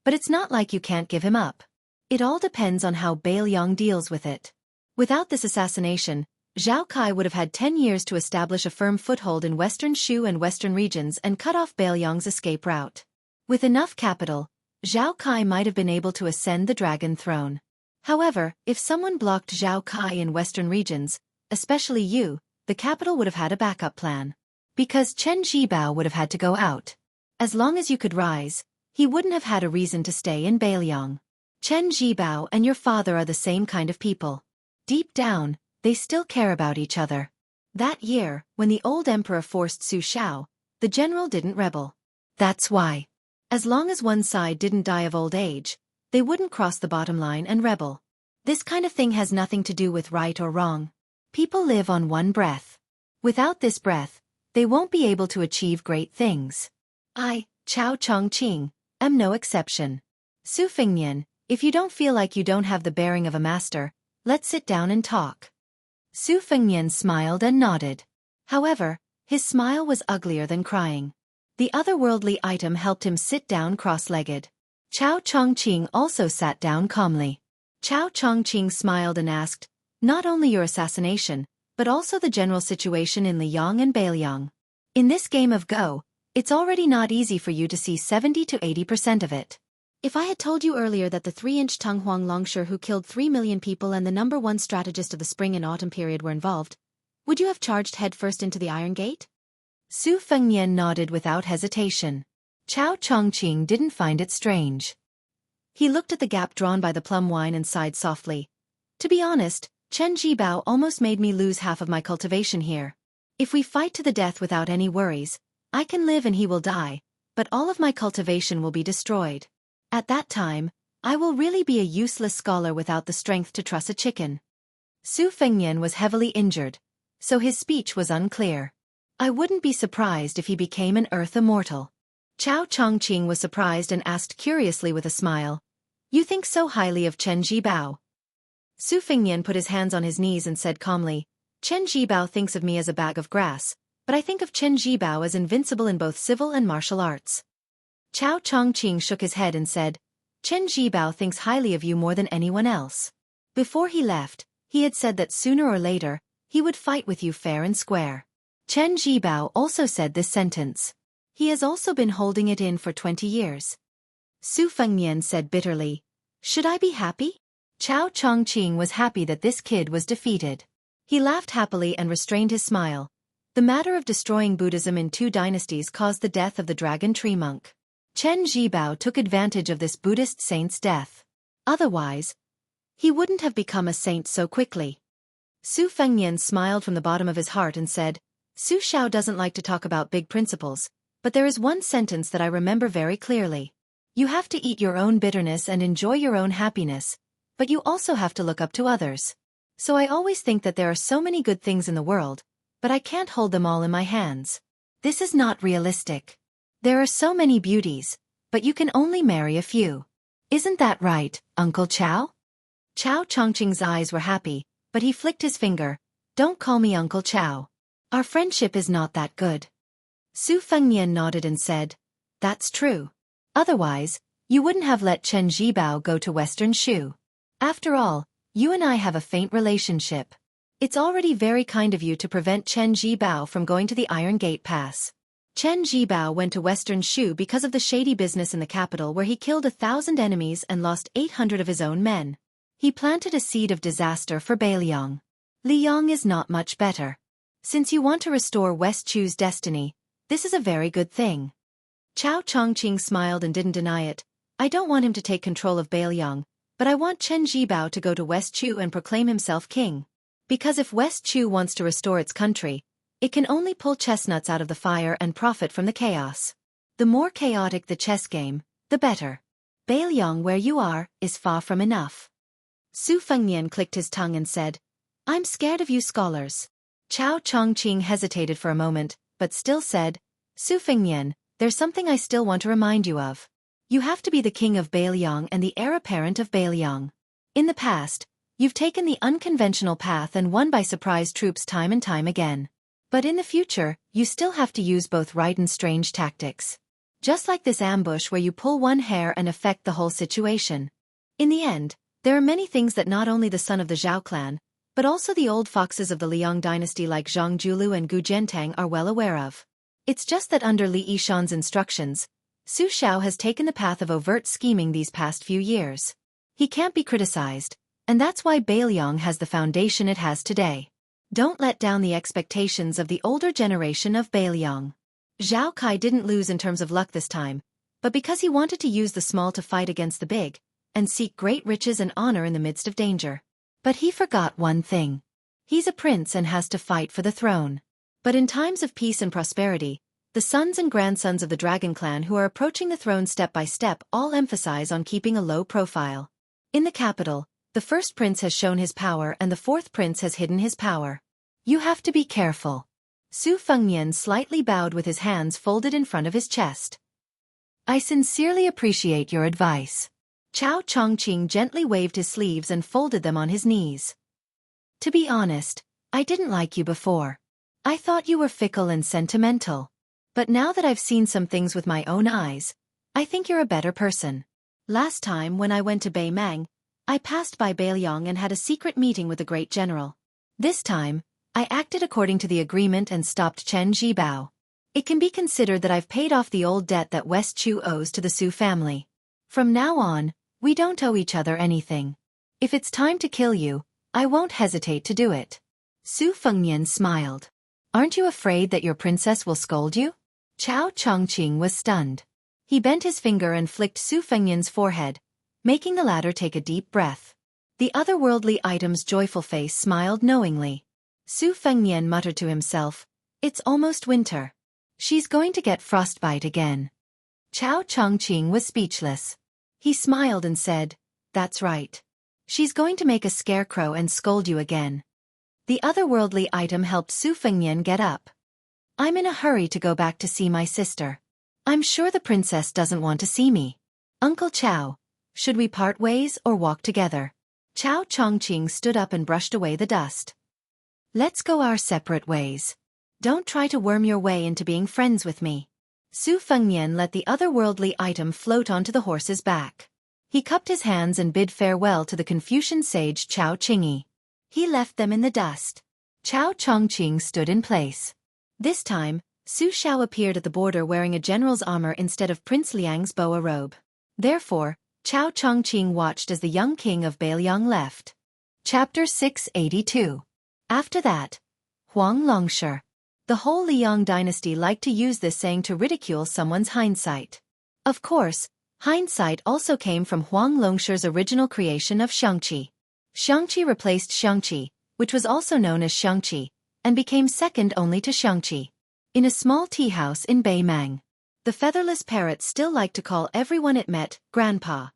but it's not like you can't give him up. It all depends on how Bailiang deals with it. Without this assassination, Zhao Kai would have had 10 years to establish a firm foothold in Western Shu and Western regions and cut off Bailiang's escape route. With enough capital, Zhao Kai might have been able to ascend the dragon throne. However, if someone blocked Zhao Kai in Western regions, especially you, the capital would have had a backup plan. Because Chen Zhibao would have had to go out. As long as you could rise, he wouldn't have had a reason to stay in Beiliang. Chen Zhibao and your father are the same kind of people. Deep down, they still care about each other. That year, when the old emperor forced Su Shao, the general didn't rebel. That's why. As long as one side didn't die of old age, they wouldn't cross the bottom line and rebel. This kind of thing has nothing to do with right or wrong. People live on one breath. Without this breath, they won't be able to achieve great things. I, Chao Chongqing, am no exception. Su Fengnian, if you don't feel like you don't have the bearing of a master, let's sit down and talk. Su Fengnian smiled and nodded. However, his smile was uglier than crying. The otherworldly item helped him sit down cross-legged. Chao Chongqing also sat down calmly. Chao Chongqing smiled and asked, not only your assassination, but also the general situation in Liang and Beiliang. In this game of Go, it's already not easy for you to see 70 to 80% of it. If I had told you earlier that the 3-inch Tung Huang Longsher who killed 3 million people and the #1 strategist of the spring and autumn period were involved, would you have charged headfirst into the Iron Gate? Su Fengnian nodded without hesitation. Chao Chongqing didn't find it strange. He looked at the gap drawn by the plum wine and sighed softly. To be honest, Chen Zhibao almost made me lose half of my cultivation here. If we fight to the death without any worries, I can live and he will die, but all of my cultivation will be destroyed. At that time, I will really be a useless scholar without the strength to truss a chicken. Su Fengnian was heavily injured, so his speech was unclear. I wouldn't be surprised if he became an Earth immortal. Chao Chongqing was surprised and asked curiously with a smile, you think so highly of Chen Zhibao? Su Fengnian put his hands on his knees and said calmly, Chen Zhibao thinks of me as a bag of grass, but I think of Chen Zhibao as invincible in both civil and martial arts. Chao Chongqing shook his head and said, Chen Zhibao thinks highly of you more than anyone else. Before he left, he had said that sooner or later, he would fight with you fair and square. Chen Zhibao also said this sentence. He has also been holding it in for 20 years. Su Fengnian said bitterly, should I be happy? Chao Chongqing was happy that this kid was defeated. He laughed happily and restrained his smile. The matter of destroying Buddhism in 2 dynasties caused the death of the dragon tree monk. Chen Zhibao took advantage of this Buddhist saint's death. Otherwise, he wouldn't have become a saint so quickly. Su Fengnian smiled from the bottom of his heart and said, Su Shao doesn't like to talk about big principles, but there is one sentence that I remember very clearly. You have to eat your own bitterness and enjoy your own happiness, but you also have to look up to others. So I always think that there are so many good things in the world, but I can't hold them all in my hands. This is not realistic. There are so many beauties, but you can only marry a few. Isn't that right, Uncle Chao? Chao Chongqing's eyes were happy, but he flicked his finger. Don't call me Uncle Chao. Our friendship is not that good. Su Fengnian nodded and said, that's true. Otherwise, you wouldn't have let Chen Zhibao go to Western Shu. After all, you and I have a faint relationship. It's already very kind of you to prevent Chen Zhibao from going to the Iron Gate Pass. Chen Zhibao went to Western Shu because of the shady business in the capital where he killed 1,000 enemies and lost 800 of his own men. He planted a seed of disaster for Beiliang. Liang is not much better. Since you want to restore West Chu's destiny, this is a very good thing. Chao Chongqing smiled and didn't deny it. I don't want him to take control of Beiliang, but I want Chen Zhibao to go to West Chu and proclaim himself king. Because if West Chu wants to restore its country, it can only pull chestnuts out of the fire and profit from the chaos. The more chaotic the chess game, the better. Beiliang, where you are, is far from enough. Su Fengnian clicked his tongue and said, I'm scared of you scholars. Chao Chongqing hesitated for a moment, but still said, Su Fengnian, there's something I still want to remind you of. You have to be the king of Beiliang and the heir apparent of Beiliang. In the past, you've taken the unconventional path and won by surprise troops time and time again. But in the future, you still have to use both right and strange tactics. Just like this ambush where you pull one hair and affect the whole situation. In the end, there are many things that not only the son of the Zhao clan, but also the old foxes of the Liang dynasty like Zhang Julu and Gu Jiantang are well aware of. It's just that under Li Yishan's instructions, Su Shao has taken the path of overt scheming these past few years. He can't be criticized, and that's why Beiliang has the foundation it has today. Don't let down the expectations of the older generation of Bailiang. Zhao Kai didn't lose in terms of luck this time, but because he wanted to use the small to fight against the big, and seek great riches and honor in the midst of danger. But he forgot one thing. He's a prince and has to fight for the throne. But in times of peace and prosperity, the sons and grandsons of the Dragon Clan who are approaching the throne step by step all emphasize on keeping a low profile. In the capital, the first prince has shown his power and the fourth prince has hidden his power. You have to be careful. Su Fengnian slightly bowed with his hands folded in front of his chest. I sincerely appreciate your advice. Chao Chongqing gently waved his sleeves and folded them on his knees. To be honest, I didn't like you before. I thought you were fickle and sentimental. But now that I've seen some things with my own eyes, I think you're a better person. Last time when I went to Beimang, I passed by Bailiang and had a secret meeting with the great general. This time, I acted according to the agreement and stopped Chen Zhibao. It can be considered that I've paid off the old debt that West Chu owes to the Su family. From now on, we don't owe each other anything. If it's time to kill you, I won't hesitate to do it. Su Fengnian smiled. Aren't you afraid that your princess will scold you? Chao Chongqing was stunned. He bent his finger and flicked Su Fengnian's forehead, making the latter take a deep breath. The otherworldly item's joyful face smiled knowingly. Su Fengnian muttered to himself, it's almost winter. She's going to get frostbite again. Chao Chongqing was speechless. He smiled and said, that's right. She's going to make a scarecrow and scold you again. The otherworldly item helped Su Fengnian get up. I'm in a hurry to go back to see my sister. I'm sure the princess doesn't want to see me. Uncle Chao, should we part ways or walk together? Chao Chongqing stood up and brushed away the dust. Let's go our separate ways. Don't try to worm your way into being friends with me. Su Fengnian let the otherworldly item float onto the horse's back. He cupped his hands and bid farewell to the Confucian sage Chao Qingyi. He left them in the dust. Chao Chongqing stood in place. This time, Su Shao appeared at the border wearing a general's armor instead of Prince Liang's boa robe. Therefore, Chao Chongqing watched as the young king of Bailiang left. Chapter 682. After that, Huang Longshi. The whole Liang dynasty liked to use this saying to ridicule someone's hindsight. Of course, hindsight also came from Huang Longshi's original creation of Shangqi. Shangqi replaced Shangqi, which was also known as Shangqi, and became second only to Shangqi. In a small tea house in Beimang, the featherless parrot still liked to call everyone it met, Grandpa.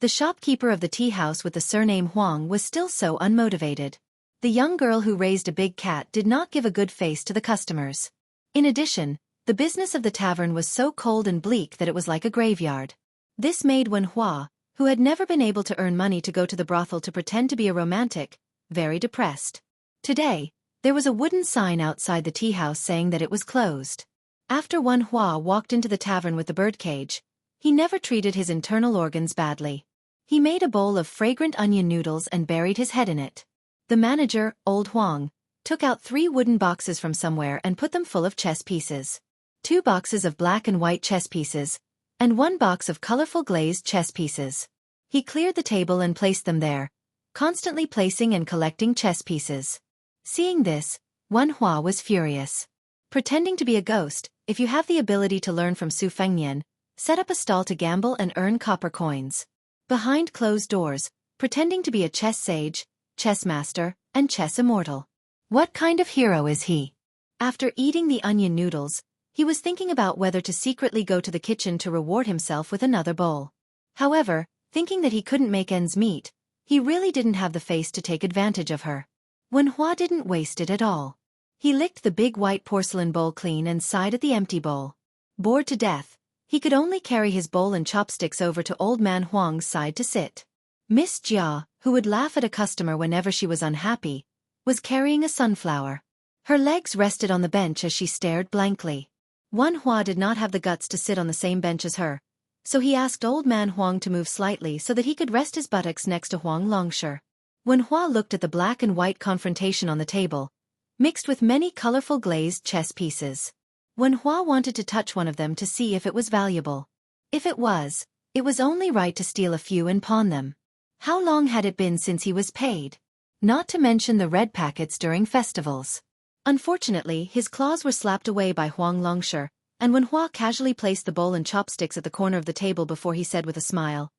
The shopkeeper of the tea house with the surname Huang was still so unmotivated. The young girl who raised a big cat did not give a good face to the customers. In addition, the business of the tavern was so cold and bleak that it was like a graveyard. This made Wen Hua, who had never been able to earn money to go to the brothel to pretend to be a romantic, very depressed. Today, there was a wooden sign outside the tea house saying that it was closed. After Wen Hua walked into the tavern with the birdcage, he never treated his internal organs badly. He made a bowl of fragrant onion noodles and buried his head in it. The manager, old Huang, took out 3 wooden boxes from somewhere and put them full of chess pieces. 2 boxes of black and white chess pieces, and 1 box of colorful glazed chess pieces. He cleared the table and placed them there, constantly placing and collecting chess pieces. Seeing this, Wen Hua was furious. Pretending to be a ghost, if you have the ability to learn from Su Fengnian, set up a stall to gamble and earn copper coins. Behind closed doors, pretending to be a chess sage, chess master, and chess immortal. What kind of hero is he? After eating the onion noodles, he was thinking about whether to secretly go to the kitchen to reward himself with another bowl. However, thinking that he couldn't make ends meet, he really didn't have the face to take advantage of her. Wen Hua didn't waste it at all. He licked the big white porcelain bowl clean and sighed at the empty bowl. Bored to death, he could only carry his bowl and chopsticks over to old man Huang's side to sit. Miss Jia, who would laugh at a customer whenever she was unhappy, was carrying a sunflower. Her legs rested on the bench as she stared blankly. Wen Hua did not have the guts to sit on the same bench as her, so he asked old man Huang to move slightly so that he could rest his buttocks next to Huang Longshi. Wen Hua looked at the black and white confrontation on the table, mixed with many colorful glazed chess pieces. Wen Hua wanted to touch one of them to see if it was valuable. If it was only right to steal a few and pawn them. How long had it been since he was paid? not to mention the red packets during festivals. Unfortunately, his claws were slapped away by Huang Longshi, and when Hua casually placed the bowl and chopsticks at the corner of the table before he said with a smile,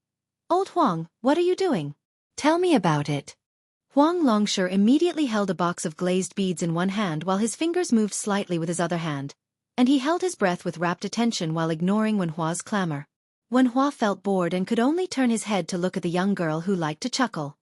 "Old Huang, what are you doing? Tell me about it." Huang Longshi immediately held a box of glazed beads in one hand while his fingers moved slightly with his other hand, and he held his breath with rapt attention while ignoring Wen Hua's clamor. Wen Hua felt bored and could only turn his head to look at the young girl who liked to chuckle.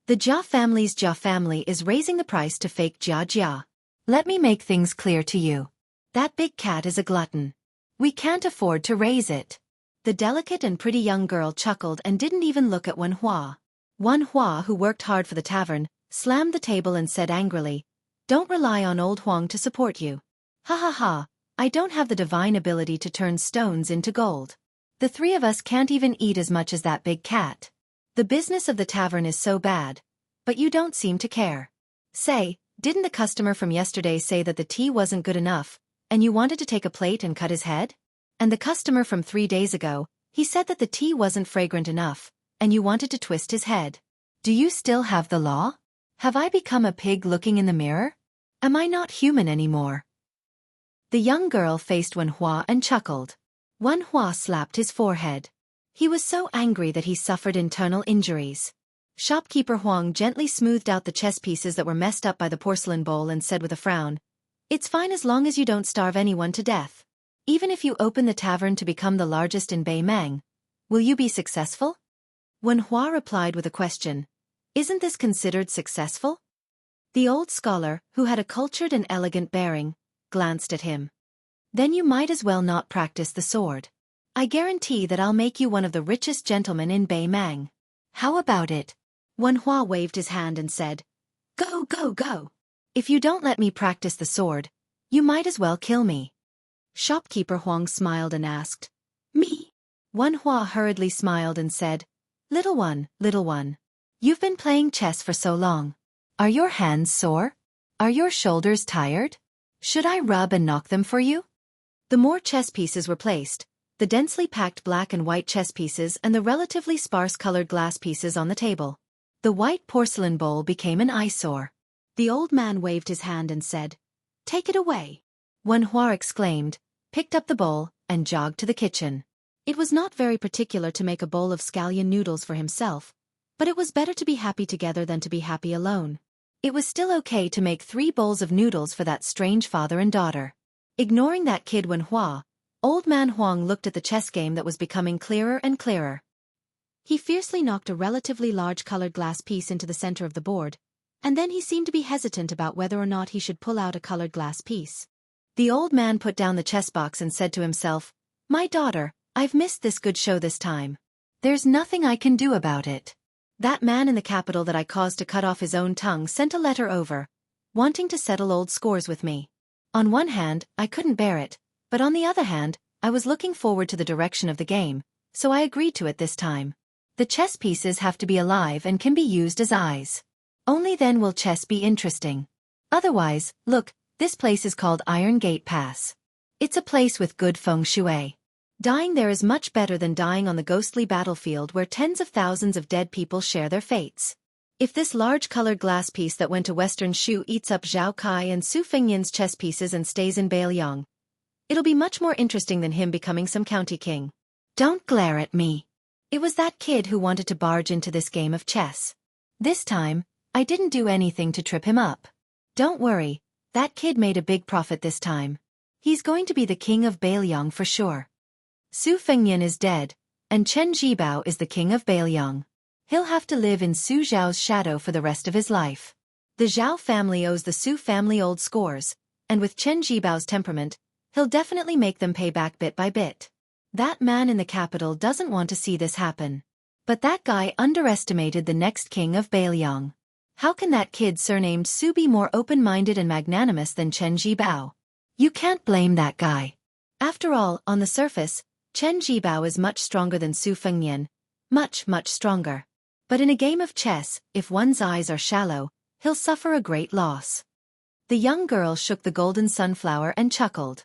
The Jia family's Jia family is raising the price to fake Jia Jia. Let me make things clear to you. That big cat is a glutton. We can't afford to raise it. The delicate and pretty young girl chuckled and didn't even look at Wen Hua. Wen Hua, who worked hard for the tavern, slammed the table and said angrily, "Don't rely on old Huang to support you. Ha ha ha, I don't have the divine ability to turn stones into gold. The three of us can't even eat as much as that big cat. The business of the tavern is so bad, but you don't seem to care. Say, didn't the customer from yesterday say that the tea wasn't good enough, and you wanted to take a plate and cut his head? And the customer from 3 days ago, he said that the tea wasn't fragrant enough, and you wanted to twist his head. Do you still have the law? Have I become a pig looking in the mirror? Am I not human anymore?" The young girl faced Wen Hua and chuckled. Wen Hua slapped his forehead. He was so angry that he suffered internal injuries. Shopkeeper Huang gently smoothed out the chess pieces that were messed up by the porcelain bowl and said with a frown, "It's fine as long as you don't starve anyone to death. Even if you open the tavern to become the largest in Beimang, will you be successful?" Wen Hua replied with a question, "Isn't this considered successful?" The old scholar, who had a cultured and elegant bearing, glanced at him. "Then you might as well not practice the sword. I guarantee that I'll make you one of the richest gentlemen in Beimang. How about it?" Wen Hua waved his hand and said, "Go, go, go. If you don't let me practice the sword, you might as well kill me." Shopkeeper Huang smiled and asked, "Me?" Wen Hua hurriedly smiled and said, little one, you've been playing chess for so long. Are your hands sore? Are your shoulders tired? Should I rub and knock them for you?" The more chess pieces were placed, the densely packed black and white chess pieces and the relatively sparse-colored glass pieces on the table. The white porcelain bowl became an eyesore. The old man waved his hand and said, "Take it away." Wen Hua exclaimed, picked up the bowl, and jogged to the kitchen. It was not very particular to make a bowl of scallion noodles for himself, but it was better to be happy together than to be happy alone. It was still okay to make 3 bowls of noodles for that strange father and daughter. Ignoring that kid Wen Hua, old man Huang looked at the chess game that was becoming clearer and clearer. He fiercely knocked a relatively large colored glass piece into the center of the board, and then he seemed to be hesitant about whether or not he should pull out a colored glass piece. The old man put down the chess box and said to himself, "My daughter, I've missed this good show this time. There's nothing I can do about it. That man in the capital that I caused to cut off his own tongue sent a letter over, wanting to settle old scores with me. On one hand, I couldn't bear it, but on the other hand, I was looking forward to the direction of the game, so I agreed to it this time. The chess pieces have to be alive and can be used as eyes. Only then will chess be interesting. Otherwise, look, this place is called Iron Gate Pass. It's a place with good feng shui. Dying there is much better than dying on the ghostly battlefield where tens of thousands of dead people share their fates. If this large colored glass piece that went to Western Shu eats up Zhao Kai and Su Fengyan's chess pieces and stays in Beiliang, it'll be much more interesting than him becoming some county king. Don't glare at me. It was that kid who wanted to barge into this game of chess. This time, I didn't do anything to trip him up. Don't worry, that kid made a big profit this time. He's going to be the king of Beiliang for sure. Su Fengyan is dead, and Chen Jibao is the king of Beiliang. He'll have to live in Su Zhao's shadow for the rest of his life. The Zhao family owes the Su family old scores, and with Chen Jibao's temperament, he'll definitely make them pay back bit by bit. That man in the capital doesn't want to see this happen. But that guy underestimated the next king of Beiliang. How can that kid surnamed Su be more open-minded and magnanimous than Chen Jibao? You can't blame that guy. After all, on the surface, Chen Jibao is much stronger than Su Fengyan. Much stronger. But in a game of chess, if one's eyes are shallow, he'll suffer a great loss. The young girl shook the golden sunflower and chuckled.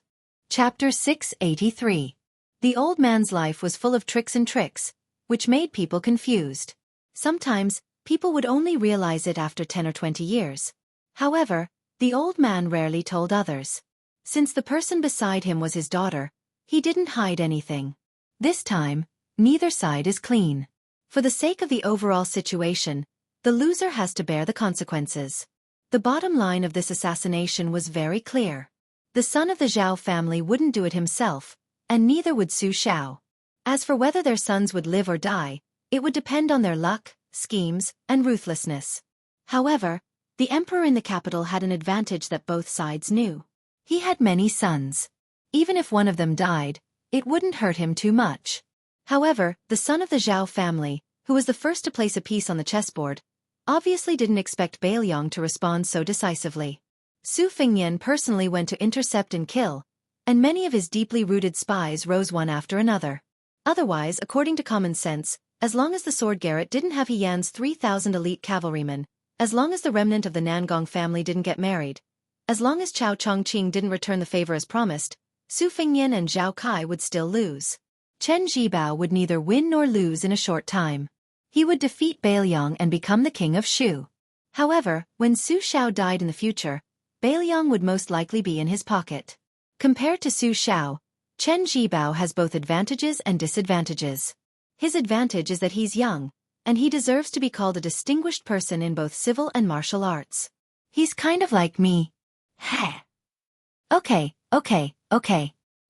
Chapter 683. The old man's life was full of tricks, which made people confused. Sometimes, People would only realize it after 10 or 20 years. However, the old man rarely told others. Since the person beside him was his daughter, he didn't hide anything. This time, neither side is clean. For the sake of the overall situation, the loser has to bear the consequences. The bottom line of this assassination was very clear. The son of the Zhao family wouldn't do it himself, and neither would Su Xiao. As for whether their sons would live or die, it would depend on their luck, schemes, and ruthlessness. However, the emperor in the capital had an advantage that both sides knew. He had many sons. Even if one of them died, it wouldn't hurt him too much. However, the son of the Zhao family, who was the first to place a piece on the chessboard, obviously didn't expect Bailiang to respond so decisively. Su Fengnian personally went to intercept and kill, and many of his deeply rooted spies rose one after another. Otherwise, according to common sense, as long as the sword garret didn't have He Yan's 3,000 elite cavalrymen, as long as the remnant of the Nangong family didn't get married, as long as Chao Chongqing didn't return the favor as promised, Su Fengnian and Zhao Kai would still lose. Chen Zhibao would neither win nor lose in a short time. He would defeat Bailiang and become the king of Shu. However, when Su Xiao died in the future, Bailiang would most likely be in his pocket. Compared to Su Xiao, Chen Zhibao has both advantages and disadvantages. His advantage is that he's young, and he deserves to be called a distinguished person in both civil and martial arts. He's kind of like me. Heh. Okay.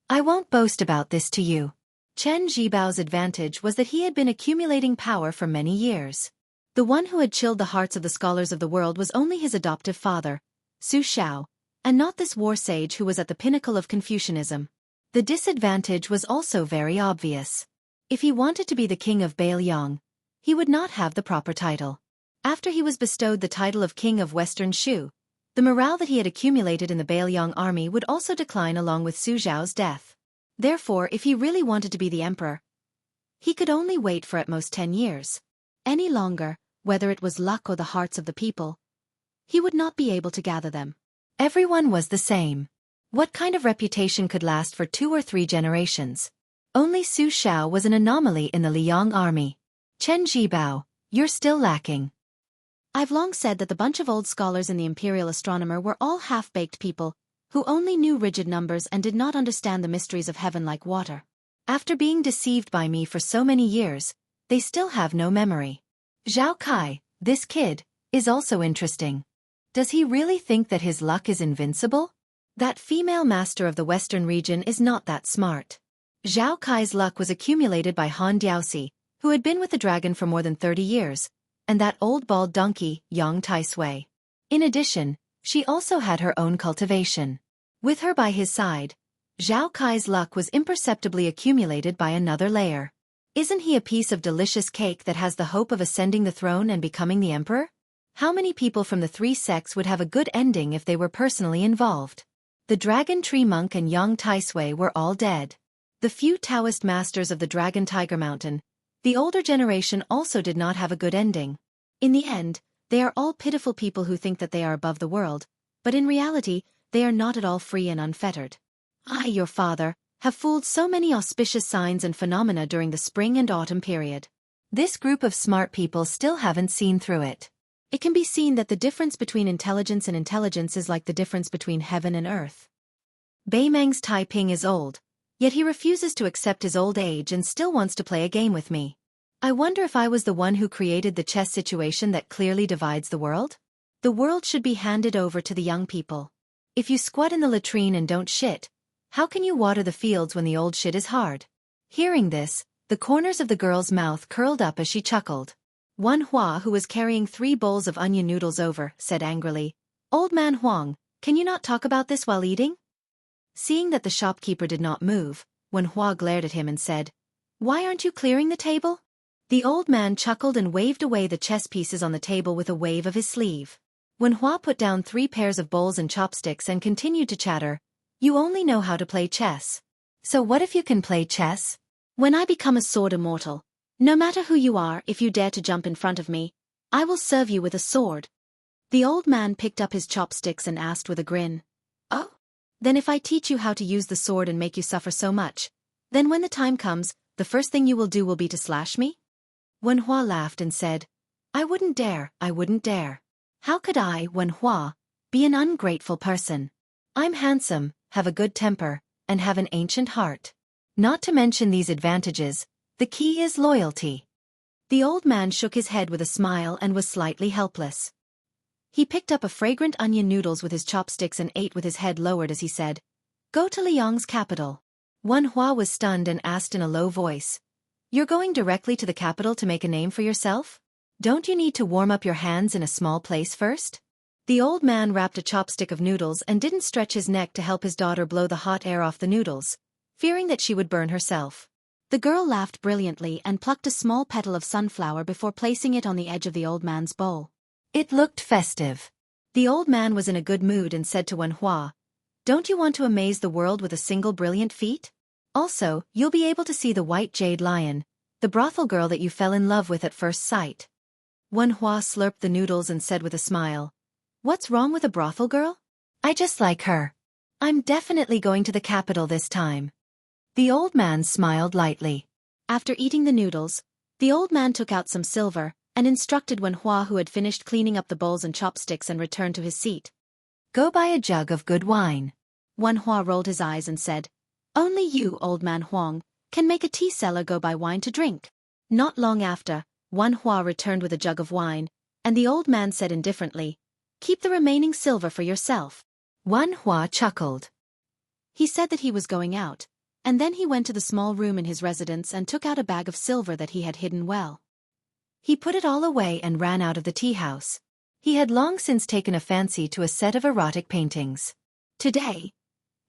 I won't boast about this to you. Chen Zhibao's advantage was that he had been accumulating power for many years. The one who had chilled the hearts of the scholars of the world was only his adoptive father, Su Xiao, and not this war sage who was at the pinnacle of Confucianism. The disadvantage was also very obvious. If he wanted to be the king of Bailiang, he would not have the proper title. After he was bestowed the title of king of Western Shu, the morale that he had accumulated in the Bailiang army would also decline along with Su Xiao's death. Therefore, if he really wanted to be the emperor, he could only wait for at most 10 years. Any longer, whether it was luck or the hearts of the people, he would not be able to gather them. Everyone was the same. What kind of reputation could last for 2 or 3 generations? Only Su Xiao was an anomaly in the Liang army. Chen Zhibao, you're still lacking. I've long said that the bunch of old scholars in the Imperial Astronomer were all half-baked people, who only knew rigid numbers and did not understand the mysteries of heaven like water. After being deceived by me for so many years, they still have no memory. Zhao Kai, this kid, is also interesting. Does he really think that his luck is invincible? That female master of the Western region is not that smart. Zhao Kai's luck was accumulated by Han Diaoxi, who had been with the dragon for more than 30 years, and that old bald donkey, Yang Taisui. In addition, she also had her own cultivation. With her by his side, Zhao Kai's luck was imperceptibly accumulated by another layer. Isn't he a piece of delicious cake that has the hope of ascending the throne and becoming the emperor? How many people from the 3 sects would have a good ending if they were personally involved? The Dragon Tree Monk and Yang Taisui were all dead. The few Taoist masters of the Dragon Tiger Mountain, the older generation also did not have a good ending. In the end, they are all pitiful people who think that they are above the world, but in reality, they are not at all free and unfettered. I, your father, have fooled so many auspicious signs and phenomena during the spring and autumn period. This group of smart people still haven't seen through it. It can be seen that the difference between intelligence and intelligence is like the difference between heaven and earth. Beimeng's Taiping is old, yet he refuses to accept his old age and still wants to play a game with me. I wonder if I was the one who created the chess situation that clearly divides the world? The world should be handed over to the young people. If you squat in the latrine and don't shit, how can you water the fields when the old shit is hard? Hearing this, the corners of the girl's mouth curled up as she chuckled. Wan Hua, who was carrying 3 bowls of onion noodles over, said angrily, "Old man Huang, can you not talk about this while eating?" Seeing that the shopkeeper did not move, Wan Hua glared at him and said, "Why aren't you clearing the table?" The old man chuckled and waved away the chess pieces on the table with a wave of his sleeve. Wan Hua put down 3 pairs of bowls and chopsticks and continued to chatter, "You only know how to play chess. So what if you can play chess? When I become a sword immortal, no matter who you are, if you dare to jump in front of me, I will serve you with a sword." The old man picked up his chopsticks and asked with a grin, "Oh? Then if I teach you how to use the sword and make you suffer so much, then when the time comes, the first thing you will do will be to slash me?" Wan Hua laughed and said, I wouldn't dare, I wouldn't dare. How could I, Wen Hua, be an ungrateful person? I'm handsome, have a good temper, and have an ancient heart. Not to mention these advantages, the key is loyalty. The old man shook his head with a smile and was slightly helpless. He picked up a fragrant onion noodles with his chopsticks and ate with his head lowered as he said, "Go to Liang's capital." Wen Hua was stunned and asked in a low voice, "You're going directly to the capital to make a name for yourself? Don't you need to warm up your hands in a small place first?" The old man wrapped a chopstick of noodles and didn't stretch his neck to help his daughter blow the hot air off the noodles, fearing that she would burn herself. The girl laughed brilliantly and plucked a small petal of sunflower before placing it on the edge of the old man's bowl. It looked festive. The old man was in a good mood and said to Wen Hua, "Don't you want to amaze the world with a single brilliant feat? Also, you'll be able to see the white jade lion, the brothel girl that you fell in love with at first sight." Wen Hua slurped the noodles and said with a smile, "What's wrong with a brothel girl? I just like her. I'm definitely going to the capital this time." The old man smiled lightly. After eating the noodles, the old man took out some silver and instructed Wen Hua, who had finished cleaning up the bowls and chopsticks and returned to his seat. "Go buy a jug of good wine." Wen Hua rolled his eyes and said, "Only you, old man Huang, can make a tea seller go buy wine to drink." Not long after, Wen Hua returned with a jug of wine, and the old man said indifferently, "Keep the remaining silver for yourself." Wen Hua chuckled. He said that he was going out, and then he went to the small room in his residence and took out a bag of silver that he had hidden well. He put it all away and ran out of the tea house. He had long since taken a fancy to a set of erotic paintings. Today,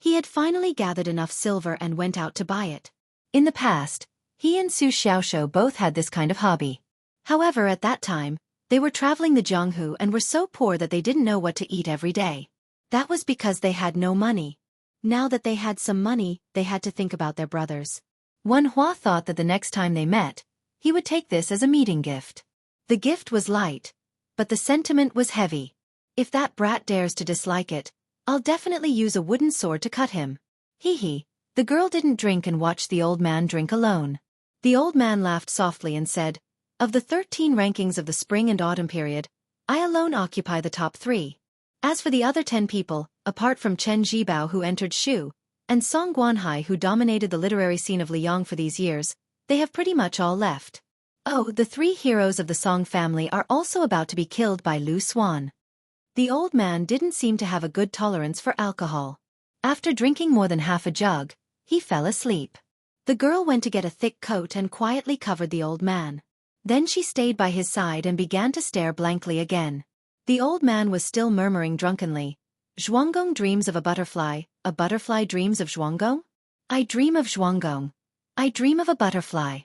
he had finally gathered enough silver and went out to buy it. In the past, he and Su Xiaoshou both had this kind of hobby. However, at that time, they were traveling the Jianghu and were so poor that they didn't know what to eat every day. That was because they had no money. Now that they had some money, they had to think about their brothers. Wen Hua thought that the next time they met, he would take this as a meeting gift. The gift was light, but the sentiment was heavy. "If that brat dares to dislike it, I'll definitely use a wooden sword to cut him." Hee. The girl didn't drink and watched the old man drink alone. The old man laughed softly and said, "Of the 13 rankings of the spring and autumn period, I alone occupy the top 3. As for the other 10 people, apart from Chen Zhibao who entered Shu, and Song Guanhai who dominated the literary scene of Liang for these years, they have pretty much all left. Oh, the 3 heroes of the Song family are also about to be killed by Lu Swan." The old man didn't seem to have a good tolerance for alcohol. After drinking more than half a jug, he fell asleep. The girl went to get a thick coat and quietly covered the old man. Then she stayed by his side and began to stare blankly again. The old man was still murmuring drunkenly, "Zhuanggong dreams of a butterfly dreams of Zhuanggong? I dream of Zhuanggong. I dream of a butterfly."